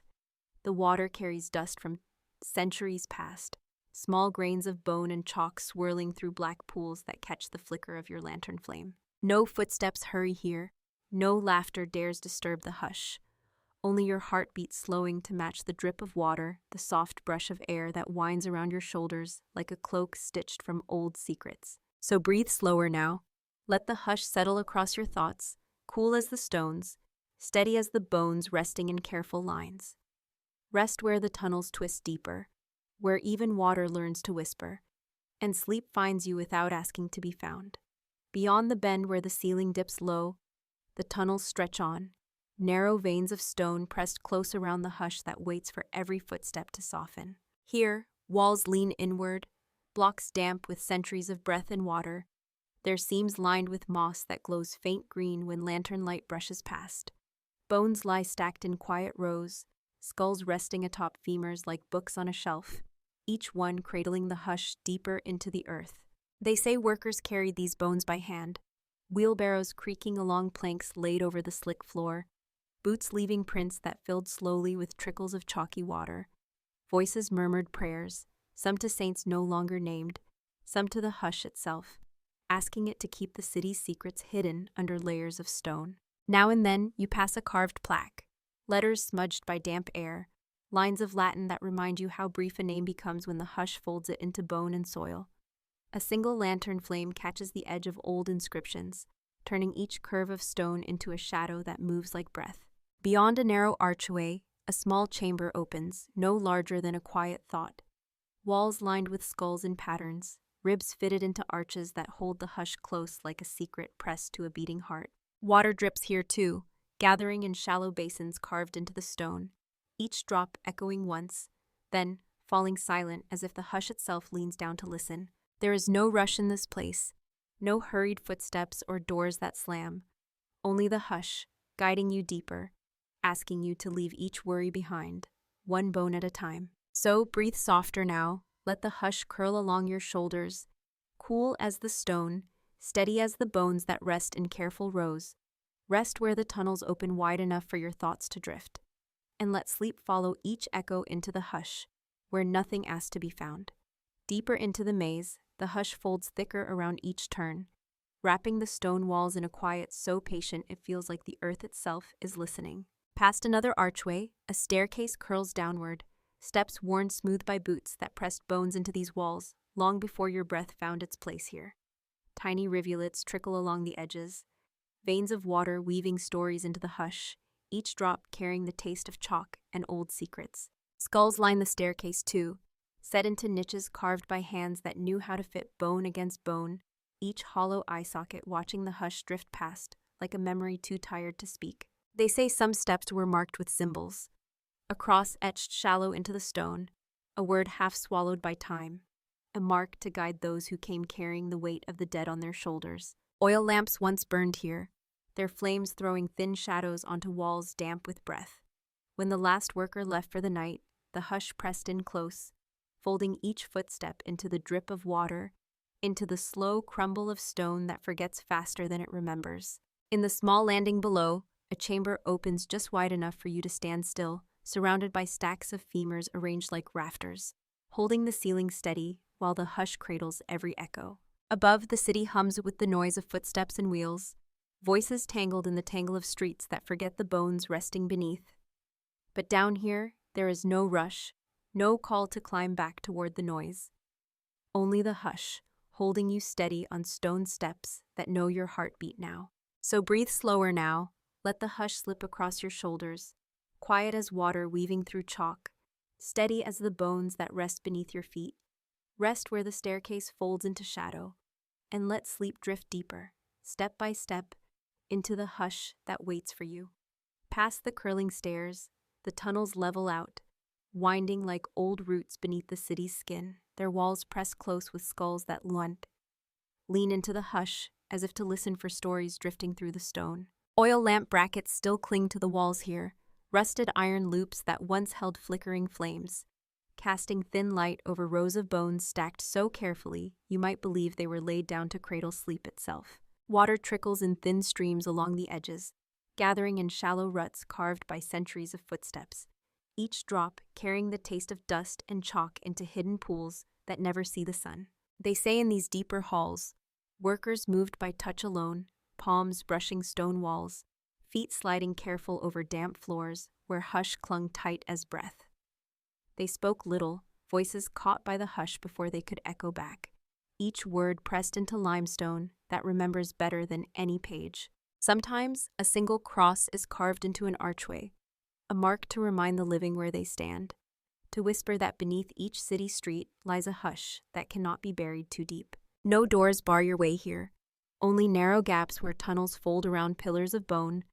The water carries dust from centuries past, small grains of bone and chalk swirling through black pools that catch the flicker of your lantern flame. No footsteps hurry here, no laughter dares disturb the hush. Only your heartbeat slowing to match the drip of water, the soft brush of air that winds around your shoulders like a cloak stitched from old secrets. So breathe slower now. Let the hush settle across your thoughts, cool as the stones, steady as the bones resting in careful lines. Rest where the tunnels twist deeper, where even water learns to whisper, and sleep finds you without asking to be found. Beyond the bend where the ceiling dips low, the tunnels stretch on, narrow veins of stone pressed close around the hush that waits for every footstep to soften. Here, walls lean inward, blocks damp with centuries of breath and water, their seams lined with moss that glows faint green when lantern light brushes past. Bones lie stacked in quiet rows, skulls resting atop femurs like books on a shelf, each one cradling the hush deeper into the earth. They say workers carried these bones by hand, wheelbarrows creaking along planks laid over the slick floor, boots leaving prints that filled slowly with trickles of chalky water. Voices murmured prayers, some to saints no longer named, some to the hush itself, asking it to keep the city's secrets hidden under layers of stone. Now and then you pass a carved plaque, letters smudged by damp air, lines of Latin that remind you how brief a name becomes when the hush folds it into bone and soil. A single lantern flame catches the edge of old inscriptions, turning each curve of stone into a shadow that moves like breath. Beyond a narrow archway, a small chamber opens, no larger than a quiet thought. Walls lined with skulls and patterns, ribs fitted into arches that hold the hush close like a secret pressed to a beating heart. Water drips here too, gathering in shallow basins carved into the stone, each drop echoing once, then falling silent as if the hush itself leans down to listen. There is no rush in this place, no hurried footsteps or doors that slam, only the hush, guiding you deeper, asking you to leave each worry behind, one bone at a time. So breathe softer now, let the hush curl along your shoulders, cool as the stone, steady as the bones that rest in careful rows. Rest where the tunnels open wide enough for your thoughts to drift, and let sleep follow each echo into the hush, where nothing asks to be found. Deeper into the maze, the hush folds thicker around each turn, wrapping the stone walls in a quiet so patient it feels like the earth itself is listening. Past another archway, a staircase curls downward, steps worn smooth by boots that pressed bones into these walls long before your breath found its place here. Tiny rivulets trickle along the edges, veins of water weaving stories into the hush, each drop carrying the taste of chalk and old secrets. Skulls line the staircase too, set into niches carved by hands that knew how to fit bone against bone, each hollow eye socket watching the hush drift past like a memory too tired to speak. They say some steps were marked with symbols, a cross etched shallow into the stone, a word half swallowed by time, a mark to guide those who came carrying the weight of the dead on their shoulders. Oil lamps once burned here, their flames throwing thin shadows onto walls damp with breath. When the last worker left for the night, the hush pressed in close, folding each footstep into the drip of water, into the slow crumble of stone that forgets faster than it remembers. In the small landing below, A chamber opens just wide enough for you to stand still, surrounded by stacks of femurs arranged like rafters, holding the ceiling steady while the hush cradles every echo. Above, the city hums with the noise of footsteps and wheels, voices tangled in the tangle of streets that forget the bones resting beneath. But down here, there is no rush, no call to climb back toward the noise. Only the hush, holding you steady on stone steps that know your heartbeat now. So breathe slower now, let the hush slip across your shoulders, quiet as water weaving through chalk, steady as the bones that rest beneath your feet. Rest where the staircase folds into shadow, and let sleep drift deeper, step by step, into the hush that waits for you. Past the curling stairs, the tunnels level out, winding like old roots beneath the city's skin, their walls pressed close with skulls that lean into the hush as if to listen for stories drifting through the stone. Oil lamp brackets still cling to the walls here, rusted iron loops that once held flickering flames, casting thin light over rows of bones stacked so carefully you might believe they were laid down to cradle sleep itself. Water trickles in thin streams along the edges, gathering in shallow ruts carved by centuries of footsteps, each drop carrying the taste of dust and chalk into hidden pools that never see the sun. They say in these deeper halls, workers moved by touch alone, palms brushing stone walls, feet sliding careful over damp floors where hush clung tight as breath. They spoke little, voices caught by the hush before they could echo back, each word pressed into limestone that remembers better than any page. Sometimes a single cross is carved into an archway, a mark to remind the living where they stand, to whisper that beneath each city street lies a hush that cannot be buried too deep. No doors bar your way here, only narrow gaps where tunnels fold around pillars of bone,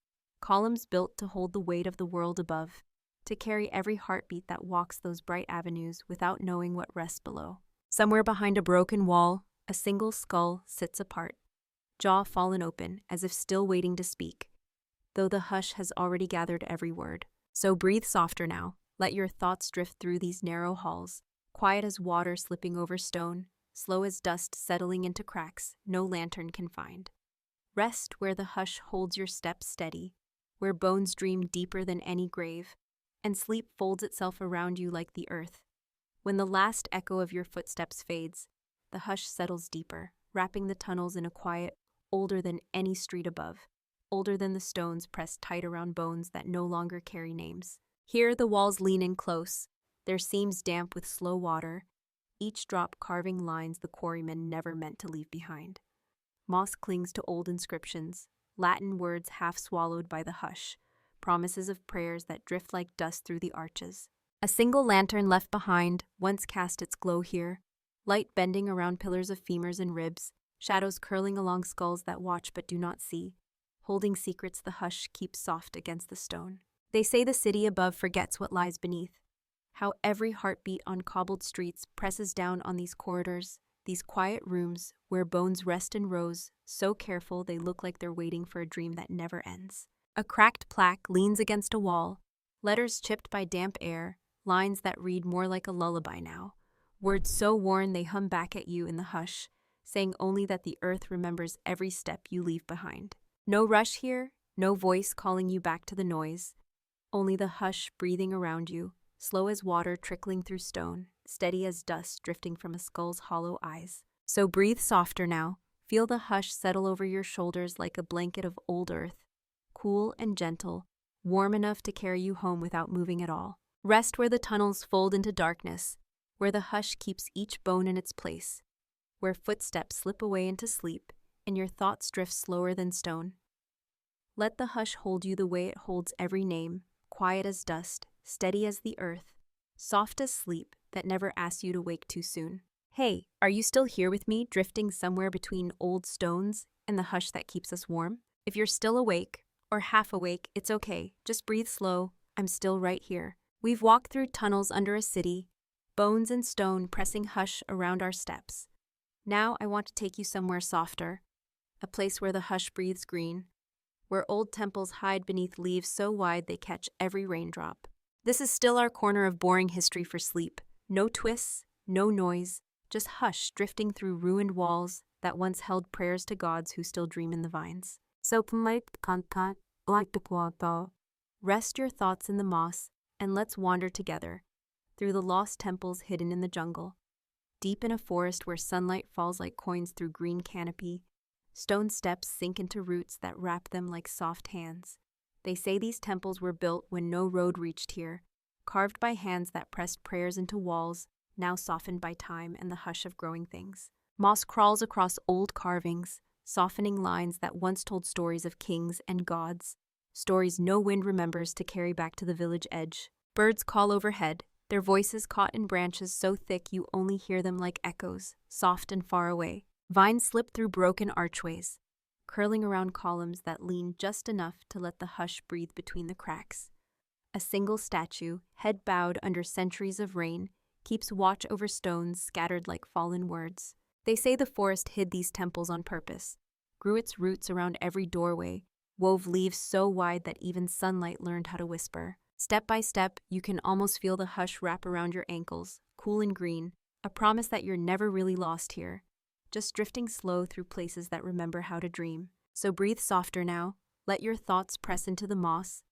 columns built to hold the weight of the world above, to carry every heartbeat that walks those bright avenues without knowing what rests below. Somewhere behind a broken wall, a single skull sits apart, jaw fallen open as if still waiting to speak, though the hush has already gathered every word. So breathe softer now, let your thoughts drift through these narrow halls, quiet as water slipping over stone, slow as dust settling into cracks no lantern can find. Rest where the hush holds your steps steady, where bones dream deeper than any grave, and sleep folds itself around you like the earth. When the last echo of your footsteps fades, the hush settles deeper, wrapping the tunnels in a quiet older than any street above, older than the stones pressed tight around bones that no longer carry names. Here the walls lean in close, their seams damp with slow water, each drop carving lines the quarrymen never meant to leave behind. Moss clings to old inscriptions, Latin words half swallowed by the hush, promises of prayers that drift like dust through the arches. A single lantern left behind once cast its glow here, light bending around pillars of femurs and ribs, shadows curling along skulls that watch but do not see, holding secrets the hush keeps soft against the stone. They say the city above forgets what lies beneath, how every heartbeat on cobbled streets presses down on these corridors, these quiet rooms where bones rest in rows, so careful they look like they're waiting for a dream that never ends. A cracked plaque leans against a wall, letters chipped by damp air, lines that read more like a lullaby now, words so worn they hum back at you in the hush, saying only that the earth remembers every step you leave behind. No rush here, no voice calling you back to the noise, only the hush breathing around you, slow as water trickling through stone, steady as dust drifting from a skull's hollow eyes. So breathe softer now, feel the hush settle over your shoulders like a blanket of old earth, cool and gentle, warm enough to carry you home without moving at all. Rest where the tunnels fold into darkness, where the hush keeps each bone in its place, where footsteps slip away into sleep and your thoughts drift slower than stone. Let the hush hold you the way it holds every name, quiet as dust, steady as the earth, soft as sleep that never asks you to wake too soon. Hey, are you still here with me, drifting somewhere between old stones and the hush that keeps us warm? If you're still awake, or half awake, it's okay. Just breathe slow. I'm still right here. We've walked through tunnels under a city, bones and stone pressing hush around our steps. Now I want to take you somewhere softer, a place where the hush breathes green, where old temples hide beneath leaves so wide they catch every raindrop. This is still our corner of boring history for sleep. No twists, no noise, just hush drifting through ruined walls that once held prayers to gods who still dream in the vines. So, Rest your thoughts in the moss, and let's wander together through the lost temples hidden in the jungle. Deep in a forest where sunlight falls like coins through green canopy, stone steps sink into roots that wrap them like soft hands. They say these temples were built when no road reached here, carved by hands that pressed prayers into walls, now softened by time and the hush of growing things. Moss crawls across old carvings, softening lines that once told stories of kings and gods, stories no wind remembers to carry back to the village edge. Birds call overhead, their voices caught in branches so thick you only hear them like echoes, soft and far away. Vines slip through broken archways, curling around columns that lean just enough to let the hush breathe between the cracks. A single statue, head bowed under centuries of rain, keeps watch over stones scattered like fallen words. They say the forest hid these temples on purpose, grew its roots around every doorway, wove leaves so wide that even sunlight learned how to whisper. Step by step, you can almost feel the hush wrap around your ankles, cool and green, a promise that you're never really lost here, just drifting slow through places that remember how to dream. So breathe softer now, let your thoughts press into the moss,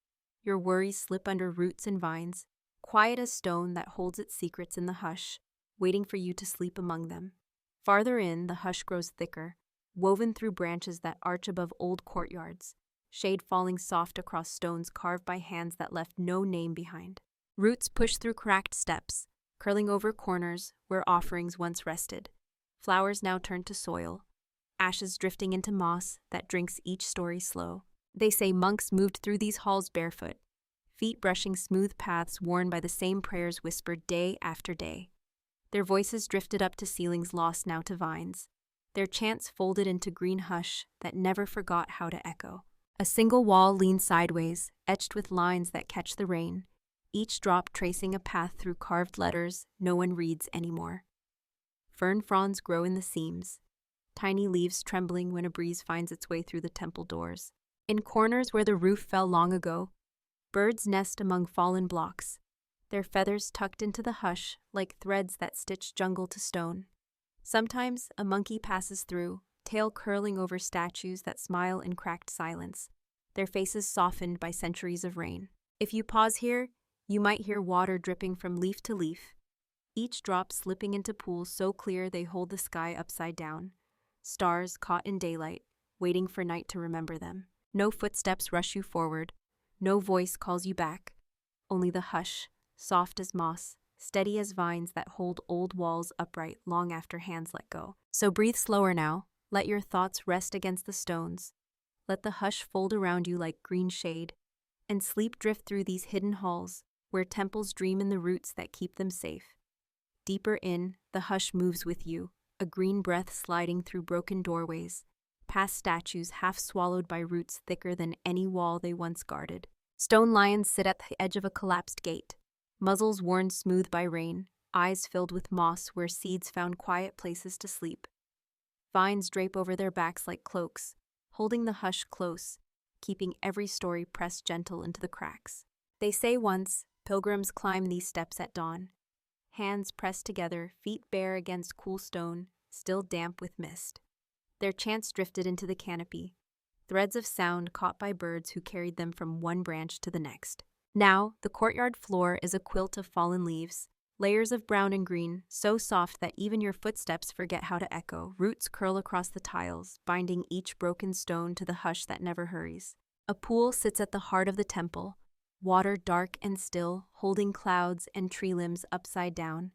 your worries slip under roots and vines, quiet as stone that holds its secrets in the hush, waiting for you to sleep among them. Farther in, the hush grows thicker, woven through branches that arch above old courtyards, shade falling soft across stones carved by hands that left no name behind. Roots push through cracked steps, curling over corners where offerings once rested. Flowers now turn to soil, ashes drifting into moss that drinks each story slow. They say monks moved through these halls barefoot, feet brushing smooth paths worn by the same prayers whispered day after day. Their voices drifted up to ceilings lost now to vines, their chants folded into green hush that never forgot how to echo. A single wall leans sideways, etched with lines that catch the rain, each drop tracing a path through carved letters no one reads anymore. Fern fronds grow in the seams, tiny leaves trembling when a breeze finds its way through the temple doors. In corners where the roof fell long ago, birds nest among fallen blocks, their feathers tucked into the hush like threads that stitch jungle to stone. Sometimes a monkey passes through, tail curling over statues that smile in cracked silence, their faces softened by centuries of rain. If you pause here, you might hear water dripping from leaf to leaf, each drop slipping into pools so clear they hold the sky upside down, stars caught in daylight, waiting for night to remember them. No footsteps rush you forward, no voice calls you back, only the hush, soft as moss, steady as vines that hold old walls upright long after hands let go. So breathe slower now, let your thoughts rest against the stones, let the hush fold around you like green shade, and sleep drift through these hidden halls where temples dream in the roots that keep them safe. Deeper in, the hush moves with you, a green breath sliding through broken doorways, past statues half swallowed by roots thicker than any wall they once guarded. Stone lions sit at the edge of a collapsed gate, muzzles worn smooth by rain, eyes filled with moss where seeds found quiet places to sleep. Vines drape over their backs like cloaks, holding the hush close, keeping every story pressed gentle into the cracks. They say once, pilgrims climb these steps at dawn, hands pressed together, feet bare against cool stone, still damp with mist. Their chants drifted into the canopy, threads of sound caught by birds who carried them from one branch to the next. Now, the courtyard floor is a quilt of fallen leaves, layers of brown and green, so soft that even your footsteps forget how to echo. Roots curl across the tiles, binding each broken stone to the hush that never hurries. A pool sits at the heart of the temple, water dark and still, holding clouds and tree limbs upside down.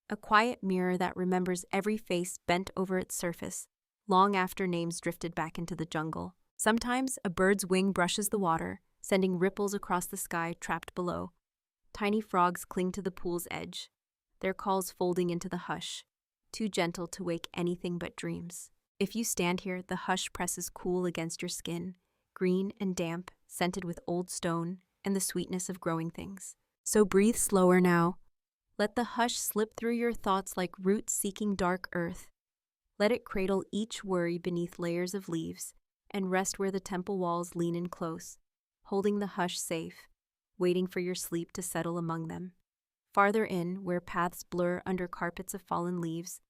A quiet mirror that remembers every face bent over its surface, long after names drifted back into the jungle. Sometimes a bird's wing brushes the water, sending ripples across the sky trapped below. Tiny frogs cling to the pool's edge, their calls folding into the hush, too gentle to wake anything but dreams. If you stand here, the hush presses cool against your skin, green and damp, scented with old stone and the sweetness of growing things. So breathe slower now. Let the hush slip through your thoughts like roots seeking dark earth. Let it cradle each worry beneath layers of leaves and rest where the temple walls lean in close, holding the hush safe, waiting for your sleep to settle among them. Farther in, where paths blur under carpets of fallen leaves,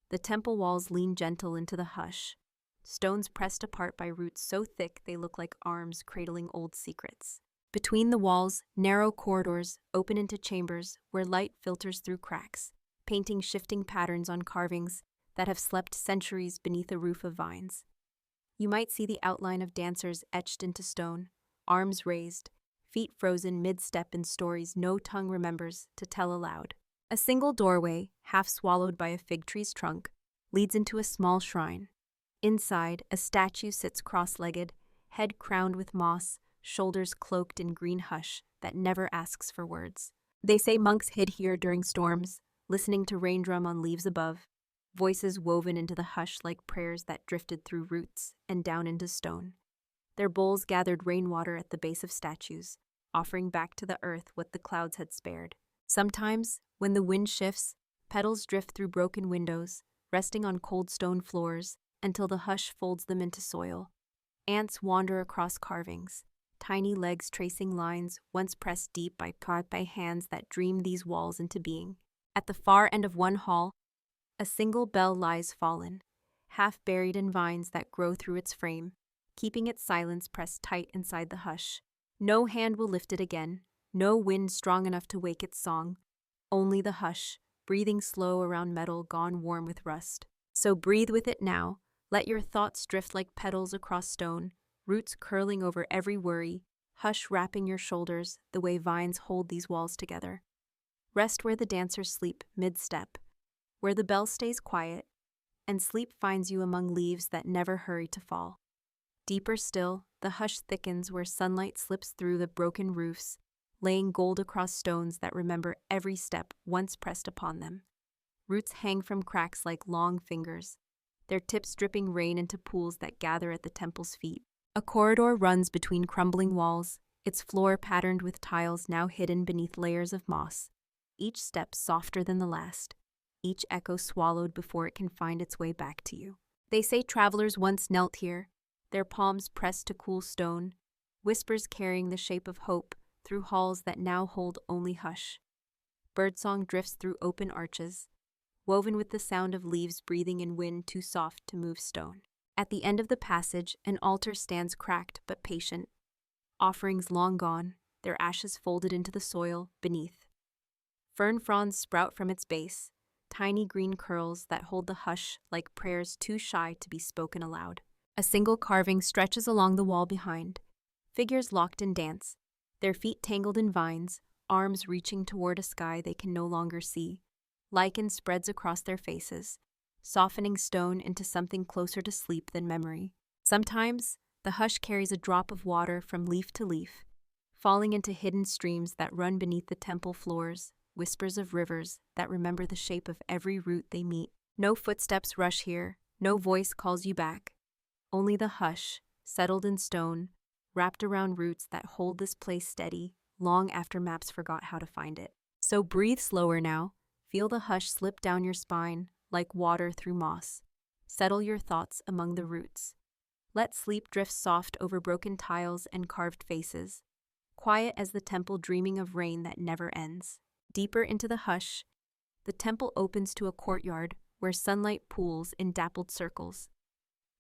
the temple walls lean gentle into the hush, stones pressed apart by roots so thick they look like arms cradling old secrets. Between the walls, narrow corridors open into chambers where light filters through cracks, painting shifting patterns on carvings that have slept centuries beneath a roof of vines. You might see the outline of dancers etched into stone, arms raised, feet frozen mid-step in stories no tongue remembers to tell aloud. A single doorway, half swallowed by a fig tree's trunk, leads into a small shrine. Inside, a statue sits cross-legged, head crowned with moss, shoulders cloaked in green hush that never asks for words. They say monks hid here during storms, listening to raindrum on leaves above, voices woven into the hush like prayers that drifted through roots and down into stone. Their bowls gathered rainwater at the base of statues, offering back to the earth what the clouds had spared. Sometimes, when the wind shifts, petals drift through broken windows, resting on cold stone floors until the hush folds them into soil. Ants wander across carvings, tiny legs tracing lines once pressed deep by hands that dreamed these walls into being. At the far end of one hall, a single bell lies fallen, half buried in vines that grow through its frame, keeping its silence pressed tight inside the hush. No hand will lift it again, no wind strong enough to wake its song, only the hush, breathing slow around metal gone warm with rust. So breathe with it now, let your thoughts drift like petals across stone, roots curling over every worry, hush wrapping your shoulders the way vines hold these walls together. Rest where the dancers sleep mid-step, where the bell stays quiet, and sleep finds you among leaves that never hurry to fall. Deeper still, the hush thickens where sunlight slips through the broken roofs, laying gold across stones that remember every step once pressed upon them. Roots hang from cracks like long fingers, their tips dripping rain into pools that gather at the temple's feet. A corridor runs between crumbling walls, its floor patterned with tiles now hidden beneath layers of moss, each step softer than the last, each echo swallowed before it can find its way back to you. They say travelers once knelt here, their palms pressed to cool stone, whispers carrying the shape of hope through halls that now hold only hush. Birdsong drifts through open arches, woven with the sound of leaves breathing in wind too soft to move stone. At the end of the passage, an altar stands cracked but patient, offerings long gone, their ashes folded into the soil beneath. Fern fronds sprout from its base, tiny green curls that hold the hush like prayers too shy to be spoken aloud. A single carving stretches along the wall behind, figures locked in dance, their feet tangled in vines, arms reaching toward a sky they can no longer see. Lichen spreads across their faces, softening stone into something closer to sleep than memory. Sometimes, the hush carries a drop of water from leaf to leaf, falling into hidden streams that run beneath the temple floors, whispers of rivers that remember the shape of every root they meet. No footsteps rush here, no voice calls you back. Only the hush, settled in stone, wrapped around roots that hold this place steady long after maps forgot how to find it. So breathe slower now, feel the hush slip down your spine like water through moss. Settle your thoughts among the roots. Let sleep drift soft over broken tiles and carved faces, quiet as the temple dreaming of rain that never ends. Deeper into the hush, the temple opens to a courtyard where sunlight pools in dappled circles,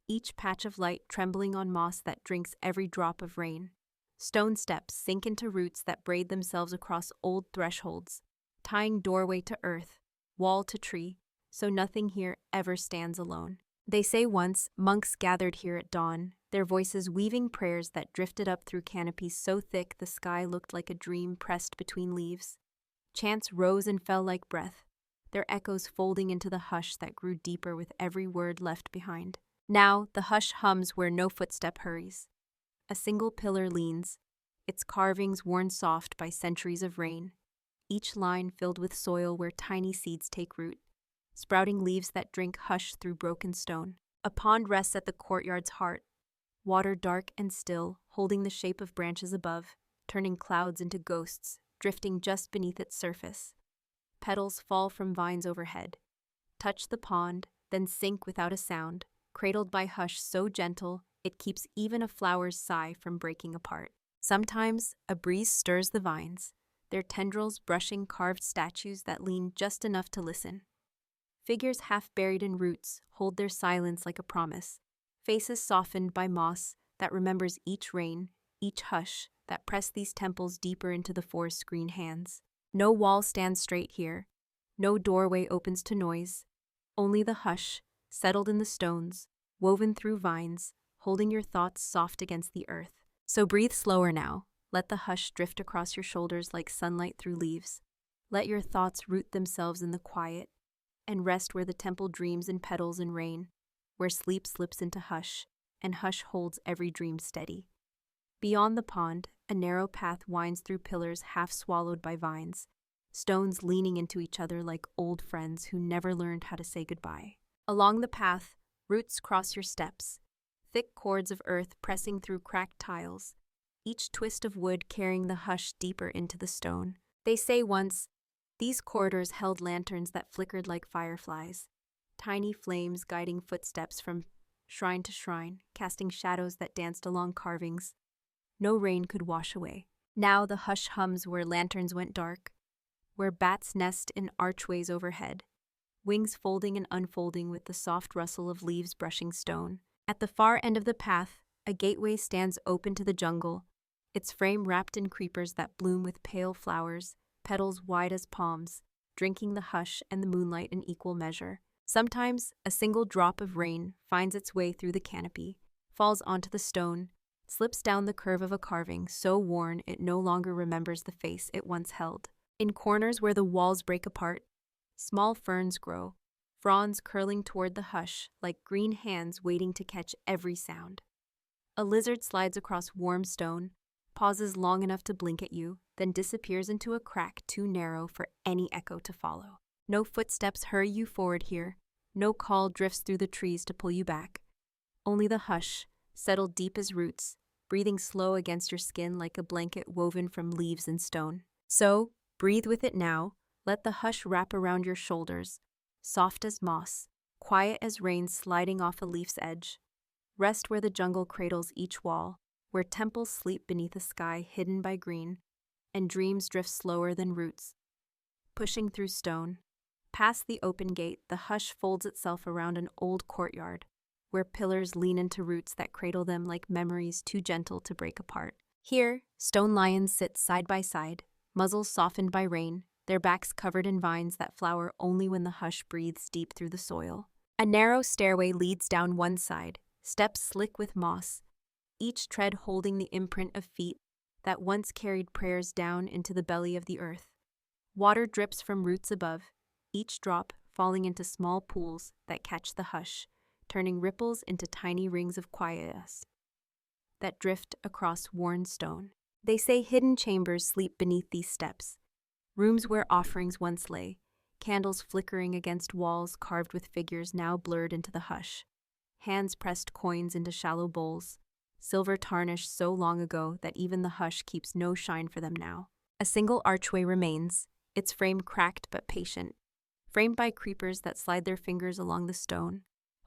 each patch of light trembling on moss that drinks every drop of rain. Stone steps sink into roots that braid themselves across old thresholds, tying doorway to earth, wall to tree, so nothing here ever stands alone. They say once monks gathered here at dawn, their voices weaving prayers that drifted up through canopies so thick the sky looked like a dream pressed between leaves. Chants rose and fell like breath, their echoes folding into the hush that grew deeper with every word left behind. Now, the hush hums where no footstep hurries. A single pillar leans, its carvings worn soft by centuries of rain, each line filled with soil where tiny seeds take root, sprouting leaves that drink hush through broken stone. A pond rests at the courtyard's heart, water dark and still, holding the shape of branches above, turning clouds into ghosts, drifting just beneath its surface. Petals fall from vines overhead, touch the pond, then sink without a sound, cradled by hush so gentle it keeps even a flower's sigh from breaking apart. Sometimes, a breeze stirs the vines, their tendrils brushing carved statues that lean just enough to listen. Figures half buried in roots hold their silence like a promise, faces softened by moss that remembers each rain, each hush that press these temples deeper into the forest's green hands. No wall stands straight here, no doorway opens to noise, only the hush, settled in the stones, woven through vines, holding your thoughts soft against the earth. So breathe slower now, let the hush drift across your shoulders like sunlight through leaves. Let your thoughts root themselves in the quiet, and rest where the temple dreams in petals and rain, where sleep slips into hush, and hush holds every dream steady. Beyond the pond, a narrow path winds through pillars half swallowed by vines, stones leaning into each other like old friends who never learned how to say goodbye. Along the path, roots cross your steps, thick cords of earth pressing through cracked tiles, each twist of wood carrying the hush deeper into the stone. They say once, these corridors held lanterns that flickered like fireflies, tiny flames guiding footsteps from shrine to shrine, casting shadows that danced along carvings no rain could wash away. Now the hush hums where lanterns went dark, where bats nest in archways overhead, wings folding and unfolding with the soft rustle of leaves brushing stone. At the far end of the path, a gateway stands open to the jungle, its frame wrapped in creepers that bloom with pale flowers, petals wide as palms, drinking the hush and the moonlight in equal measure. Sometimes, a single drop of rain finds its way through the canopy, falls onto the stone, slips down the curve of a carving so worn it no longer remembers the face it once held. In corners where the walls break apart, small ferns grow, fronds curling toward the hush like green hands waiting to catch every sound. A lizard slides across warm stone, pauses long enough to blink at you, then disappears into a crack too narrow for any echo to follow. No footsteps hurry you forward here, no call drifts through the trees to pull you back. Only the hush, settled deep as roots, breathing slow against your skin like a blanket woven from leaves and stone. So, breathe with it now, let the hush wrap around your shoulders, soft as moss, quiet as rain sliding off a leaf's edge. Rest where the jungle cradles each wall, where temples sleep beneath a sky hidden by green, and dreams drift slower than roots, pushing through stone. Past the open gate, the hush folds itself around an old courtyard, where pillars lean into roots that cradle them like memories too gentle to break apart. Here, stone lions sit side by side, muzzles softened by rain, their backs covered in vines that flower only when the hush breathes deep through the soil. A narrow stairway leads down one side, steps slick with moss, each tread holding the imprint of feet that once carried prayers down into the belly of the earth. Water drips from roots above, each drop falling into small pools that catch the hush, turning ripples into tiny rings of quietness that drift across worn stone. They say hidden chambers sleep beneath these steps, rooms where offerings once lay, candles flickering against walls carved with figures now blurred into the hush. Hands pressed coins into shallow bowls, silver tarnished so long ago that even the hush keeps no shine for them now. A single archway remains, its frame cracked but patient, framed by creepers that slide their fingers along the stone,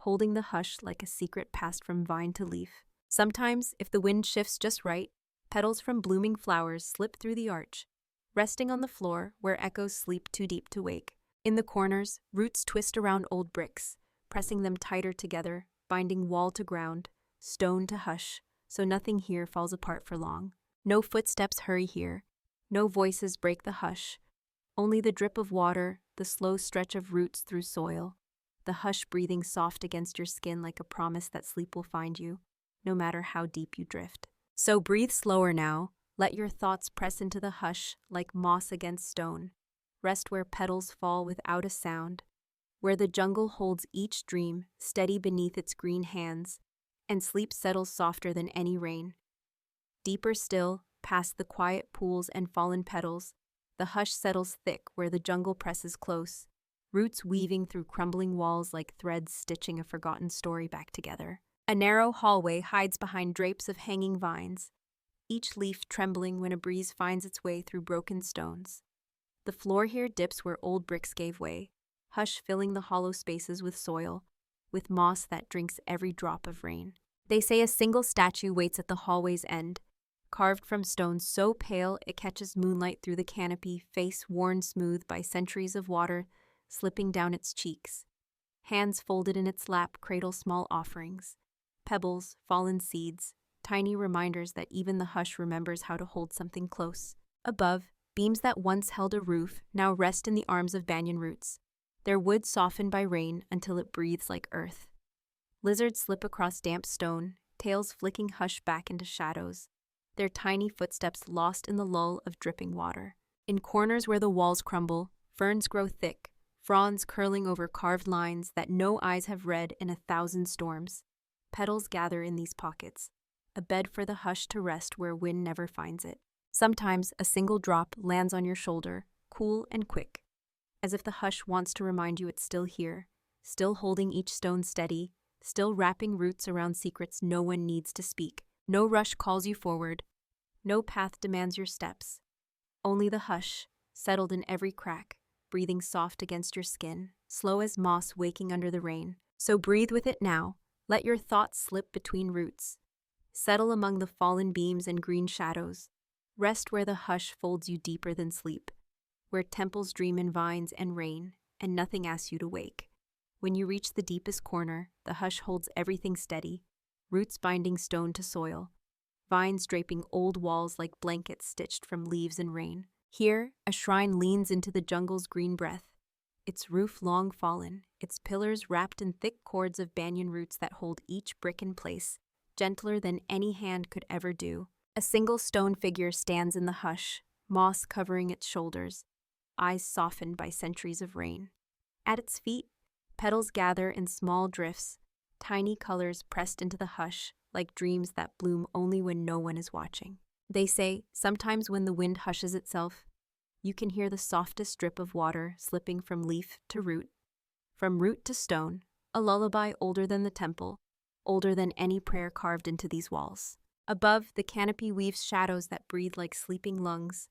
holding the hush like a secret passed from vine to leaf. Sometimes, if the wind shifts just right, petals from blooming flowers slip through the arch, resting on the floor where echoes sleep too deep to wake. In the corners, roots twist around old bricks, pressing them tighter together, binding wall to ground, stone to hush, so nothing here falls apart for long. No footsteps hurry here, no voices break the hush, only the drip of water, the slow stretch of roots through soil, the hush breathing soft against your skin like a promise that sleep will find you, no matter how deep you drift. So breathe slower now, let your thoughts press into the hush like moss against stone. Rest where petals fall without a sound, where the jungle holds each dream steady beneath its green hands, and sleep settles softer than any rain. Deeper still, past the quiet pools and fallen petals, the hush settles thick where the jungle presses close, roots weaving through crumbling walls like threads stitching a forgotten story back together. A narrow hallway hides behind drapes of hanging vines, each leaf trembling when a breeze finds its way through broken stones. The floor here dips where old bricks gave way, hush filling the hollow spaces with soil, with moss that drinks every drop of rain. They say a single statue waits at the hallway's end, carved from stone so pale it catches moonlight through the canopy, face worn smooth by centuries of water slipping down its cheeks. Hands folded in its lap cradle small offerings, pebbles, fallen seeds, tiny reminders that even the hush remembers how to hold something close. Above, beams that once held a roof now rest in the arms of banyan roots, their wood softened by rain until it breathes like earth. Lizards slip across damp stone, tails flicking hush back into shadows, their tiny footsteps lost in the lull of dripping water. In corners where the walls crumble, ferns grow thick, fronds curling over carved lines that no eyes have read in 1,000 storms. Petals gather in these pockets, a bed for the hush to rest where wind never finds it. Sometimes a single drop lands on your shoulder, cool and quick, as if the hush wants to remind you it's still here, still holding each stone steady, still wrapping roots around secrets no one needs to speak. No rush calls you forward, no path demands your steps. Only the hush, settled in every crack, breathing soft against your skin, slow as moss waking under the rain. So breathe with it now, let your thoughts slip between roots. Settle among the fallen beams and green shadows. Rest where the hush folds you deeper than sleep, where temples dream in vines and rain, and nothing asks you to wake. When you reach the deepest corner, the hush holds everything steady, roots binding stone to soil, vines draping old walls like blankets stitched from leaves and rain. Here, a shrine leans into the jungle's green breath, its roof long fallen, its pillars wrapped in thick cords of banyan roots that hold each brick in place, gentler than any hand could ever do. A single stone figure stands in the hush, moss covering its shoulders, eyes softened by centuries of rain. At its feet, petals gather in small drifts, tiny colors pressed into the hush like dreams that bloom only when no one is watching. They say, sometimes when the wind hushes itself, you can hear the softest drip of water slipping from leaf to root, from root to stone, a lullaby older than the temple, older than any prayer carved into these walls. Above, the canopy weaves shadows that breathe like sleeping lungs,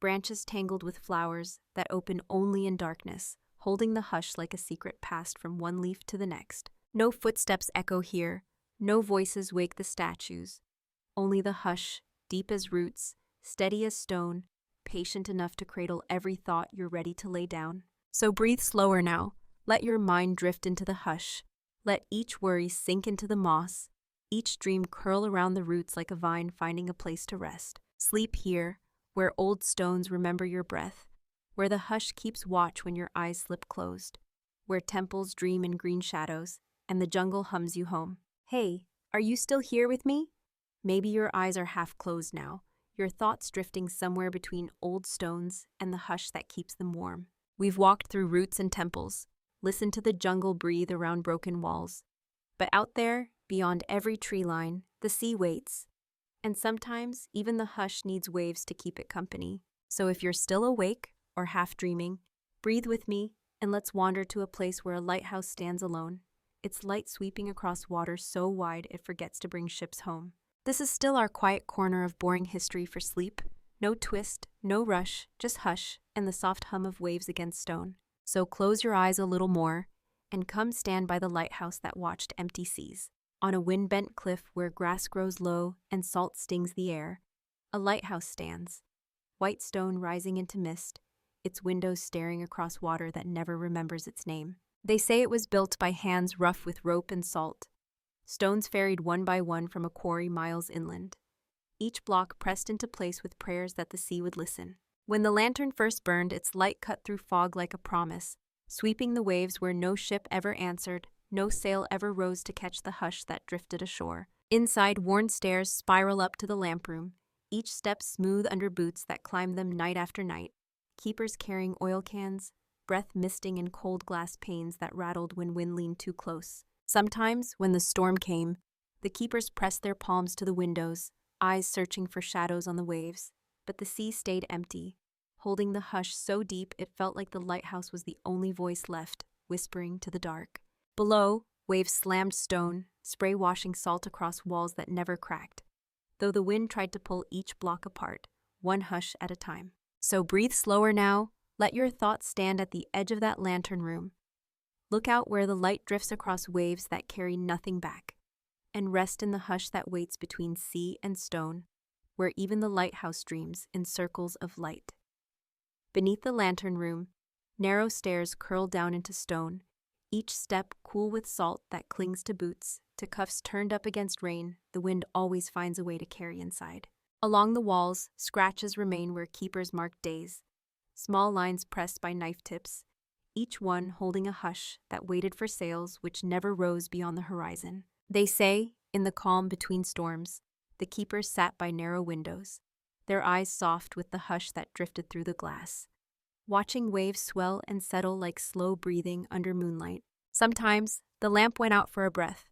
branches tangled with flowers that open only in darkness, holding the hush like a secret passed from one leaf to the next. No footsteps echo here, no voices wake the statues, only the hush, deep as roots, steady as stone, patient enough to cradle every thought you're ready to lay down. So breathe slower now, let your mind drift into the hush, let each worry sink into the moss, each dream curl around the roots like a vine finding a place to rest. Sleep here, where old stones remember your breath, where the hush keeps watch when your eyes slip closed, where temples dream in green shadows, and the jungle hums you home. Hey, are you still here with me? Maybe your eyes are half closed now, your thoughts drifting somewhere between old stones and the hush that keeps them warm. We've walked through roots and temples, listened to the jungle breathe around broken walls. But out there, beyond every tree line, the sea waits. And sometimes, even the hush needs waves to keep it company. So if you're still awake or half dreaming, breathe with me and let's wander to a place where a lighthouse stands alone, its light sweeping across water so wide it forgets to bring ships home. This is still our quiet corner of boring history for sleep. No twist, no rush, just hush and the soft hum of waves against stone. So close your eyes a little more and come stand by the lighthouse that watched empty seas. On a wind-bent cliff where grass grows low and salt stings the air, a lighthouse stands, white stone rising into mist, its windows staring across water that never remembers its name. They say it was built by hands rough with rope and salt, stones ferried one by one from a quarry miles inland, each block pressed into place with prayers that the sea would listen. When the lantern first burned, its light cut through fog like a promise, sweeping the waves where no ship ever answered, no sail ever rose to catch the hush that drifted ashore. Inside, worn stairs spiral up to the lamp room, each step smooth under boots that climb them night after night, keepers carrying oil cans, breath misting in cold glass panes that rattled when wind leaned too close. Sometimes, when the storm came, the keepers pressed their palms to the windows, eyes searching for shadows on the waves, but the sea stayed empty, holding the hush so deep it felt like the lighthouse was the only voice left, whispering to the dark. Below, waves slammed stone, spray washing salt across walls that never cracked, though the wind tried to pull each block apart, one hush at a time. So breathe slower now, let your thoughts stand at the edge of that lantern room. Look out where the light drifts across waves that carry nothing back, and rest in the hush that waits between sea and stone, where even the lighthouse dreams in circles of light. Beneath the lantern room, narrow stairs curl down into stone, Each step cool with salt that clings to boots, to cuffs turned up against rain, the wind always finds a way to carry inside. Along the walls, scratches remain where keepers marked days, small lines pressed by knife tips, each one holding a hush that waited for sails which never rose beyond the horizon. They say, in the calm between storms, the keepers sat by narrow windows, their eyes soft with the hush that drifted through the glass, watching waves swell and settle like slow breathing under moonlight. Sometimes, the lamp went out for a breath,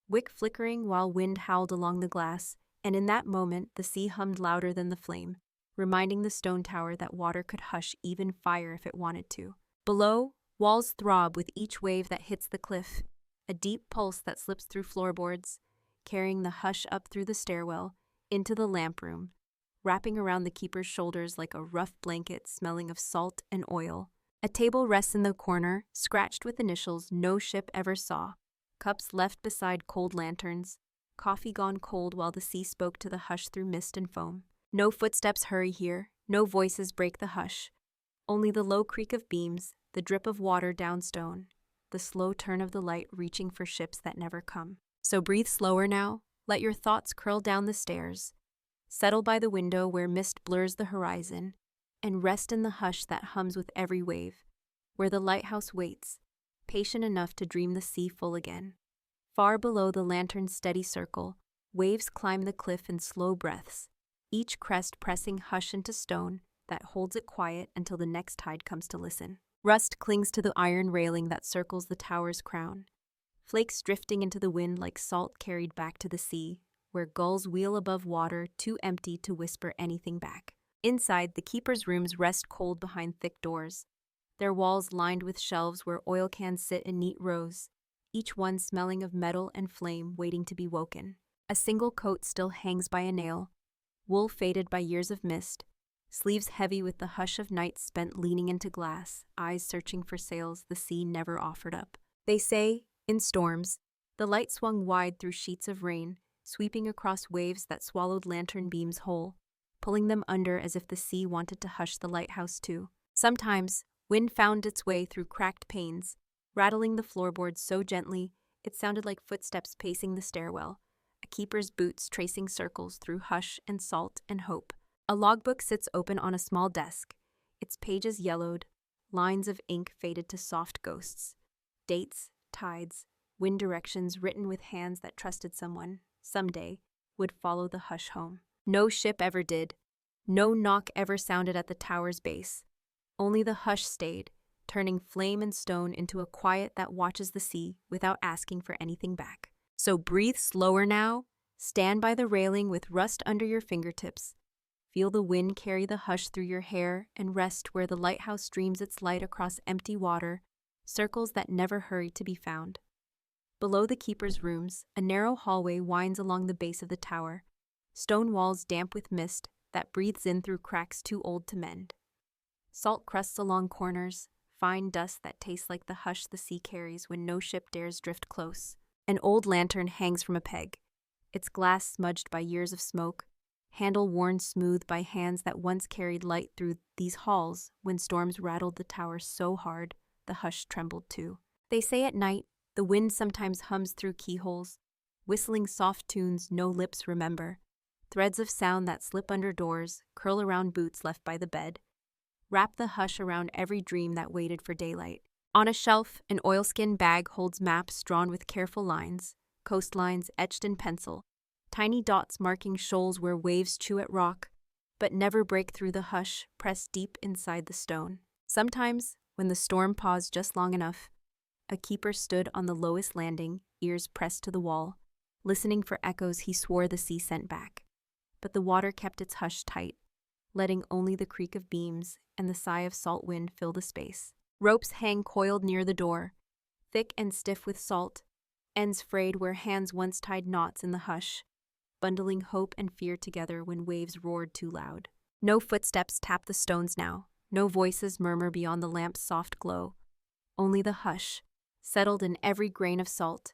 wick flickering while wind howled along the glass, and in that moment the sea hummed louder than the flame, reminding the stone tower that water could hush even fire if it wanted to. Below, walls throb with each wave that hits the cliff, a deep pulse that slips through floorboards, carrying the hush up through the stairwell, into the lamp room, wrapping around the keeper's shoulders like a rough blanket smelling of salt and oil. A table rests in the corner, scratched with initials no ship ever saw, cups left beside cold lanterns, coffee gone cold while the sea spoke to the hush through mist and foam. No footsteps hurry here, no voices break the hush, only the low creak of beams, the drip of water down stone, the slow turn of the light reaching for ships that never come. So breathe slower now, let your thoughts curl down the stairs, settle by the window where mist blurs the horizon, and rest in the hush that hums with every wave, where the lighthouse waits, patient enough to dream the sea full again. Far below the lantern's steady circle, waves climb the cliff in slow breaths, each crest pressing hush into stone that holds it quiet until the next tide comes to listen. Rust clings to the iron railing that circles the tower's crown, flakes drifting into the wind like salt carried back to the sea, where gulls wheel above water too empty to whisper anything back. Inside, the keeper's rooms rest cold behind thick doors, their walls lined with shelves where oil cans sit in neat rows, each one smelling of metal and flame waiting to be woken. A single coat still hangs by a nail, wool faded by years of mist, sleeves heavy with the hush of nights spent leaning into glass, eyes searching for sails the sea never offered up. They say, in storms, the light swung wide through sheets of rain, sweeping across waves that swallowed lantern beams whole, pulling them under as if the sea wanted to hush the lighthouse too. Sometimes, wind found its way through cracked panes, rattling the floorboards so gently it sounded like footsteps pacing the stairwell, a keeper's boots tracing circles through hush and salt and hope. A logbook sits open on a small desk, its pages yellowed, lines of ink faded to soft ghosts. Dates, tides, wind directions written with hands that trusted someone, someday, would follow the hush home. No ship ever did. No knock ever sounded at the tower's base. Only the hush stayed, turning flame and stone into a quiet that watches the sea without asking for anything back. So breathe slower now, stand by the railing with rust under your fingertips, feel the wind carry the hush through your hair, and rest where the lighthouse streams its light across empty water, circles that never hurry to be found. Below the keeper's rooms, a narrow hallway winds along the base of the tower, stone walls damp with mist that breathes in through cracks too old to mend. Salt crusts along corners, fine dust that tastes like the hush the sea carries when no ship dares drift close. An old lantern hangs from a peg, its glass smudged by years of smoke, handle worn smooth by hands that once carried light through these halls when storms rattled the tower so hard the hush trembled too. They say at night, the wind sometimes hums through keyholes, whistling soft tunes no lips remember, threads of sound that slip under doors, curl around boots left by the bed, wrap the hush around every dream that waited for daylight. On a shelf, an oilskin bag holds maps drawn with careful lines, coastlines etched in pencil, tiny dots marking shoals where waves chew at rock, but never break through the hush pressed deep inside the stone. Sometimes, when the storm paused just long enough, a keeper stood on the lowest landing, ears pressed to the wall, listening for echoes he swore the sea sent back. But the water kept its hush tight, letting only the creak of beams and the sigh of salt wind fill the space. Ropes hang coiled near the door, thick and stiff with salt, ends frayed where hands once tied knots in the hush, bundling hope and fear together when waves roared too loud. No footsteps tap the stones now, no voices murmur beyond the lamp's soft glow, only the hush, settled in every grain of salt,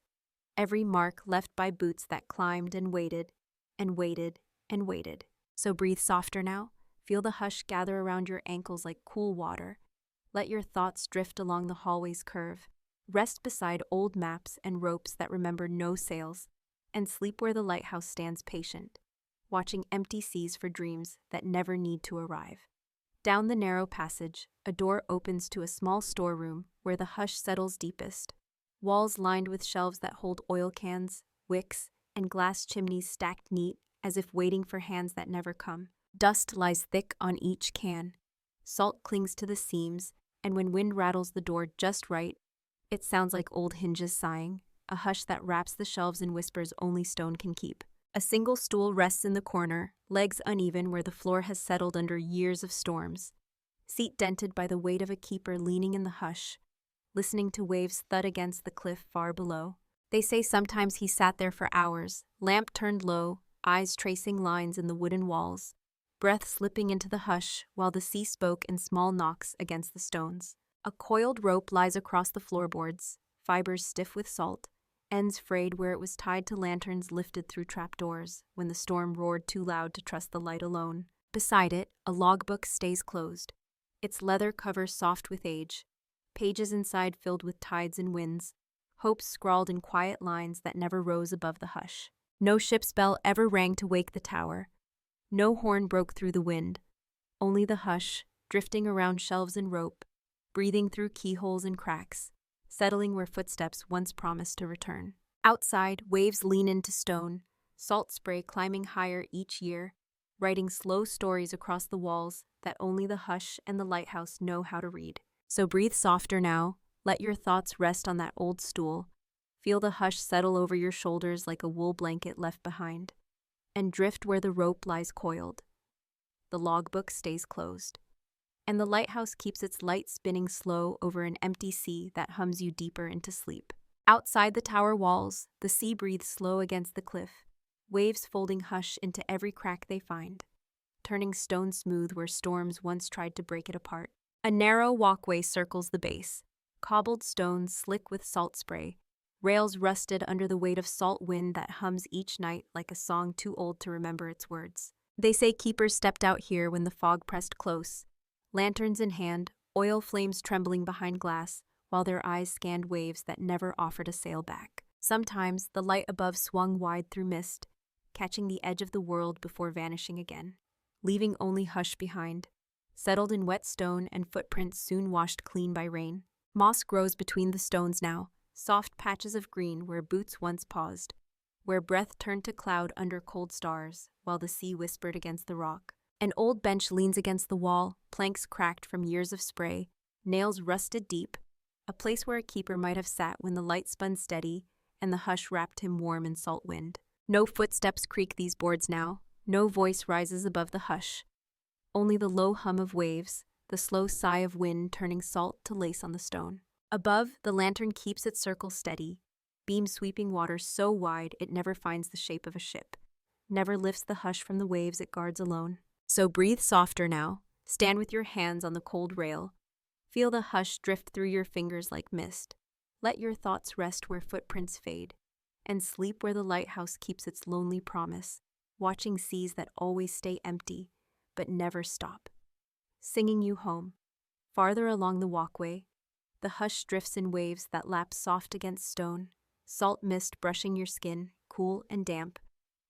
every mark left by boots that climbed and waited, and waited, and waited. So breathe softer now, feel the hush gather around your ankles like cool water, let your thoughts drift along the hallway's curve, Rest beside old maps and ropes that remember no sails, and sleep where the lighthouse stands patient, watching empty seas for dreams that never need to arrive. Down the narrow passage, a door opens to a small storeroom where the hush settles deepest. Walls lined with shelves that hold oil cans, wicks, and glass chimneys stacked neat as if waiting for hands that never come. Dust lies thick on each can. Salt clings to the seams, and when wind rattles the door just right, it sounds like old hinges sighing, a hush that wraps the shelves in whispers only stone can keep. A single stool rests in the corner, legs uneven where the floor has settled under years of storms. Seat dented by the weight of a keeper leaning in the hush, listening to waves thud against the cliff far below. They say sometimes he sat there for hours, lamp turned low, eyes tracing lines in the wooden walls, breath slipping into the hush while the sea spoke in small knocks against the stones. A coiled rope lies across the floorboards, fibers stiff with salt, ends frayed where it was tied to lanterns lifted through trapdoors when the storm roared too loud to trust the light alone. Beside it, a logbook stays closed, its leather cover soft with age, pages inside filled with tides and winds, hopes scrawled in quiet lines that never rose above the hush. No ship's bell ever rang to wake the tower. No horn broke through the wind. Only the hush, drifting around shelves and rope, breathing through keyholes and cracks, settling where footsteps once promised to return. Outside, waves lean into stone, salt spray climbing higher each year, writing slow stories across the walls that only the hush and the lighthouse know how to read. So breathe softer now, let your thoughts rest on that old stool, feel the hush settle over your shoulders like a wool blanket left behind, and drift where the rope lies coiled. The logbook stays closed, and the lighthouse keeps its light spinning slow over an empty sea that hums you deeper into sleep. Outside the tower walls, the sea breathes slow against the cliff, waves folding hush into every crack they find, turning stone smooth where storms once tried to break it apart. A narrow walkway circles the base, cobbled stones slick with salt spray, rails rusted under the weight of salt wind that hums each night like a song too old to remember its words. They say keepers stepped out here when the fog pressed close, lanterns in hand, oil flames trembling behind glass, while their eyes scanned waves that never offered a sail back. Sometimes the light above swung wide through mist, catching the edge of the world before vanishing again, leaving only hush behind, settled in wet stone and footprints soon washed clean by rain. Moss grows between the stones now, soft patches of green where boots once paused, where breath turned to cloud under cold stars, while the sea whispered against the rock. An old bench leans against the wall, planks cracked from years of spray, nails rusted deep, a place where a keeper might have sat when the light spun steady and the hush wrapped him warm in salt wind. No footsteps creak these boards now, no voice rises above the hush. Only the low hum of waves, the slow sigh of wind turning salt to lace on the stone. Above, the lantern keeps its circle steady, beam sweeping water so wide it never finds the shape of a ship, never lifts the hush from the waves it guards alone. So breathe softer now, stand with your hands on the cold rail, feel the hush drift through your fingers like mist. Let your thoughts rest where footprints fade, and sleep where the lighthouse keeps its lonely promise, watching seas that always stay empty, but never stop. Singing you home. Farther along the walkway, the hush drifts in waves that lap soft against stone, salt mist brushing your skin, cool and damp,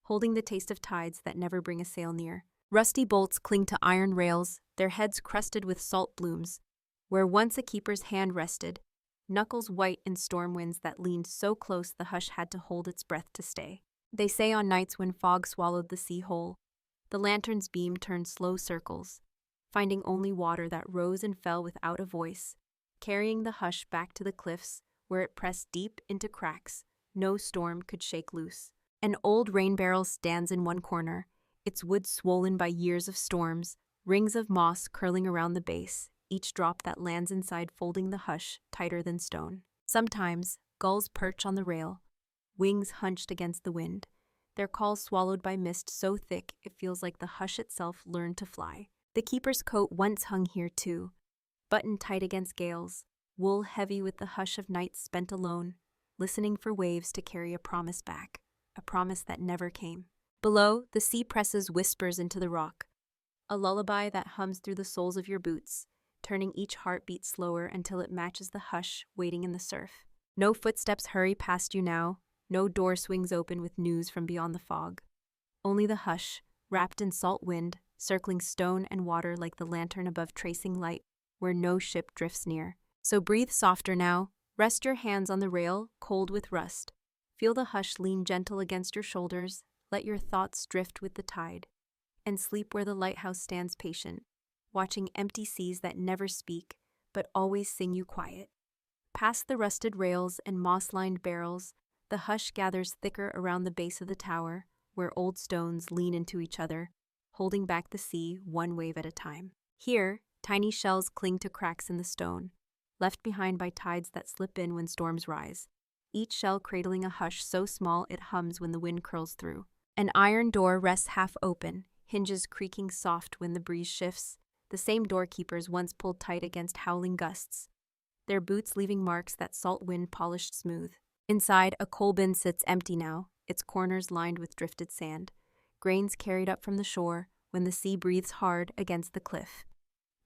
holding the taste of tides that never bring a sail near. Rusty bolts cling to iron rails, their heads crusted with salt blooms, where once a keeper's hand rested, knuckles white in storm winds that leaned so close the hush had to hold its breath to stay. They say on nights when fog swallowed the sea whole, the lantern's beam turned slow circles, finding only water that rose and fell without a voice, carrying the hush back to the cliffs where it pressed deep into cracks no storm could shake loose. An old rain barrel stands in one corner, its wood swollen by years of storms, rings of moss curling around the base, each drop that lands inside folding the hush tighter than stone. Sometimes, gulls perch on the rail, wings hunched against the wind, their calls swallowed by mist so thick it feels like the hush itself learned to fly. The keeper's coat once hung here too, buttoned tight against gales, wool heavy with the hush of nights spent alone, listening for waves to carry a promise back, a promise that never came. Below, the sea presses whispers into the rock, a lullaby that hums through the soles of your boots, turning each heartbeat slower until it matches the hush waiting in the surf. No footsteps hurry past you now, no door swings open with news from beyond the fog. Only the hush, wrapped in salt wind, circling stone and water like the lantern above tracing light, where no ship drifts near. So breathe softer now, rest your hands on the rail, cold with rust. Feel the hush lean gentle against your shoulders, let your thoughts drift with the tide, and sleep where the lighthouse stands patient, watching empty seas that never speak, but always sing you quiet. Past the rusted rails and moss-lined barrels, the hush gathers thicker around the base of the tower, where old stones lean into each other, holding back the sea one wave at a time. Here, tiny shells cling to cracks in the stone, left behind by tides that slip in when storms rise, each shell cradling a hush so small it hums when the wind curls through. An iron door rests half open, hinges creaking soft when the breeze shifts, the same doorkeepers once pulled tight against howling gusts, their boots leaving marks that salt wind polished smooth. Inside, a coal bin sits empty now, its corners lined with drifted sand, grains carried up from the shore when the sea breathes hard against the cliff.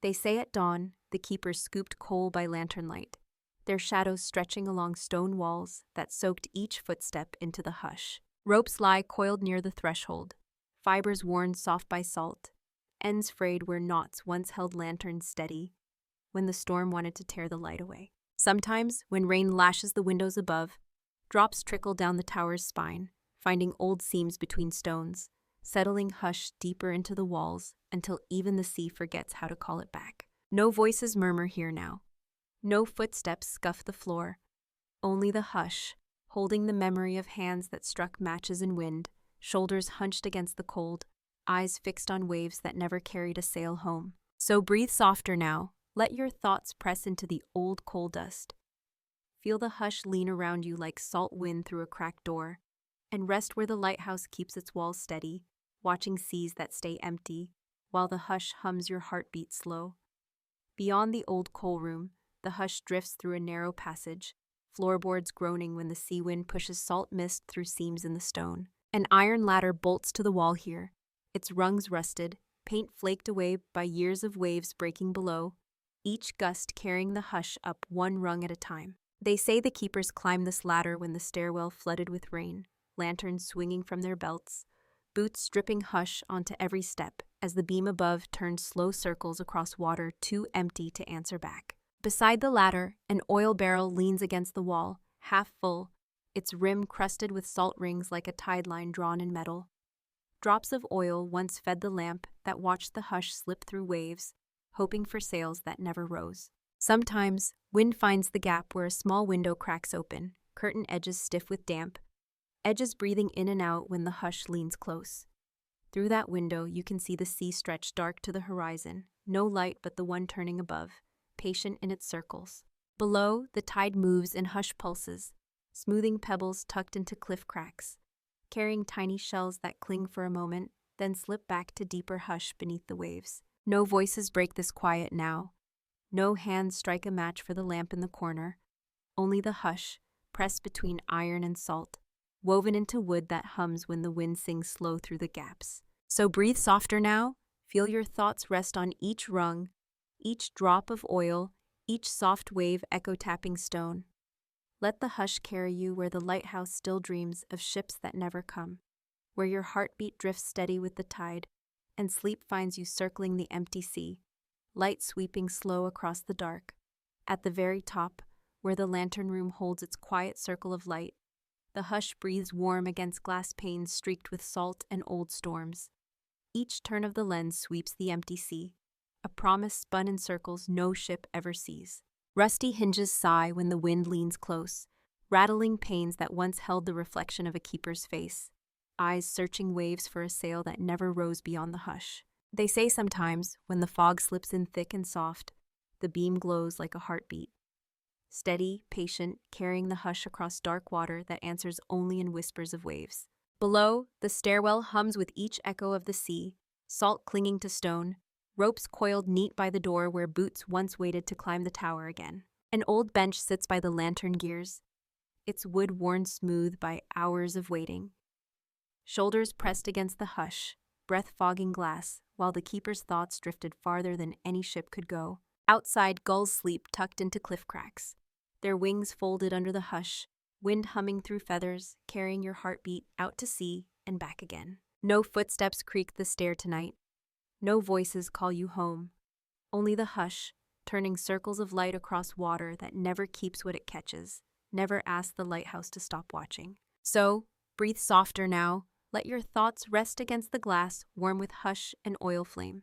They say at dawn, the keepers scooped coal by lantern light, their shadows stretching along stone walls that soaked each footstep into the hush. Ropes lie coiled near the threshold, fibers worn soft by salt, ends frayed where knots once held lanterns steady when the storm wanted to tear the light away. Sometimes, when rain lashes the windows above, drops trickle down the tower's spine, finding old seams between stones, settling hush deeper into the walls until even the sea forgets how to call it back. No voices murmur here now. No footsteps scuff the floor. Only the hush, holding the memory of hands that struck matches in wind, shoulders hunched against the cold, eyes fixed on waves that never carried a sail home. So breathe softer now. Let your thoughts press into the old coal dust. Feel the hush lean around you like salt wind through a cracked door, and rest where the lighthouse keeps its walls steady, watching seas that stay empty, while the hush hums your heartbeat slow. Beyond the old coal room, the hush drifts through a narrow passage, floorboards groaning when the sea wind pushes salt mist through seams in the stone. An iron ladder bolts to the wall here, its rungs rusted, paint flaked away by years of waves breaking below, each gust carrying the hush up one rung at a time. They say the keepers climbed this ladder when the stairwell flooded with rain, lanterns swinging from their belts, boots dripping hush onto every step as the beam above turned slow circles across water too empty to answer back. Beside the ladder, an oil barrel leans against the wall, half full, its rim crusted with salt rings like a tide line drawn in metal. Drops of oil once fed the lamp that watched the hush slip through waves, hoping for sails that never rose. Sometimes, wind finds the gap where a small window cracks open, curtain edges stiff with damp, edges breathing in and out when the hush leans close. Through that window, you can see the sea stretch dark to the horizon, no light but the one turning above, patient in its circles. Below, the tide moves in hush pulses, smoothing pebbles tucked into cliff cracks, carrying tiny shells that cling for a moment, then slip back to deeper hush beneath the waves. No voices break this quiet now. No hands strike a match for the lamp in the corner. Only the hush, pressed between iron and salt, woven into wood that hums when the wind sings slow through the gaps. So breathe softer now. Feel your thoughts rest on each rung, each drop of oil, each soft wave echo-tapping stone. Let the hush carry you where the lighthouse still dreams of ships that never come, where your heartbeat drifts steady with the tide, and sleep finds you circling the empty sea, light sweeping slow across the dark. At the very top, where the lantern room holds its quiet circle of light, the hush breathes warm against glass panes streaked with salt and old storms. Each turn of the lens sweeps the empty sea, a promise spun in circles no ship ever sees. Rusty hinges sigh when the wind leans close, rattling panes that once held the reflection of a keeper's face, eyes searching waves for a sail that never rose beyond the hush. They say sometimes, when the fog slips in thick and soft, the beam glows like a heartbeat. Steady, patient, carrying the hush across dark water that answers only in whispers of waves. Below, the stairwell hums with each echo of the sea, salt clinging to stone, ropes coiled neat by the door where boots once waited to climb the tower again. An old bench sits by the lantern gears, its wood worn smooth by hours of waiting. Shoulders pressed against the hush, breath fogging glass, while the keeper's thoughts drifted farther than any ship could go. Outside, gulls sleep tucked into cliff cracks, their wings folded under the hush, wind humming through feathers, carrying your heartbeat out to sea and back again. No footsteps creak the stair tonight. No voices call you home. Only the hush, turning circles of light across water that never keeps what it catches, never asks the lighthouse to stop watching. So, breathe softer now. Let your thoughts rest against the glass, warm with hush and oil flame.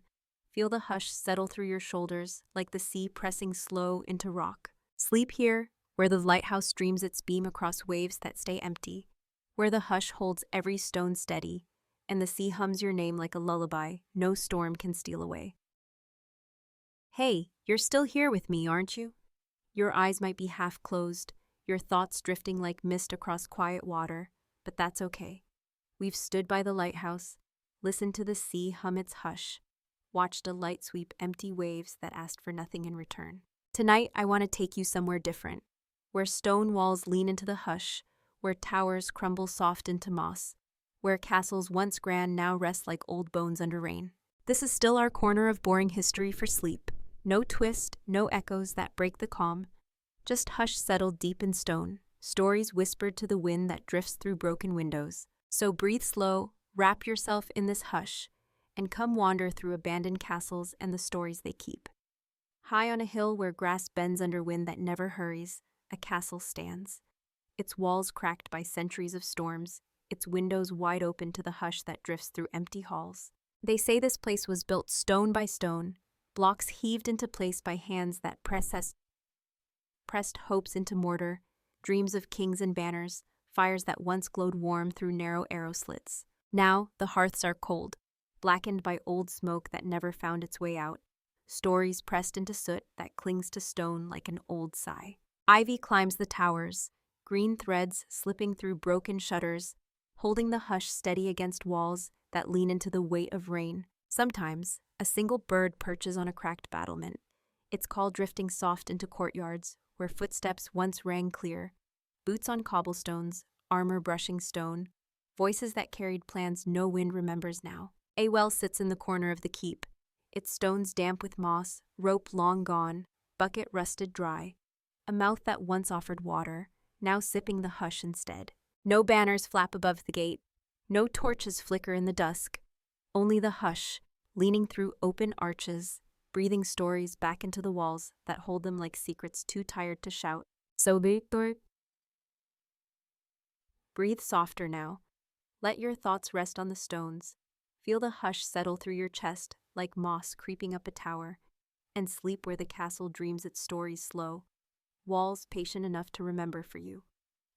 Feel the hush settle through your shoulders, like the sea pressing slow into rock. Sleep here, where the lighthouse streams its beam across waves that stay empty, where the hush holds every stone steady, and the sea hums your name like a lullaby no storm can steal away. Hey, you're still here with me, aren't you? Your eyes might be half closed, your thoughts drifting like mist across quiet water, but that's okay. We've stood by the lighthouse, listened to the sea hum its hush, watched a light sweep empty waves that asked for nothing in return. Tonight, I want to take you somewhere different, where stone walls lean into the hush, where towers crumble soft into moss, where castles once grand now rest like old bones under rain. This is still our corner of boring history for sleep. No twist, no echoes that break the calm, just hush settled deep in stone, stories whispered to the wind that drifts through broken windows. So breathe slow, wrap yourself in this hush, and come wander through abandoned castles and the stories they keep. High on a hill where grass bends under wind that never hurries, a castle stands. Its walls cracked by centuries of storms, its windows wide open to the hush that drifts through empty halls. They say this place was built stone by stone, blocks heaved into place by hands that pressed hopes into mortar, dreams of kings and banners, fires that once glowed warm through narrow arrow slits. Now the hearths are cold, blackened by old smoke that never found its way out, stories pressed into soot that clings to stone like an old sigh. Ivy climbs the towers, green threads slipping through broken shutters, holding the hush steady against walls that lean into the weight of rain. Sometimes, a single bird perches on a cracked battlement, its call drifting soft into courtyards where footsteps once rang clear, boots on cobblestones, armor brushing stone, voices that carried plans no wind remembers now. A well sits in the corner of the keep, its stones damp with moss, rope long gone, bucket rusted dry, a mouth that once offered water, now sipping the hush instead. No banners flap above the gate, no torches flicker in the dusk, only the hush, leaning through open arches, breathing stories back into the walls that hold them like secrets too tired to shout. So Victor, breathe softer now. Let your thoughts rest on the stones. Feel the hush settle through your chest like moss creeping up a tower, and sleep where the castle dreams its stories slow, walls patient enough to remember for you.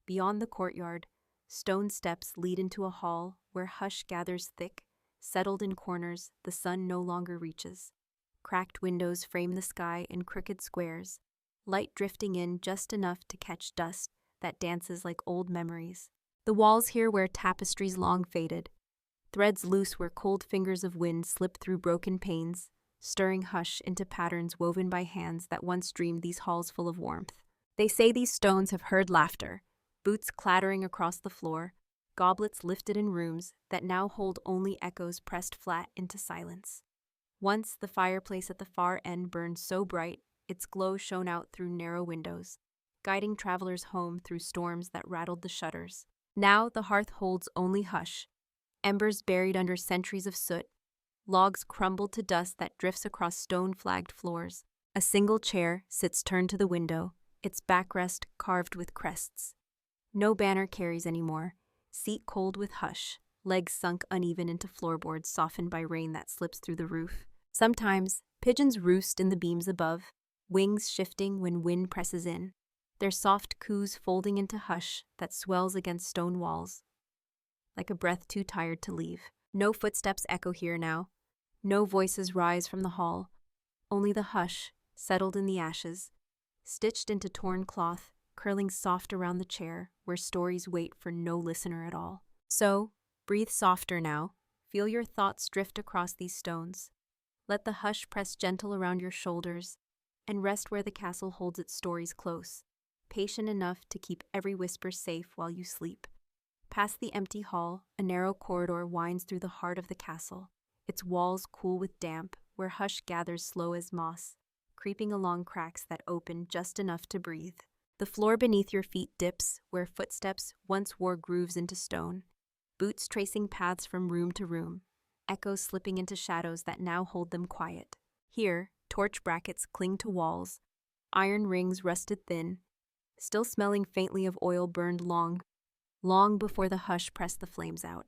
Beyond the courtyard, stone steps lead into a hall where hush gathers thick, settled in corners the sun no longer reaches. Cracked windows frame the sky in crooked squares, light drifting in just enough to catch dust that dances like old memories. The walls here wear tapestries long faded, threads loose where cold fingers of wind slip through broken panes, stirring hush into patterns woven by hands that once dreamed these halls full of warmth. They say these stones have heard laughter, boots clattering across the floor, goblets lifted in rooms that now hold only echoes pressed flat into silence. Once the fireplace at the far end burned so bright, its glow shone out through narrow windows, guiding travelers home through storms that rattled the shutters. Now the hearth holds only hush, embers buried under centuries of soot, logs crumbled to dust that drifts across stone-flagged floors. A single chair sits turned to the window, its backrest carved with crests. No banner carries anymore, seat cold with hush, legs sunk uneven into floorboards softened by rain that slips through the roof. Sometimes, pigeons roost in the beams above, wings shifting when wind presses in, their soft coos folding into hush that swells against stone walls, like a breath too tired to leave. No footsteps echo here now, no voices rise from the hall, only the hush, settled in the ashes, stitched into torn cloth, curling soft around the chair where stories wait for no listener at all. So, breathe softer now, feel your thoughts drift across these stones. Let the hush press gentle around your shoulders, and rest where the castle holds its stories close, patient enough to keep every whisper safe while you sleep. Past the empty hall, a narrow corridor winds through the heart of the castle, its walls cool with damp, where hush gathers slow as moss, creeping along cracks that open just enough to breathe. The floor beneath your feet dips where footsteps once wore grooves into stone, boots tracing paths from room to room, echoes slipping into shadows that now hold them quiet. Here, torch brackets cling to walls, iron rings rusted thin, still smelling faintly of oil burned long before the hush pressed the flames out.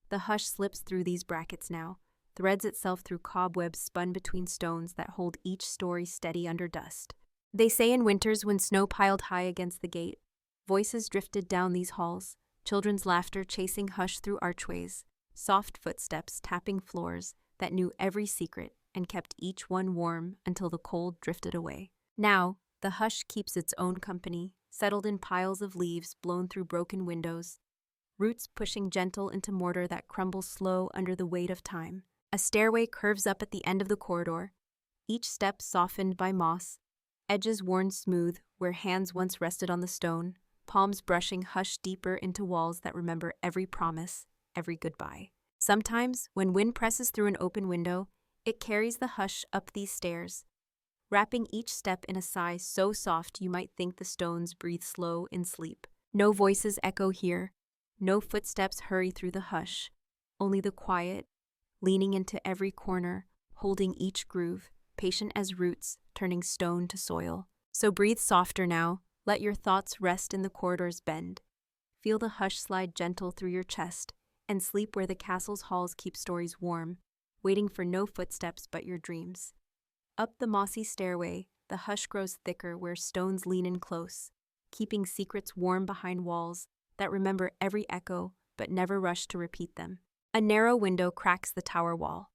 The hush slips through these brackets now, threads itself through cobwebs spun between stones that hold each story steady under dust. They say in winters when snow piled high against the gate, voices drifted down these halls, children's laughter chasing hush through archways, soft footsteps tapping floors that knew every secret and kept each one warm until the cold drifted away. Now, the hush keeps its own company, settled in piles of leaves blown through broken windows, roots pushing gentle into mortar that crumbles slow under the weight of time. A stairway curves up at the end of the corridor, each step softened by moss, edges worn smooth where hands once rested on the stone, palms brushing hush deeper into walls that remember every promise, every goodbye. Sometimes, when wind presses through an open window, it carries the hush up these stairs, wrapping each step in a sigh so soft you might think the stones breathe slow in sleep. No voices echo here, no footsteps hurry through the hush, only the quiet, leaning into every corner, holding each groove, patient as roots, turning stone to soil. So breathe softer now, let your thoughts rest in the corridor's bend. Feel the hush slide gentle through your chest, and sleep where the castle's halls keep stories warm, waiting for no footsteps but your dreams. Up the mossy stairway, the hush grows thicker where stones lean in close, keeping secrets warm behind walls that remember every echo but never rush to repeat them. A narrow window cracks the tower wall,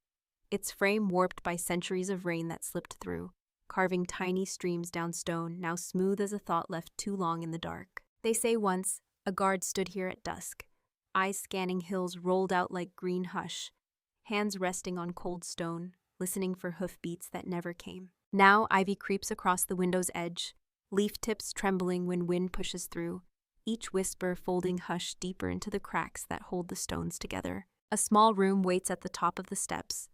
its frame warped by centuries of rain that slipped through, carving tiny streams down stone now smooth as a thought left too long in the dark. They say once, a guard stood here at dusk, eyes scanning hills rolled out like green hush, hands resting on cold stone, listening for hoofbeats that never came. Now ivy creeps across the window's edge, leaf tips trembling when wind pushes through, each whisper folding hush deeper into the cracks that hold the stones together. A small room waits at the top of the steps,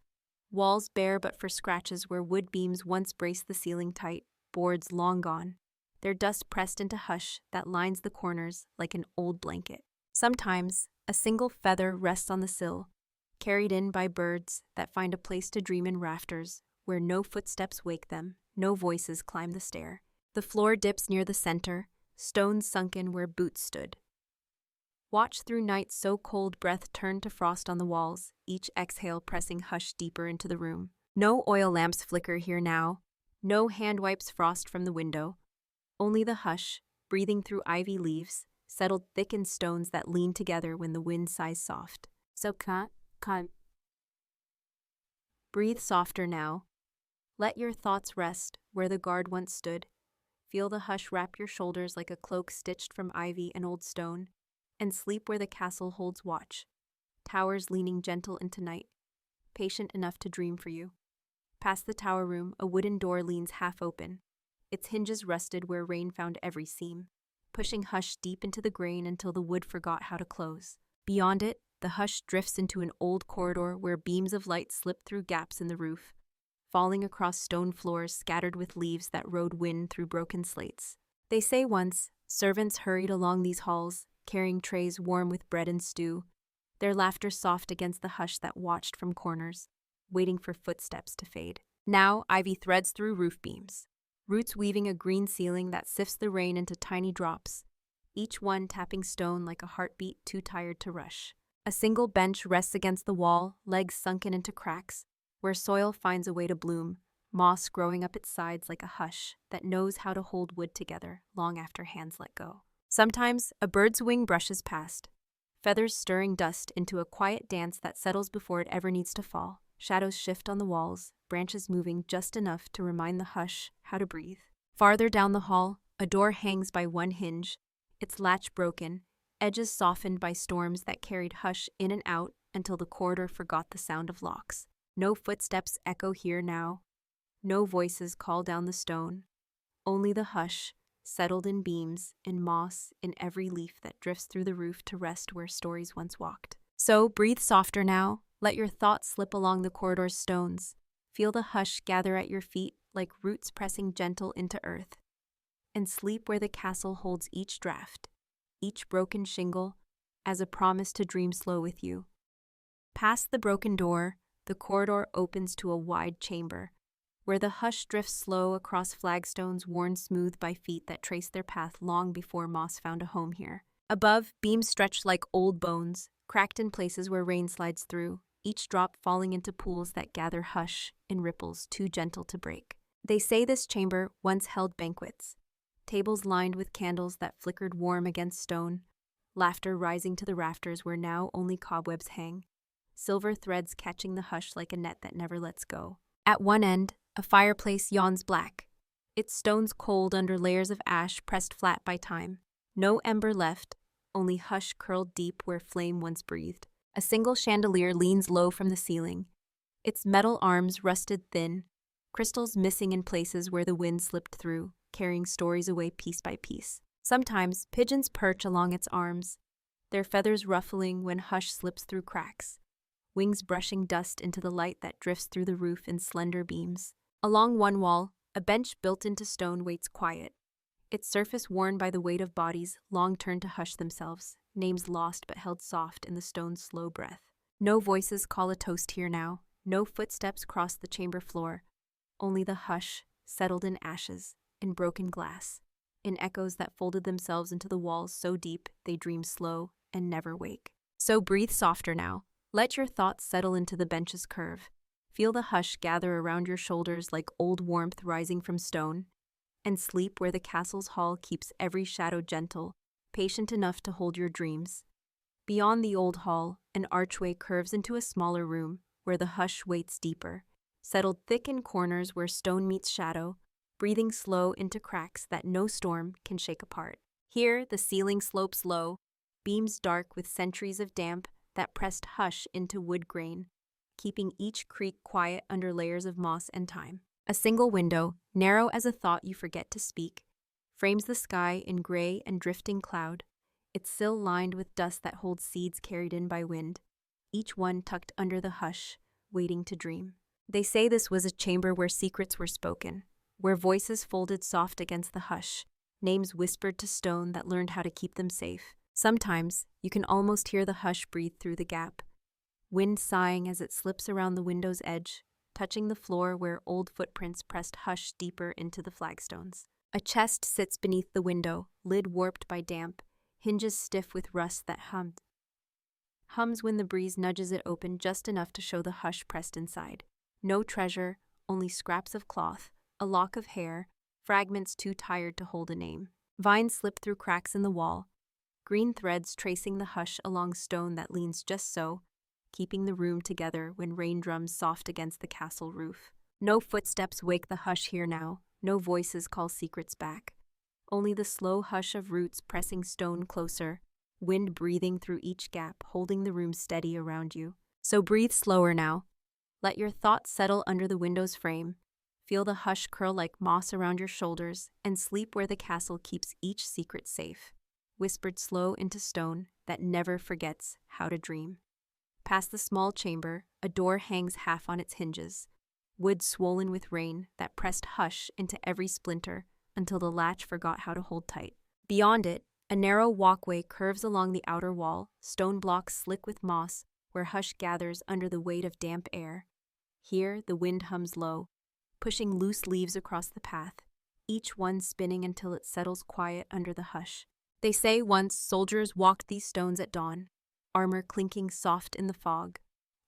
walls bare but for scratches where wood beams once braced the ceiling tight, boards long gone, their dust pressed into hush that lines the corners like an old blanket. Sometimes, a single feather rests on the sill, carried in by birds that find a place to dream in rafters where no footsteps wake them, no voices climb the stair. The floor dips near the center, stones sunken where boots stood. Watch through night so cold breath turned to frost on the walls, each exhale pressing hush deeper into the room. No oil lamps flicker here now, no hand wipes frost from the window, only the hush, breathing through ivy leaves, settled thick in stones that lean together when the wind sighs soft. So can't. Breathe softer now. Let your thoughts rest where the guard once stood. Feel the hush wrap your shoulders like a cloak stitched from ivy and old stone, and sleep where the castle holds watch, towers leaning gentle into night, patient enough to dream for you. Past the tower room, a wooden door leans half open, its hinges rusted where rain found every seam, pushing hush deep into the grain until the wood forgot how to close. Beyond it, the hush drifts into an old corridor where beams of light slip through gaps in the roof, falling across stone floors scattered with leaves that rode wind through broken slates. They say once, servants hurried along these halls, carrying trays warm with bread and stew, their laughter soft against the hush that watched from corners, waiting for footsteps to fade. Now, ivy threads through roof beams, roots weaving a green ceiling that sifts the rain into tiny drops, each one tapping stone like a heartbeat too tired to rush. A single bench rests against the wall, legs sunken into cracks, where soil finds a way to bloom, moss growing up its sides like a hush that knows how to hold wood together long after hands let go. Sometimes, a bird's wing brushes past, feathers stirring dust into a quiet dance that settles before it ever needs to fall. Shadows shift on the walls, branches moving just enough to remind the hush how to breathe. Farther down the hall, a door hangs by one hinge, its latch broken, edges softened by storms that carried hush in and out until the corridor forgot the sound of locks. No footsteps echo here now, no voices call down the stone, only the hush, settled in beams, in moss, in every leaf that drifts through the roof to rest where stories once walked. So breathe softer now, let your thoughts slip along the corridor's stones. Feel the hush gather at your feet like roots pressing gentle into earth. and sleep where the castle holds each draft, each broken shingle, as a promise to dream slow with you. Past the broken door, the corridor opens to a wide chamber, where the hush drifts slow across flagstones worn smooth by feet that trace their path long before moss found a home here. Above, beams stretch like old bones, cracked in places where rain slides through, each drop falling into pools that gather hush in ripples too gentle to break. They say this chamber once held banquets, tables lined with candles that flickered warm against stone, laughter rising to the rafters where now only cobwebs hang, silver threads catching the hush like a net that never lets go. At one end, a fireplace yawns black, its stones cold under layers of ash pressed flat by time. No ember left, only hush curled deep where flame once breathed. A single chandelier leans low from the ceiling, its metal arms rusted thin, crystals missing in places where the wind slipped through, carrying stories away piece by piece. Sometimes pigeons perch along its arms, their feathers ruffling when hush slips through cracks, wings brushing dust into the light that drifts through the roof in slender beams. Along one wall, a bench built into stone waits quiet, its surface worn by the weight of bodies long turned to hush themselves, names lost but held soft in the stone's slow breath. No voices call a toast here now, no footsteps cross the chamber floor, only the hush, settled in ashes, in broken glass, in echoes that folded themselves into the walls so deep they dream slow and never wake. So breathe softer now, let your thoughts settle into the bench's curve. Feel the hush gather around your shoulders like old warmth rising from stone, and sleep where the castle's hall keeps every shadow gentle, patient enough to hold your dreams. Beyond the old hall, an archway curves into a smaller room where the hush waits deeper, settled thick in corners where stone meets shadow, breathing slow into cracks that no storm can shake apart. Here, the ceiling slopes low, beams dark with centuries of damp that pressed hush into wood grain, keeping each creak quiet under layers of moss and time. A single window, narrow as a thought you forget to speak, frames the sky in gray and drifting cloud, its sill lined with dust that holds seeds carried in by wind, each one tucked under the hush, waiting to dream. They say this was a chamber where secrets were spoken, where voices folded soft against the hush, names whispered to stone that learned how to keep them safe. Sometimes, you can almost hear the hush breathe through the gap, wind sighing as it slips around the window's edge, touching the floor where old footprints pressed hush deeper into the flagstones. A chest sits beneath the window, lid warped by damp, hinges stiff with rust that hums when the breeze nudges it open just enough to show the hush pressed inside. No treasure, only scraps of cloth, a lock of hair, fragments too tired to hold a name. Vines slip through cracks in the wall, green threads tracing the hush along stone that leans just so, keeping the room together when rain drums soft against the castle roof. No footsteps wake the hush here now, no voices call secrets back. Only the slow hush of roots pressing stone closer, wind breathing through each gap, holding the room steady around you. So breathe slower now. Let your thoughts settle under the window's frame. Feel the hush curl like moss around your shoulders, and sleep where the castle keeps each secret safe, whispered slow into stone that never forgets how to dream. Past the small chamber, a door hangs half on its hinges, wood swollen with rain that pressed hush into every splinter until the latch forgot how to hold tight. Beyond it, a narrow walkway curves along the outer wall, stone blocks slick with moss, where hush gathers under the weight of damp air. Here, the wind hums low, pushing loose leaves across the path, each one spinning until it settles quiet under the hush. They say once soldiers walked these stones at dawn, armor clinking soft in the fog,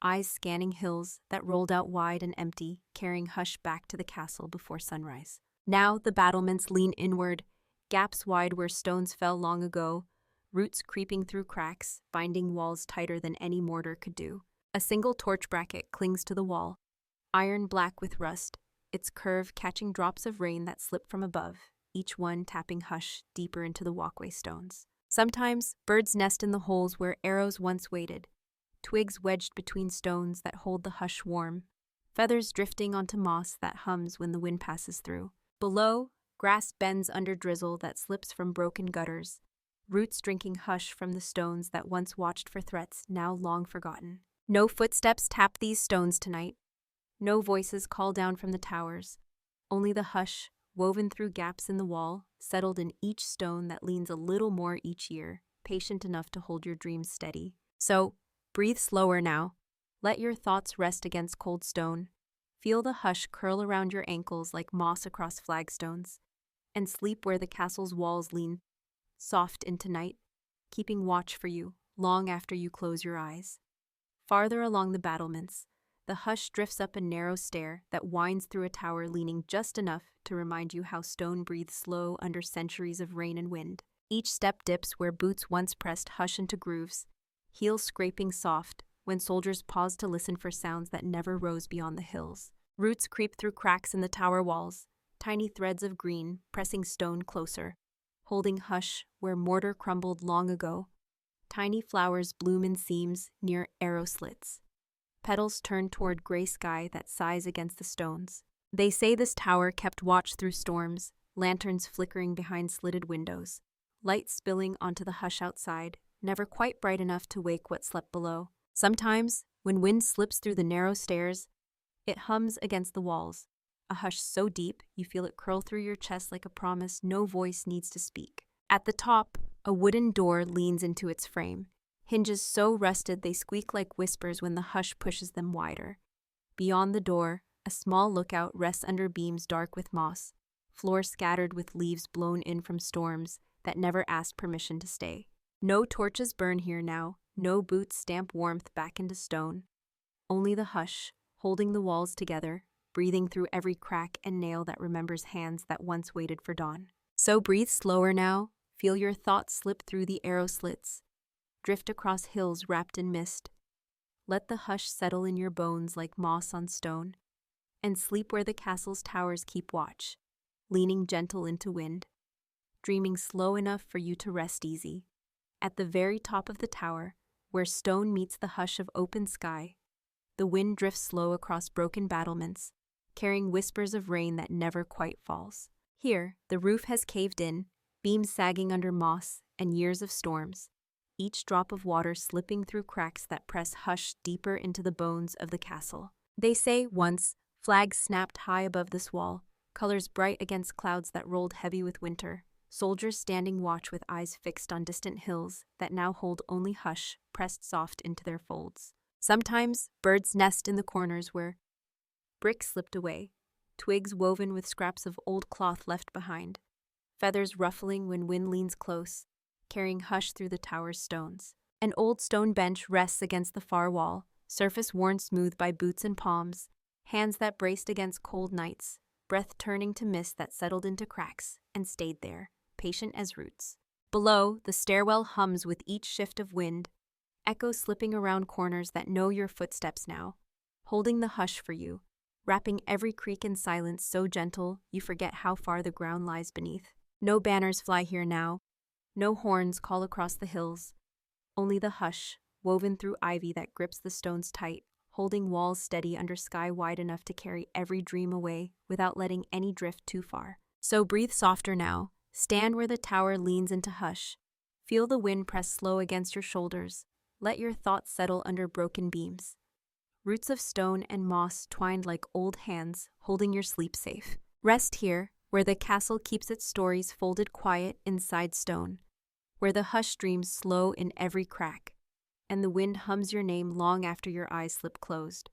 eyes scanning hills that rolled out wide and empty, carrying hush back to the castle before sunrise. Now the battlements lean inward, gaps wide where stones fell long ago, roots creeping through cracks, binding walls tighter than any mortar could do. A single torch bracket clings to the wall, iron black with rust, its curve catching drops of rain that slip from above, each one tapping hush deeper into the walkway stones. Sometimes, birds nest in the holes where arrows once waited, twigs wedged between stones that hold the hush warm, feathers drifting onto moss that hums when the wind passes through. Below, grass bends under drizzle that slips from broken gutters, roots drinking hush from the stones that once watched for threats now long forgotten. No footsteps tap these stones tonight. No voices call down from the towers. Only the hush, woven through gaps in the wall, settled in each stone that leans a little more each year, patient enough to hold your dreams steady. So, breathe slower now. Let your thoughts rest against cold stone. Feel the hush curl around your ankles like moss across flagstones, and sleep where the castle's walls lean soft into night, keeping watch for you long after you close your eyes. Farther along the battlements, the hush drifts up a narrow stair that winds through a tower leaning just enough to remind you how stone breathes slow under centuries of rain and wind. Each step dips where boots once pressed hush into grooves, heels scraping soft when soldiers pause to listen for sounds that never rose beyond the hills. Roots creep through cracks in the tower walls, tiny threads of green pressing stone closer, holding hush where mortar crumbled long ago. Tiny flowers bloom in seams near arrow slits. Petals turn toward gray sky that sighs against the stones. They say this tower kept watch through storms, lanterns flickering behind slitted windows, light spilling onto the hush outside, never quite bright enough to wake what slept below. Sometimes, when wind slips through the narrow stairs, it hums against the walls, a hush so deep you feel it curl through your chest like a promise no voice needs to speak. At the top, a wooden door leans into its frame, hinges so rusted they squeak like whispers when the hush pushes them wider. Beyond the door, a small lookout rests under beams dark with moss, floor scattered with leaves blown in from storms that never asked permission to stay. No torches burn here now, no boots stamp warmth back into stone. Only the hush, holding the walls together, breathing through every crack and nail that remembers hands that once waited for dawn. So breathe slower now, feel your thoughts slip through the arrow slits, drift across hills wrapped in mist. Let the hush settle in your bones like moss on stone, and sleep where the castle's towers keep watch, leaning gentle into wind, dreaming slow enough for you to rest easy. At the very top of the tower, where stone meets the hush of open sky, the wind drifts slow across broken battlements, carrying whispers of rain that never quite falls. Here, the roof has caved in, beams sagging under moss and years of storms, each drop of water slipping through cracks that press hush deeper into the bones of the castle. They say once, flags snapped high above this wall, colors bright against clouds that rolled heavy with winter, soldiers standing watch with eyes fixed on distant hills that now hold only hush pressed soft into their folds. Sometimes, birds nest in the corners where bricks slipped away, twigs woven with scraps of old cloth left behind, feathers ruffling when wind leans close, carrying hush through the tower's stones. An old stone bench rests against the far wall, surface worn smooth by boots and palms, hands that braced against cold nights, breath turning to mist that settled into cracks and stayed there, patient as roots. Below, the stairwell hums with each shift of wind, echoes slipping around corners that know your footsteps now, holding the hush for you, wrapping every creak in silence so gentle you forget how far the ground lies beneath. No banners fly here now, no horns call across the hills, only the hush, woven through ivy that grips the stones tight, holding walls steady under sky wide enough to carry every dream away without letting any drift too far. So breathe softer now, stand where the tower leans into hush, feel the wind press slow against your shoulders, let your thoughts settle under broken beams. Roots of stone and moss twined like old hands, holding your sleep safe. Rest here, where the castle keeps its stories folded quiet inside stone, where the hush dreams slow in every crack, and the wind hums your name long after your eyes slip closed.